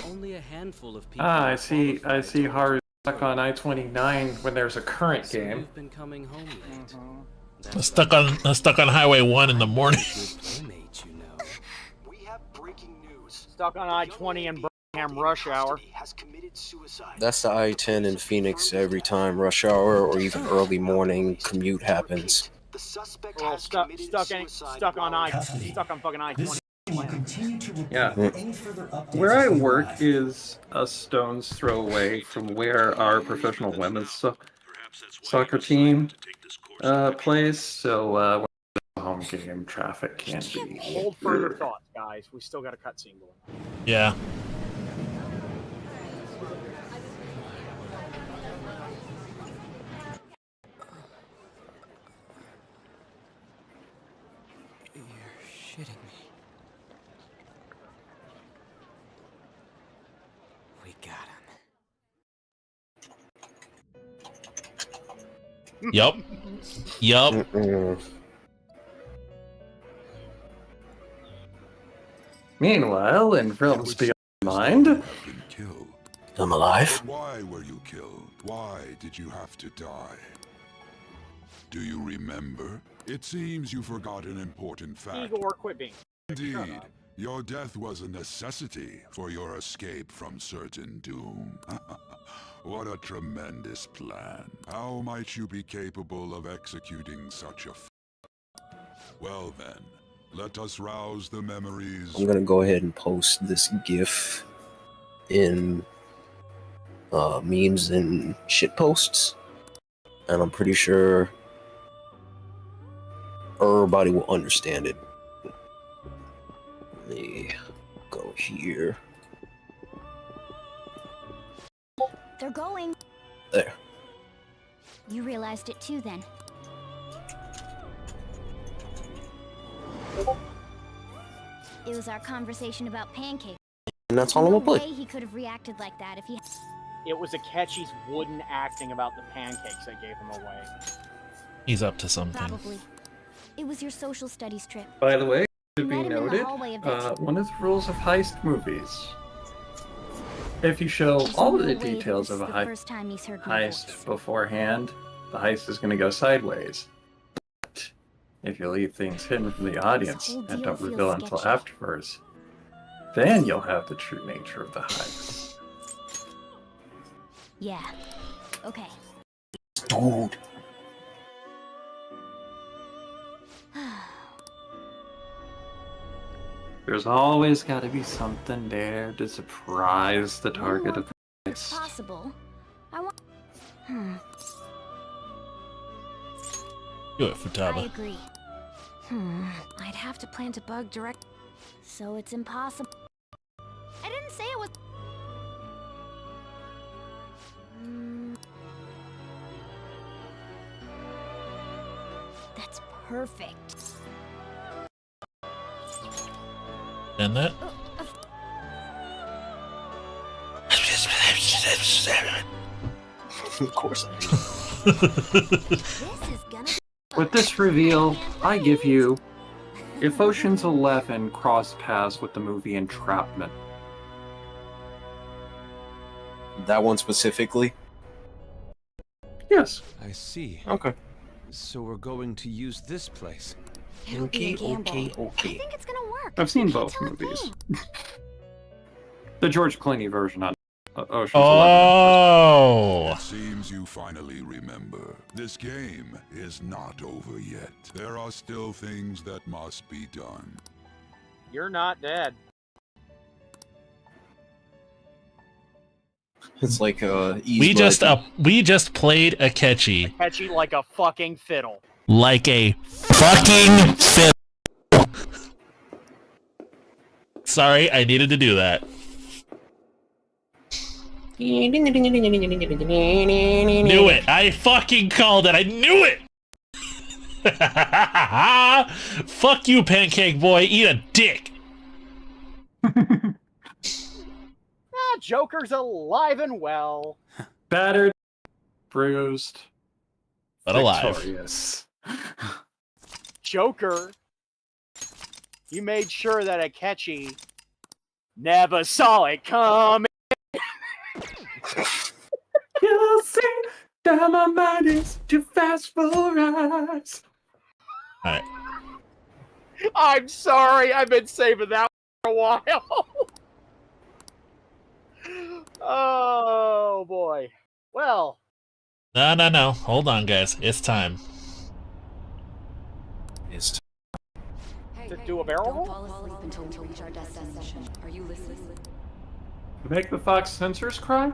Only a handful of people. I see Haru stuck on I-29 when there's a current game. You've been coming home late. Stuck on Highway 1 in the morning. Playmate, you know. We have breaking news. Stuck on I-20 in Birmingham rush hour. Has committed suicide. That's the I-10 in Phoenix every time rush hour or even early morning commute happens. The suspect Well, has stuck committed on suicide stuck on custody. fucking I-20. Will continue to report Yeah. any further updates Where I as they work arrive. is a stone's throw away from where our professional women's soccer team plays, so when the home game traffic can be. Hold further thoughts, guys. We still got a cutscene going. Yeah. You're shitting me. We got him. Yup. Yup. Meanwhile, in Realms Beyond Mind, I'm alive. But why were you killed? Why did you have to die? Do you remember? It seems you forgot an important fact. Igor, quit being. Indeed, your death was a necessity for your escape from certain doom. What a tremendous plan. How might you be capable of executing such a Well then, let us rouse the memories. I'm gonna go ahead and post this GIF in memes and shit posts, and I'm pretty sure everybody will understand it. Let me go here. They're going. There. You realized it too, then. It was our conversation about pancakes. And that's all I'm gonna No play. way he could have reacted like that if he. It was Akechi's wooden acting about the pancakes that gave him away. He's up to something. Probably. It was your social studies trip. by the way, You should be met him in the noted, hallway of that. one of the rules of heist movies. If you show all of the No way details this of a is the first time he's heard my voice. heist beforehand, the heist is going to go sideways. But if you leave things hidden from the audience whole and deal don't feels reveal until sketchy. afterwards, then you'll have the true nature of the heist. Yeah. Okay. Dude. There's always got to be something there to surprise the target of the It's heist. possible. I want. Do it, I Futaba. agree. I'd have to plant a bug direct. So it's impossible. I didn't say it was. That's perfect. And that? Of course. With this reveal, I give you, if Ocean's 11 crossed paths with the movie Entrapment. That one specifically? Yes. I see. Okay. So we're going to use this place. It'll be a gamble. okay. I think it's gonna work. I've seen both movies. The George Clooney version on Ocean's 11. Oh! It seems you finally remember. This game is not over yet. There are still things that must be done. You're not dead. It's like We just played Akechi Akechi like a fucking fiddle. like a fucking fiddle. Sorry, I needed to do that. Knew it. I fucking called it. I knew it. Fuck you, pancake boy. Eat a dick. Joker's alive and well. Battered, bruised, but alive. Victorious. Joker, you made sure that Akechi Never saw it coming. You'll see that my mind is too fast for us. Alright. I'm sorry. I've been saving that for a while. Oh, boy. Well. No. Hold on, guys. It's time. It's To do a barrel Don't roll? fall asleep until we reach our destination. Are you listening? Make the fox censors cry?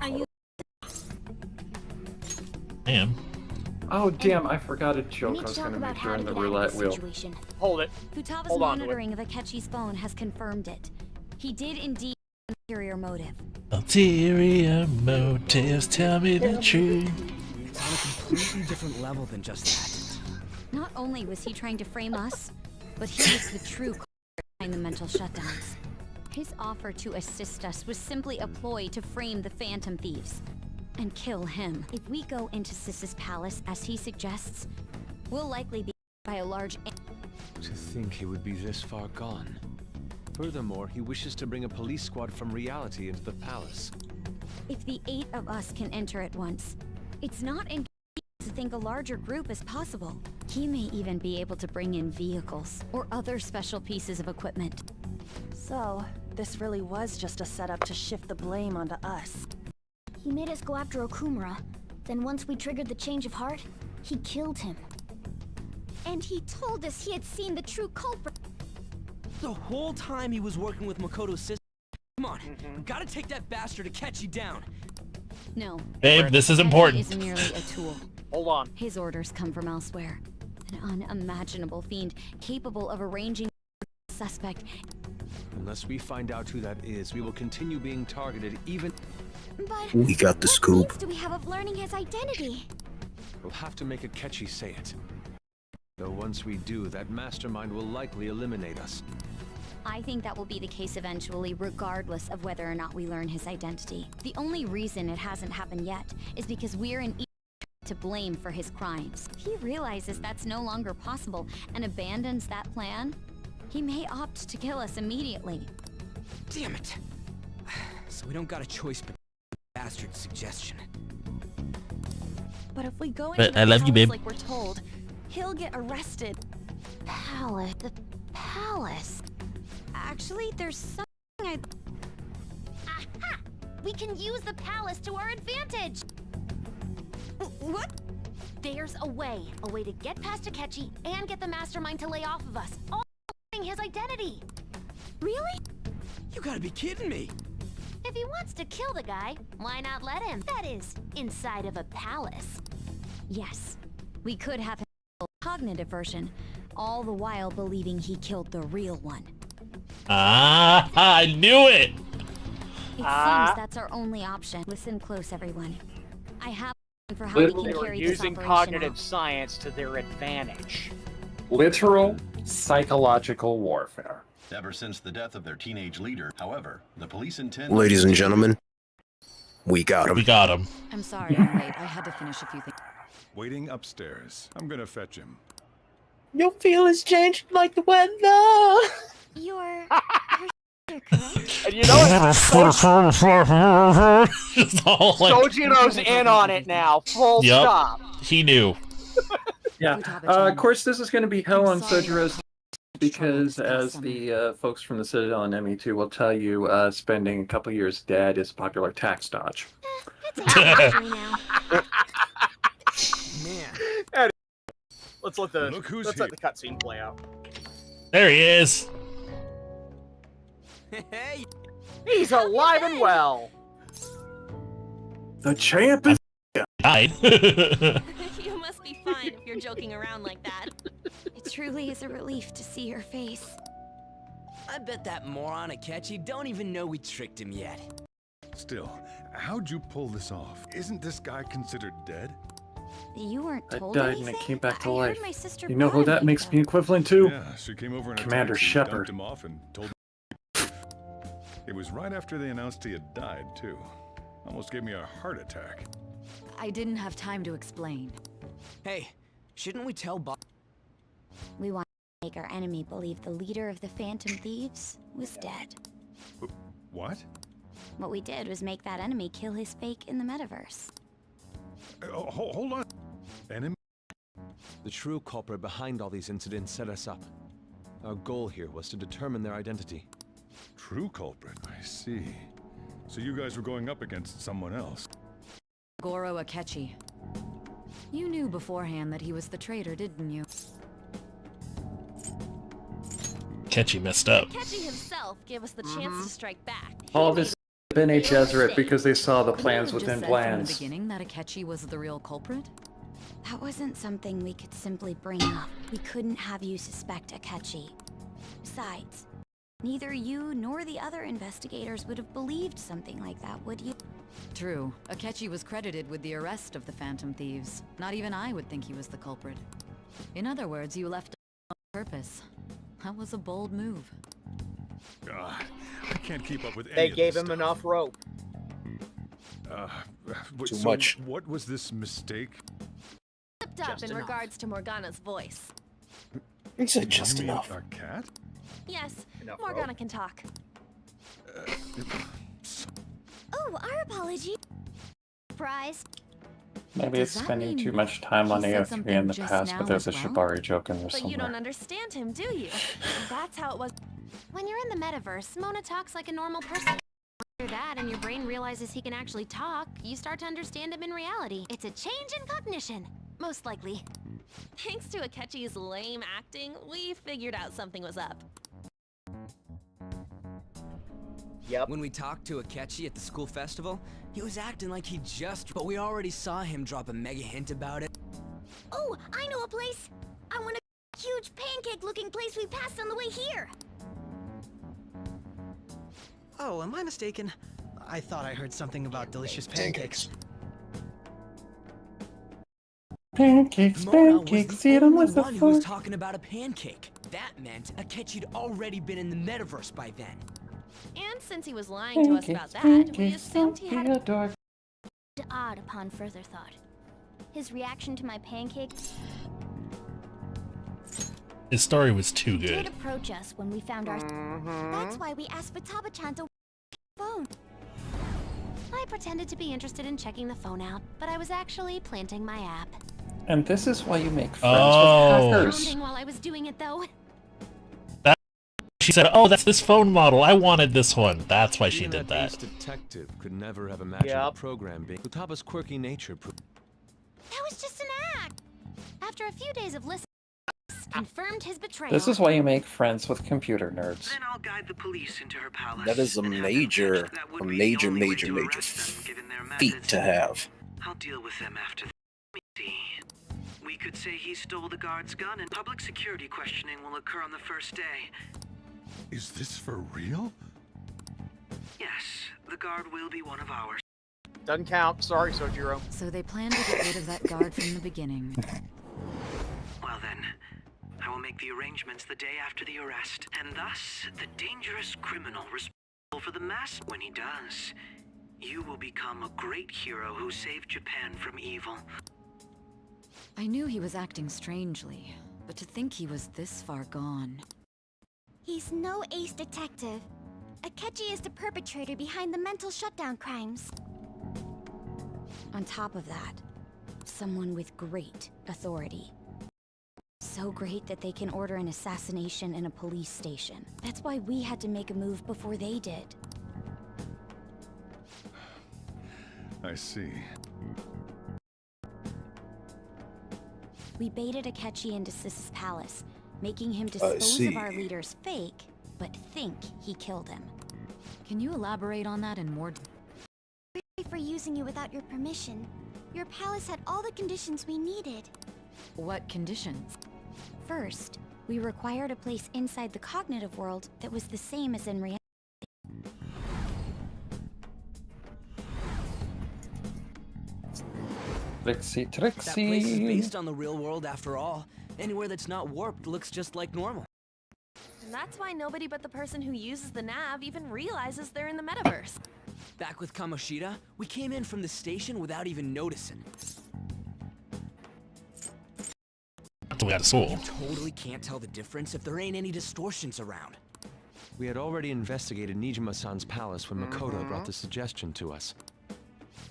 Are you I am. Oh, damn, I forgot a we joke need I to was talk going to about make how to during the get out of roulette this wheel. situation. Hold it. Futaga's Hold on to it. monitoring of Akechi's phone has confirmed it. He did indeed have an ulterior motive. Ulterior motives, tell me the truth. It's on a completely different level than just that. Not only was he trying to frame us, but he was the true culprit behind the mental shutdowns. His offer to assist us was simply a ploy to frame the Phantom Thieves and kill him. If we go into Sis's palace as he suggests, we'll likely be by a large. To think he would be this far gone. Furthermore, he wishes to bring a police squad from reality into the palace. If the 8 of us can enter at once, it's not in to think a larger group is possible. He may even be able to bring in vehicles or other special pieces of equipment. So, this really was just a setup to shift the blame onto us. He made us go after Okumura. Then once we triggered the change of heart, he killed him. And he told us he had seen the true culprit. The whole time he was working with Makoto's sister. Come on, we gotta take that bastard Akechi down. No. Babe, this is Akechi important. is merely a tool. Hold on. His orders come from elsewhere. An unimaginable fiend capable of arranging a suspect. Unless we find out who that is, we will continue being targeted even... But We got the what scoop. means do we have of learning his identity? We'll have to make Akechi say it. Though once we do, that mastermind will likely eliminate us. I think that will be the case eventually, regardless of whether or not we learn his identity. The only reason it hasn't happened yet is because we're in to blame for his crimes. If he realizes that's no longer possible and abandons that plan, he may opt to kill us immediately. Damn it. So we don't got a choice but the bastard's suggestion. But if we go But into I the love you, palace babe. like we're told, he'll get arrested. The palace. Actually, there's something Aha! We can use the palace to our advantage! What? There's a way to get past Akechi and get the mastermind to lay off of us, all knowing his identity. Really? You gotta be kidding me. If he wants to kill the guy, why not let him? That is, inside of a palace. Yes, we could have a cognitive version, all the while believing he killed the real one. Ah, I knew it! It seems that's our only option. Listen close, everyone. I have a plan for how we They can were carry this using operation cognitive out. science to their advantage. Literal psychological warfare. Ever since the death of their teenage leader, however, the police intend... Ladies and gentlemen, we got him. We got him. I'm sorry I'm late. I had to finish a few things. Waiting upstairs. I'm gonna fetch him. Your feelings changed like the weather. You're correct. And you know what? Sojiro's in on it now. Full Yep. stop. He knew. Yeah. Of course, this is going to be hell on Sojiro's because, as the folks from the Citadel and ME2 will tell you, spending a couple years dead is a popular tax dodge. Man. Let's let the cutscene play out. There he is. Hey, he's alive and well. The champ is died. You must be fine if you're joking around like that. It truly is a relief to see your face. I bet that moron Akechi don't even know we tricked him yet. Still, how'd you pull this off? Isn't this guy considered dead? You weren't I told died anything? and it came back to I life. heard my sister You know who that makes me equivalent to? Yeah, she came over in a Commander taxi, Shepard. dumped him off and told him. It was right after they announced he had died, too. Almost gave me a heart attack. I didn't have time to explain. Hey, shouldn't we tell Bob? We want make our enemy believe the leader of the Phantom Thieves was dead. What? What we did was make that enemy kill his fake in the metaverse. Hold on. Enemy? The true culprit behind all these incidents set us up. Our goal here was to determine their identity. True culprit, I see. So you guys were going up against someone else. Goro Akechi. You knew beforehand that he was the traitor, didn't you? Akechi messed up. Akechi himself gave us the chance to strike back. All this Bene Gesserit because they saw the plans within From the plans. beginning that Akechi was the real culprit? That wasn't something we could simply bring up. We couldn't have you suspect Akechi. Besides, neither you nor the other investigators would have believed something like that, would you? True. Akechi was credited with the arrest of the Phantom Thieves. Not even I would think he was the culprit. In other words, you left on purpose. That was a bold move. God, I can't keep up with any They of gave this him stuff. enough rope. Too So much. What was this mistake? Slipped up Just in enough. regards to Morgana's voice. He said just You mean enough. a cat? Yes, Enough Morgana rope. can talk. Oh, our apology. Surprise. Maybe it's Does that spending mean too much time on he said AO3 in something the just past, now but there's a as well? Shibari joke in there But you don't somewhere. understand him, do you? That's how it was. When you're in the metaverse, Mona talks like a normal person. After that, and your brain realizes he can actually talk, you start to understand him in reality. It's a change in cognition, most likely. Thanks to Akechi's lame acting, we figured out something was up. Yep. When we talked to Akechi at the school festival, he was acting like he just... But we already saw him drop a mega hint about it. Oh, I know a place. I want a huge pancake-looking place we passed on the way here. Oh, am I mistaken? I thought I heard something about delicious pancakes. Pancakes, Mona was pancakes, the eat 'em only with the one who was fork. talking about a pancake. That meant Akechi'd already been in the metaverse by then. And since he was lying to us about that, we assumed he had Odd upon further thought. His reaction to my pancakes His story was too did good. approach us when we found our... That's why we asked Futaba-chan to phone. I pretended to be interested in checking the phone out, but I was actually planting my app. And this is why you make friends Oh. with hackers. Pounding while I was doing it, though. She said, "Oh, that's this phone model. I wanted this one." That's why she Even did that that. ace detective could never have imagined a Yep. program being... Futaba's quirky nature proved... That was just an act. After a few days of listening, confirmed his betrayal. This is why you make friends with computer nerds. Then I'll guide the police into her palace. That is a and have them major, catch- that would a be the major, only way major, to major arrest them, given their feat methods. to have. I'll deal with them after the... Let me see. We could say he stole the guard's gun, and public security questioning will occur on the first day. Is this for real? Yes, the guard will be one of ours. Doesn't count. Sorry, Sojiro. So they planned to get rid of that guard from the beginning. Well then, I will make the arrangements the day after the arrest, and thus, the dangerous criminal responsible for the mass. When he does, you will become a great hero who saved Japan from evil. I knew he was acting strangely, but to think he was this far gone. He's no ace detective. Akechi is the perpetrator behind the mental shutdown crimes. On top of that, someone with great authority. So great that they can order an assassination in a police station. That's why we had to make a move before they did. I see. We baited Akechi into Sis's palace, making him dispose of our leader's fake, but think he killed him. Can you elaborate on that in more Sorry for using you without your permission. Your palace had all the conditions we needed. What conditions? First, we required a place inside the cognitive world that was the same as in reality. Trixie, That place is Trixie. based on the real world after all. Anywhere that's not warped looks just like normal. And that's why nobody but the person who uses the nav even realizes they're in the metaverse. Back with Kamoshida, we came in from the station without even noticing. we got to school. You totally can't tell the difference if there ain't any distortions around. We had already investigated Nijima-san's palace when Makoto brought the suggestion to us.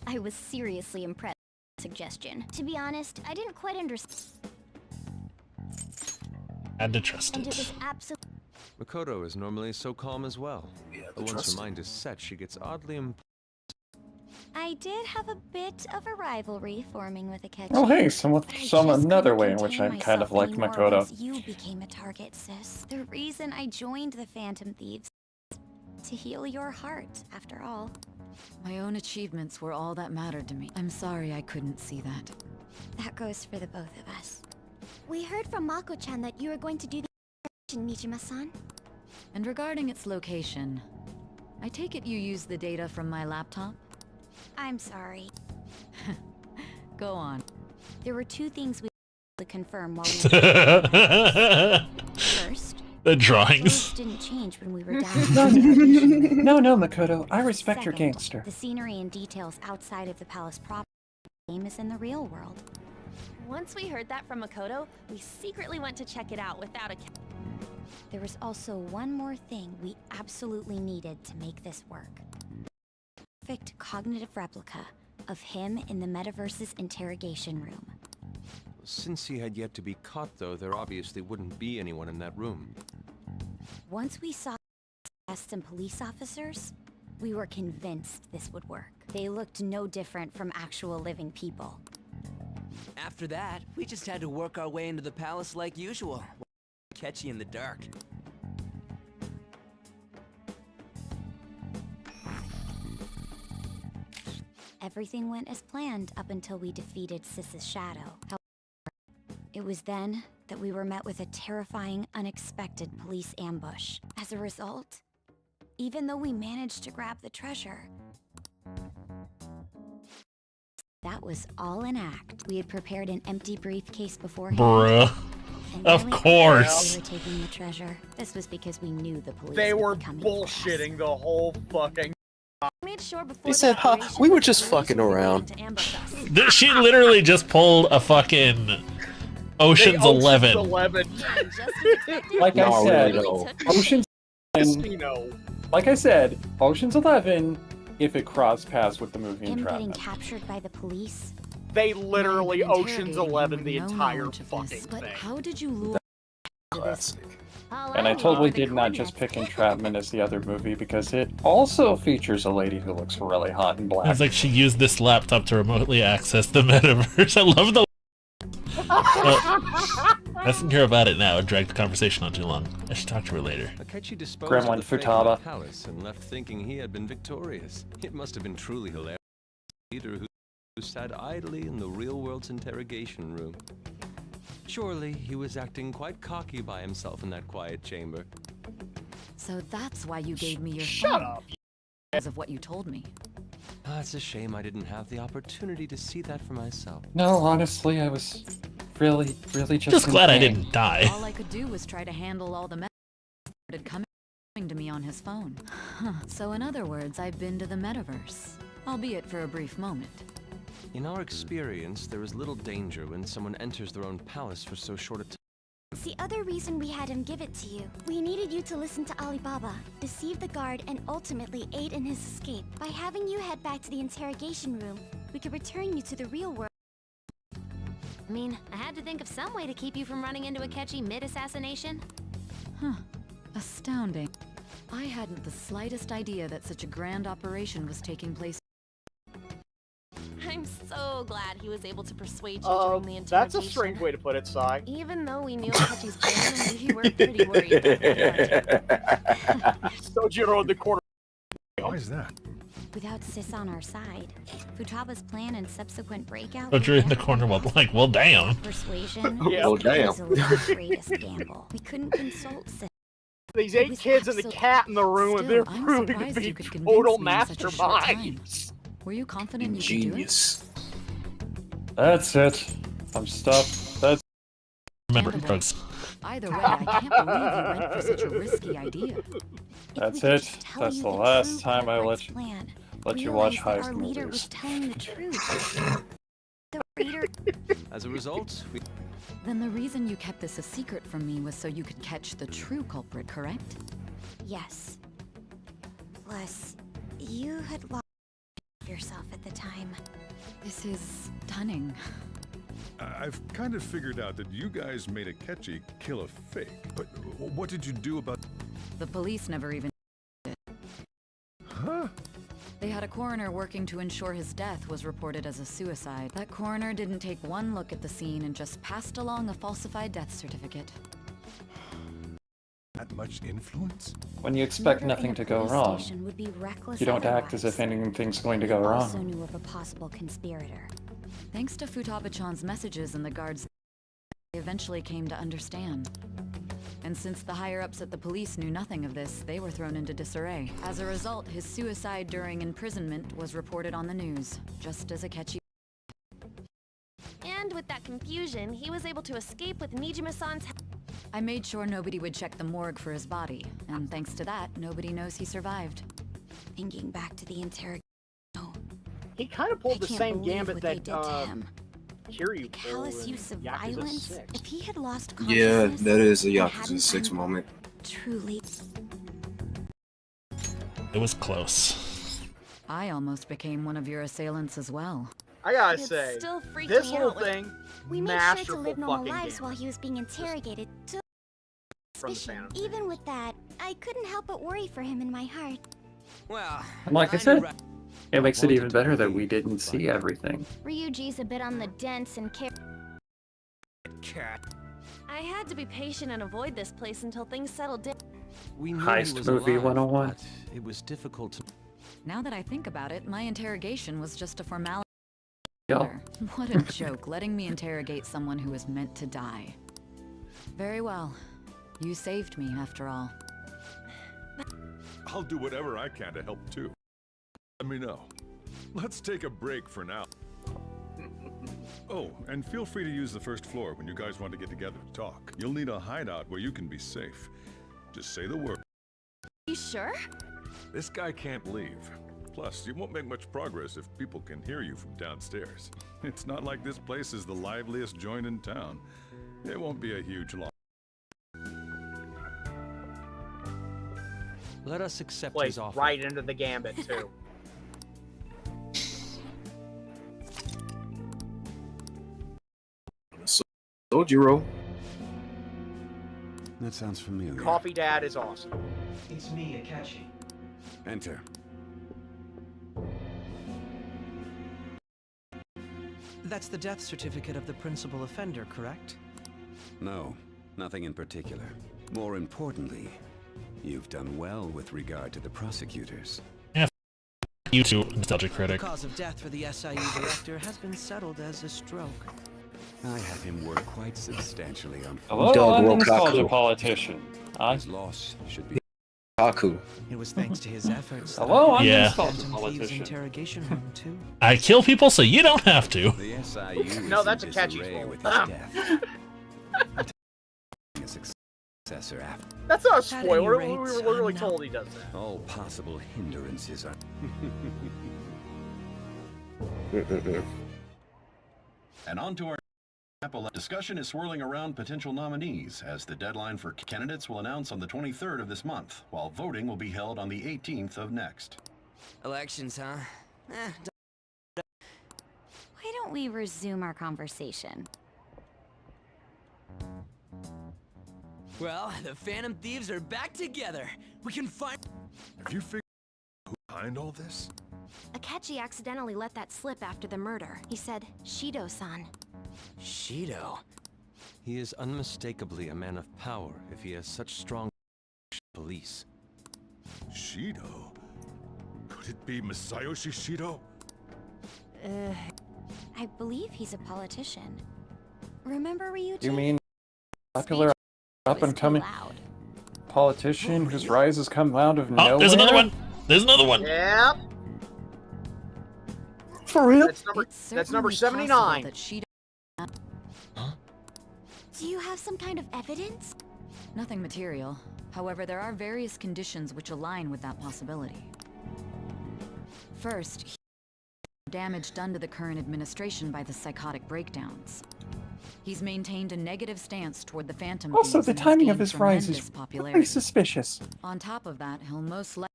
I was seriously impressed with the suggestion. To be honest, I didn't quite understand. Had to trust And it it. was absolutely. Makoto is normally so calm as well. But once trust her mind is set, she gets oddly I did have a bit of a rivalry forming with Akechi. Oh, hey, But I just another couldn't way in which I contain kind of myself like anymore Makoto. once you became a target, sis. The reason I joined the Phantom Thieves to heal your heart, after all. My own achievements were all that mattered to me. I'm sorry I couldn't see that. That goes for the both of us. We heard from Mako-chan that you were going to do the Nijima-san. And regarding its location, I take it you used the data from my laptop? I'm sorry. Go on. There were two things we had to confirm while we were First, The drawings. clothes didn't change when we were down. No, Makoto. I respect your Second, gangster. The scenery and details outside of the palace proper game is in the real world. Once we heard that from Makoto, we secretly went to check it out without a There was also one more thing we absolutely needed to make this work. Perfect cognitive replica of him in the metaverse's interrogation room. Since he had yet to be caught, though, there obviously wouldn't be anyone in that room. Once we saw guests and police officers, we were convinced this would work. They looked no different from actual living people. After that, we just had to work our way into the palace like usual. Catch you in the dark. Everything went as planned up until we defeated Sis's shadow. However, it was then that we were met with a terrifying, unexpected police ambush. As a result, even though we managed to grab the treasure, that was all an act. We had prepared an empty briefcase beforehand. Bruh. And Of when we course. we were taking the treasure. This was because we knew the police They would were be coming for us. bullshitting the whole fucking. made sure before He said, huh, we were just fucking around. She literally just pulled a fucking Ocean's 11. 11. Like I No, said, really no. Ocean's 11, Casino. like I said, Ocean's 11, if it crossed paths with the movie Him getting Entrapment. captured by the police. They literally You've been Ocean's interrogating him 11 with the no entire knowledge of fucking this. But thing. how did you lure to this? And I totally did not just pick Entrapment as the other movie because it also features a lady who looks really hot in black. It's like she used this laptop to remotely access the metaverse. I love the. I doesn't care about it now. It dragged the conversation on too long. I should talk to her later. Akechi disposed Gremlin of the fake Futaba. palace and left thinking he had been victorious. It must have been truly hilarious. Leader who sat idly in the real world's interrogation room. Surely he was acting quite cocky by himself in that quiet chamber. So that's why you gave me your Shut phone. up. Because of what you told me. It's a shame I didn't have the opportunity to see that for myself. No, honestly, I was really Just glad I insane. didn't die. All I could do was try to handle all the messages that started coming to me on his phone. So in other words, I've been to the metaverse, albeit for a brief moment. In our experience, there is little danger when someone enters their own palace for so short a time. It's the other reason we had him give it to you. We needed you to listen to Alibaba, deceive the guard, and ultimately aid in his escape. By having you head back to the interrogation room, we could return you to the real world. I mean, I had to think of some way to keep you from running into Akechi mid-assassination. Huh. Astounding. I hadn't the slightest idea that such a grand operation was taking place. I'm so glad he was able to persuade you during the interrogation. That's a strange way to put it, Sai. Even though we knew Akechi's plan, we were pretty worried about that. Sojiro in the corner. Why is that? Without Sis on our side, Futaba's plan and subsequent breakout. But you're in the corner, like, well, damn. Persuasion. Yeah. Oh, damn. Was the greatest gamble. We couldn't consult Sis. These 8 kids and the cat in the room, and they're Still, I'm proving to surprised be you could convince total me in such a short time. masterminds. Were you confident you could do it? Genius. That's it. I'm stuffed. That's Remember drugs. Either way, I can't believe you went for such a risky idea. That's it. That's the last time I let you watch Realized that heist our leader movies. was telling the truth. The Raider. As a result, we... Then the reason you kept this a secret from me was so you could catch the true culprit, correct? Yes. Plus, you had lost yourself at the time. This is stunning. I've kind of figured out that you guys made Akechi kill a fake. But what did you do about... The police never even did it. Huh? They had a coroner working to ensure his death was reported as a suicide. That coroner didn't take one look at the scene and just passed along a falsified death certificate. That much influence? When you expect Murder nothing in a to go police wrong, station would be reckless you don't act as otherwise. if anything's going to go He wrong. also knew of a possible conspirator. Thanks to Futaba-chan's messages and the guards, they eventually came to understand. And since the higher-ups at the police knew nothing of this, they were thrown into disarray. As a result, his suicide during imprisonment was reported on the news, just as Akechi. And with that confusion, he was able to escape with Nijima-san's help. I made sure nobody would check the morgue for his body, and thanks to that, nobody knows he survived. Thinking back to the interrogation. He kind of pulled the same gambit what that they did to him. Kiryu Callous pulled use of in Yakuza violence. 6. If he had lost Yeah, consciousness, that is a and Yakuza hadn't 6 done moment. Truly. It was close. I almost became one of your assailants as well. I gotta It's say, still freaked this me little out when- thing, We made sure to masterful live normal fucking lives game while he was being interrogated. So from the Phantom. even with that, I couldn't help but worry for him in my heart. Well, And like I said, it makes it even better that we didn't see everything. Ryuji's a bit on the dense and cat. I had to be patient and avoid this place until things settled down. We knew Heist he was movie alive, 101. but it was difficult to... Now that I think about it, my interrogation was just a formality. Yup. What a joke, letting me interrogate someone who was meant to die. Very well. You saved me, after all. I'll do whatever I can to help too. Let me know. Let's take a break for now. Oh, and feel free to use the first floor when you guys want to get together to talk. You'll need a hideout where you can be safe. Just say the word. You sure? This guy can't leave. Plus, you won't make much progress if people can hear you from downstairs. It's not like this place is the liveliest joint in town. It won't be a huge loss. Let us accept Plays his offer. right into the gambit too. Sojiro. That sounds familiar. Coffee Dad is awesome. It's me, Akechi. Enter. That's the death certificate of the principal offender, correct? No, nothing in particular. More importantly, you've done well with regard to the prosecutors. Yeah, you too, Nostalgia The Critic. cause of death for the SIU director has been settled as a stroke. I had him work quite substantially on... Hello, Dog I'm the Rokaku. nostalgia politician. His loss should be... Kaku. It was thanks to his efforts. that Hello, I'm the Yeah. nostalgia Phantom Thieves politician. interrogation room too. I kill people so you don't have to. The SIU is No, that's in a catchy disarray quote. with his death. A successor after. That's not a At spoiler. any We were rate, literally I'm told he does that. All possible hindrances are... And on to our discussion is swirling around potential nominees, as the deadline for candidates will announce on the 23rd of this month, while voting will be held on the 18th of next. Elections, huh? Why don't we resume our conversation? Well, the Phantom Thieves are back together. We can find... Have you figured out who's behind all this? Akechi accidentally let that slip after the murder. He said, Shido-san. Shido. He is unmistakably a man of power if he has such strong police. Shido? Could it be Masayoshi Shido? I believe he's a politician. Remember Ryuji? You mean popular up-and-coming politician whose rise has come out of nowhere? Oh, there's another one. There's another one. Yep. For real? That's number Certainly 79. possible that Shido... Do you have some kind of evidence? Nothing material. However, there are various conditions which align with that possibility. First, damage done to the current administration by the psychotic breakdowns. He's maintained a negative stance toward the Phantom Also, Thieves the and has timing of gained his rise tremendous is popularity. very suspicious. On top of that, he'll most likely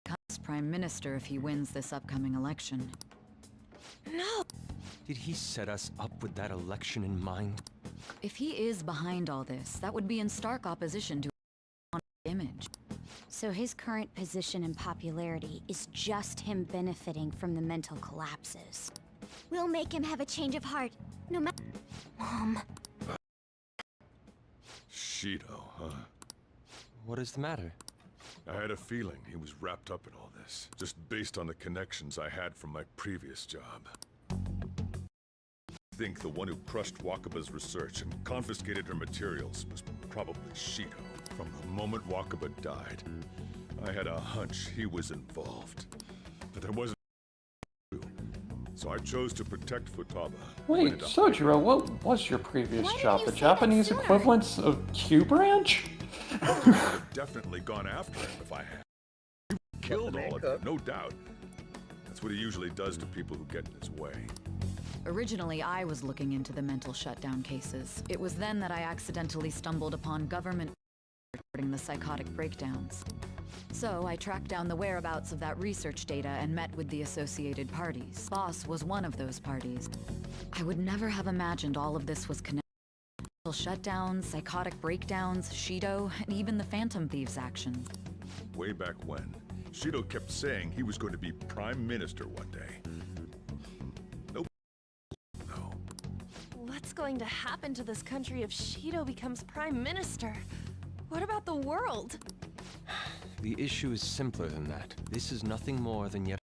become Prime Minister if he wins this upcoming election. No! Did he set us up with that election in mind? If he is behind all this, that would be in stark opposition to his image. So his current position and popularity is just him benefiting from the mental collapses. We'll make him have a change of heart, no matter. Mom. Shido, huh? What is the matter? I had a feeling he was wrapped up in all this, just based on the connections I had from my previous job. I think the one who crushed Wakaba's research and confiscated her materials was probably Shido. From the moment Wakaba died, I had a hunch he was involved. But there wasn't true. So I chose to protect Futaba. Wait, Sojiro, what was your previous job? The Japanese equivalents of Q Branch? I would have definitely gone after him if I had. He killed all of them, no doubt. That's what he usually does to people who get in his way. Originally, I was looking into the mental shutdown cases. It was then that I accidentally stumbled upon government reporting the psychotic breakdowns. So I tracked down the whereabouts of that research data and met with the associated parties. Boss was one of those parties. I would never have imagined all of this was connected. Shutdowns, psychotic breakdowns, Shido, and even the Phantom Thieves' actions. Way back when, Shido kept saying he was going to be Prime Minister one day. No. What's going to happen to this country if Shido becomes Prime Minister? What about the world? The issue is simpler than that. This is nothing more than yet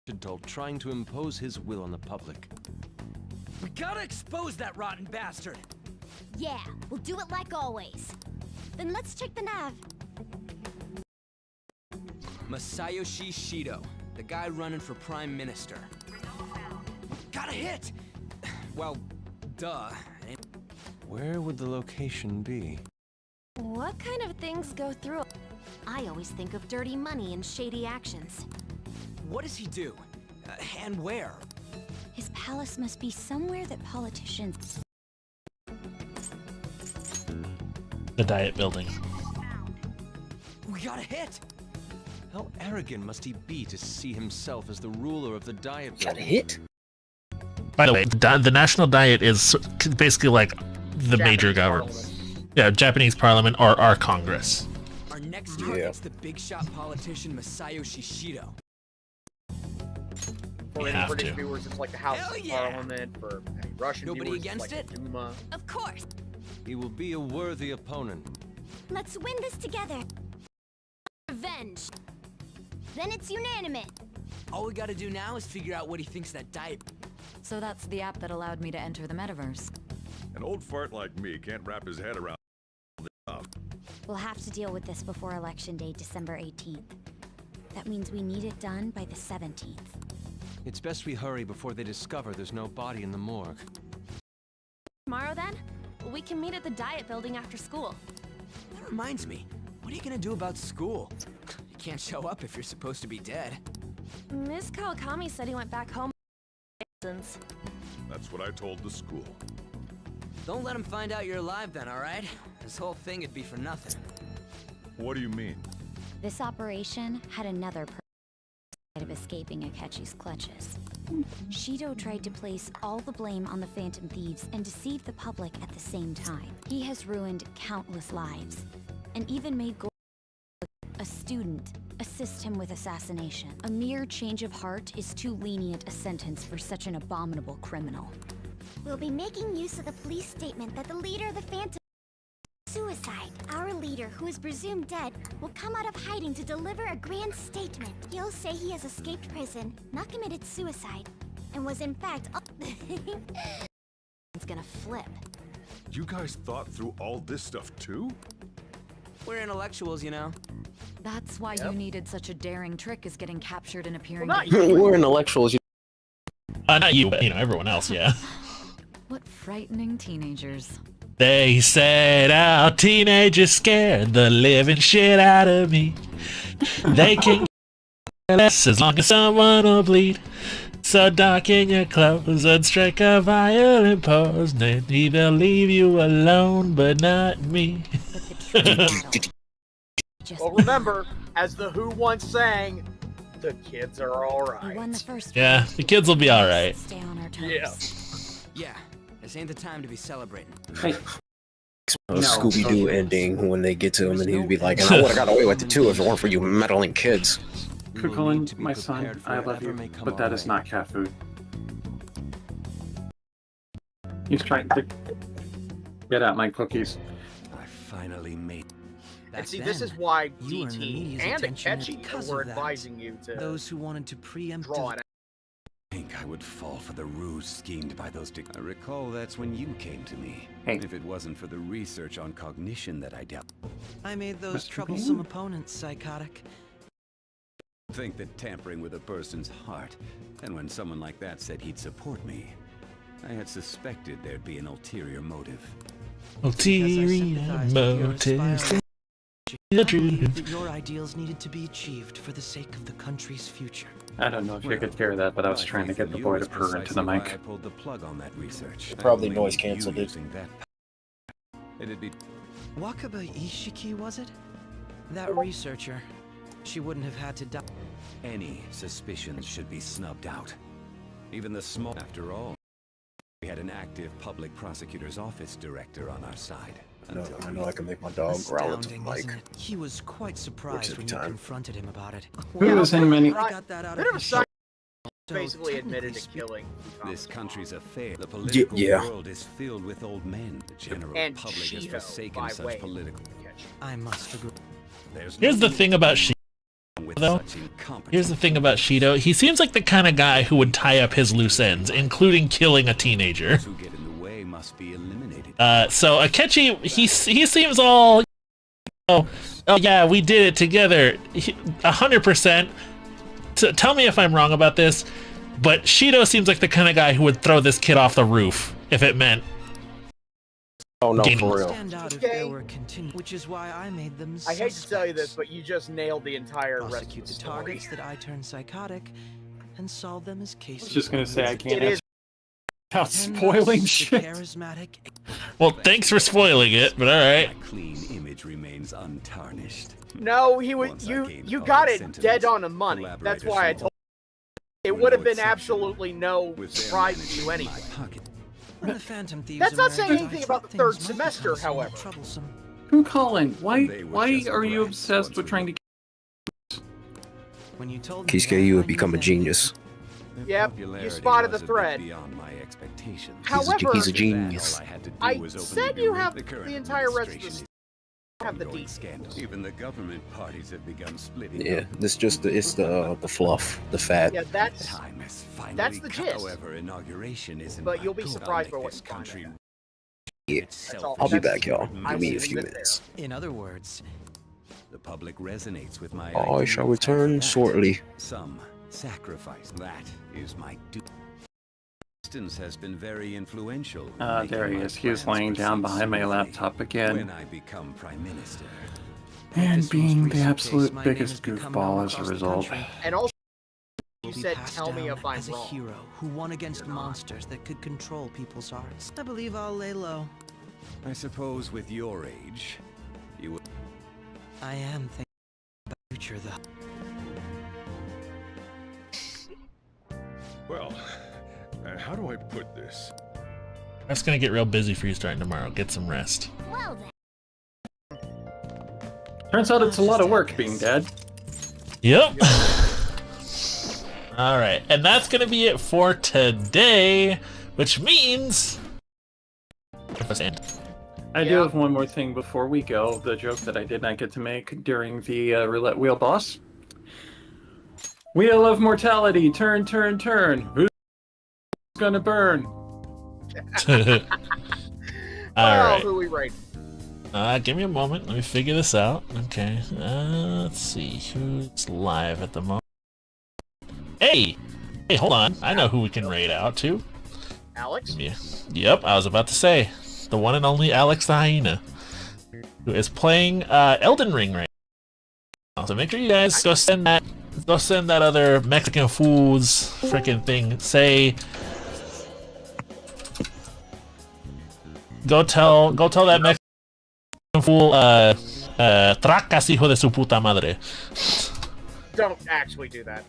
an adult trying to impose his will on the public. We gotta expose that rotten bastard! Yeah, we'll do it like always. Then let's check the nav. Masayoshi Shido, the guy running for Prime Minister. Got a hit! Well, duh. Where would the location be? What kind of things go through? I always think of dirty money and shady actions. What does he do? And where? His palace must be somewhere that politicians... The Diet Building. We got a hit! How arrogant must he be to see himself as the ruler of the Diet Building? Got a hit? By the way, the National Diet is basically like the major government. Yeah, Japanese Parliament or our Congress. Our next target's the big shot politician Masayoshi Shido. For any British viewers, it's like the House Hell of yeah! Parliament. For any Russian Nobody viewers, against it's like it? the Duma. Of course. He will be a worthy opponent. Let's win this together. Revenge. Then it's unanimous. All we gotta do now is figure out what he thinks that diet... So that's the app that allowed me to enter the metaverse. An old fart like me can't wrap his head around this stuff. We'll have to deal with this before Election Day, December 18th. That means we need it done by the 17th. It's best we hurry before they discover there's no body in the morgue. Tomorrow then? We can meet at the Diet Building after school. That reminds me, what are you gonna do about school? You can't show up if you're supposed to be dead. Miss Kawakami said he went back home. That's what I told the school. Don't let him find out you're alive then, alright? This whole thing would be for nothing. What do you mean? This operation had another purpose of escaping Akechi's clutches. Shido tried to place all the blame on the Phantom Thieves and deceive the public at the same time. He has ruined countless lives, and even made a student assist him with assassination. A mere change of heart is too lenient a sentence for such an abominable criminal. We'll be making use of the police statement that the leader of the Phantom suicide. Our leader, who is presumed dead, will come out of hiding to deliver a grand statement. He'll say he has escaped prison, not committed suicide, and was in fact... It's gonna flip. You guys thought through all this stuff too? We're intellectuals, you know. That's why you needed such a daring trick as getting captured and appearing. We're intellectuals. Not you, but everyone else, yeah. What frightening teenagers. They said our teenagers scared the living shit out of me. They can care less as long as someone will bleed. So dark in your clothes and strike a violent pose. Maybe they'll leave you alone, but not me. Well, remember, as the Who once sang, the kids are alright. Yeah, the kids will be alright. Stay on our toes. Yeah. Yeah, this ain't the time to be celebrating. Hey. Scooby-Doo ending when they get to him and he'd be like, and I would have got away with it too if it weren't for you meddling kids. Kukulin, my son, I love you, but that is not cat food. He's trying to get at my cookies. I finally made. And see, this is why DT and Akechi were advising you to those who wanted to preempt draw it out. I think I would fall for the ruse schemed by those I recall that's when you came to me. Hey. If it wasn't for the research on cognition that I dealt. I made those Mr. troublesome Bean? opponents psychotic. Think that tampering with a person's heart, and when someone like that said he'd support me, I had suspected there'd be an ulterior motive. Ulterior motives. The truth. That your ideals needed to be achieved for the sake of the country's future. I don't know if you could hear that, but I was trying to get the boy to purr into the mic. I pulled the plug on that research. Probably I noise blamed you canceled it. using that. It'd be Wakaba Ishiki, was it? That researcher. She wouldn't have had to die. any suspicions should be snubbed out. Even the small. After all, we had an active public prosecutor's office director on our side. I know I can make my dog growl into the Astounding, mic. isn't it? He was quite surprised when you time. confronted him about it. Who was in many... I got that out Bit of of a his sign so basically admitted to technically killing. This country's affair. The political yeah. world is filled with old men. The general And public has Shido, forsaken by such way. political. I must agree. There's Here's the no thing about Shido, with though. such incompetence. Here's the thing about Shido. He seems like the kind of guy who would tie up his loose ends, including killing a teenager. Those who get in the way must be eliminated. So Akechi, he seems all, oh yeah, we did it together, 100%. Tell me if I'm wrong about this, but Shido seems like the kind of guy who would throw this kid off the roof if it meant. Oh no, Game. for real. Stand out if there were which is why I made them I hate to tell you this, suspects. but you just nailed the entire rest of Prosecute the the story. targets that I turned psychotic and solve them as cases. I was just gonna say I can't It is. answer without And spoiling thus, the shit. charismatic Well, thanks for spoiling it, but all right. My clean image remains untarnished. No, he would. Once I You gained you all got the it sentiments, dead on the money. That's collaborators why I from told. It with would have no been exception, absolutely no with their surprise to management you in my anyway. pocket. When the Phantom Thieves That's not saying emerged, anything I about thought the third things might semester, become somewhat however. troublesome. Colin, why They were why just are you brats obsessed once with we trying to... When you told me Kisuke, that, you I have knew become a then genius. Their Yep, popularity you spotted the was a bit thread. beyond my expectations. However, he's a After that, genius. all I had to do I was openly said you berate have the current the entire rest of the administration. have the Ongoing deep. scandals. Even the government parties have begun splitting. Yeah, up. this just it's the fluff, the fat. Yeah, that's Time has finally that's the come. gist. However, inauguration isn't But my you'll be goal. surprised I'll by make what this you find country. Yeah. That's all. I'll be That's- back, y'all. I Give me a will few leave it minutes. In other words, The public resonates with my. I shall ideals. return After that, shortly. Some sacrifice. That is my duty. Distance has been very influential. in making there he my is. He was plans laying down proceed behind my smoothly. laptop again. When I become prime minister. And This being most the recent absolute case, my name biggest has become goofball known as a across the result. country. And also, you Will be said, passed "Tell me down if I'm as a wrong." hero who won against monsters that could control people's hearts. I believe I'll lay low. I suppose with your age, you would. I am thinking about the future, though. Well, how do I put this? That's gonna get real busy for you starting tomorrow. Get some rest. Well then. Turns out it's a lot of work being dad. Yep. All right, and that's gonna be it for today, which means. I do have one more thing before we go. The joke that I did not get to make during the roulette wheel boss. Wheel of mortality, turn, turn, turn. Who's gonna burn? All right. Who we rate? Give me a moment. Let me figure this out. Okay. Let's see who's live at the moment. Hey, hold on. I know who we can raid out to. Alex? Yeah. Yep, I was about to say the one and only Alex the Hyena, who is playing Elden Ring right now. So make sure you guys go send that go send that other Mexican fool's freaking thing. Say, go tell that Mexican fool, tracas hijo de su puta madre. Don't actually do that.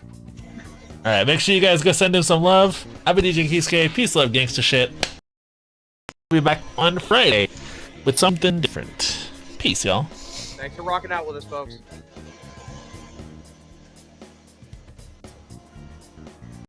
Alright, make sure you guys go send him some love. I've been DJ Kisuke. Peace, love, gangsta shit. We'll be back on Friday with something different. Peace, y'all. Thanks for rocking out with us, folks.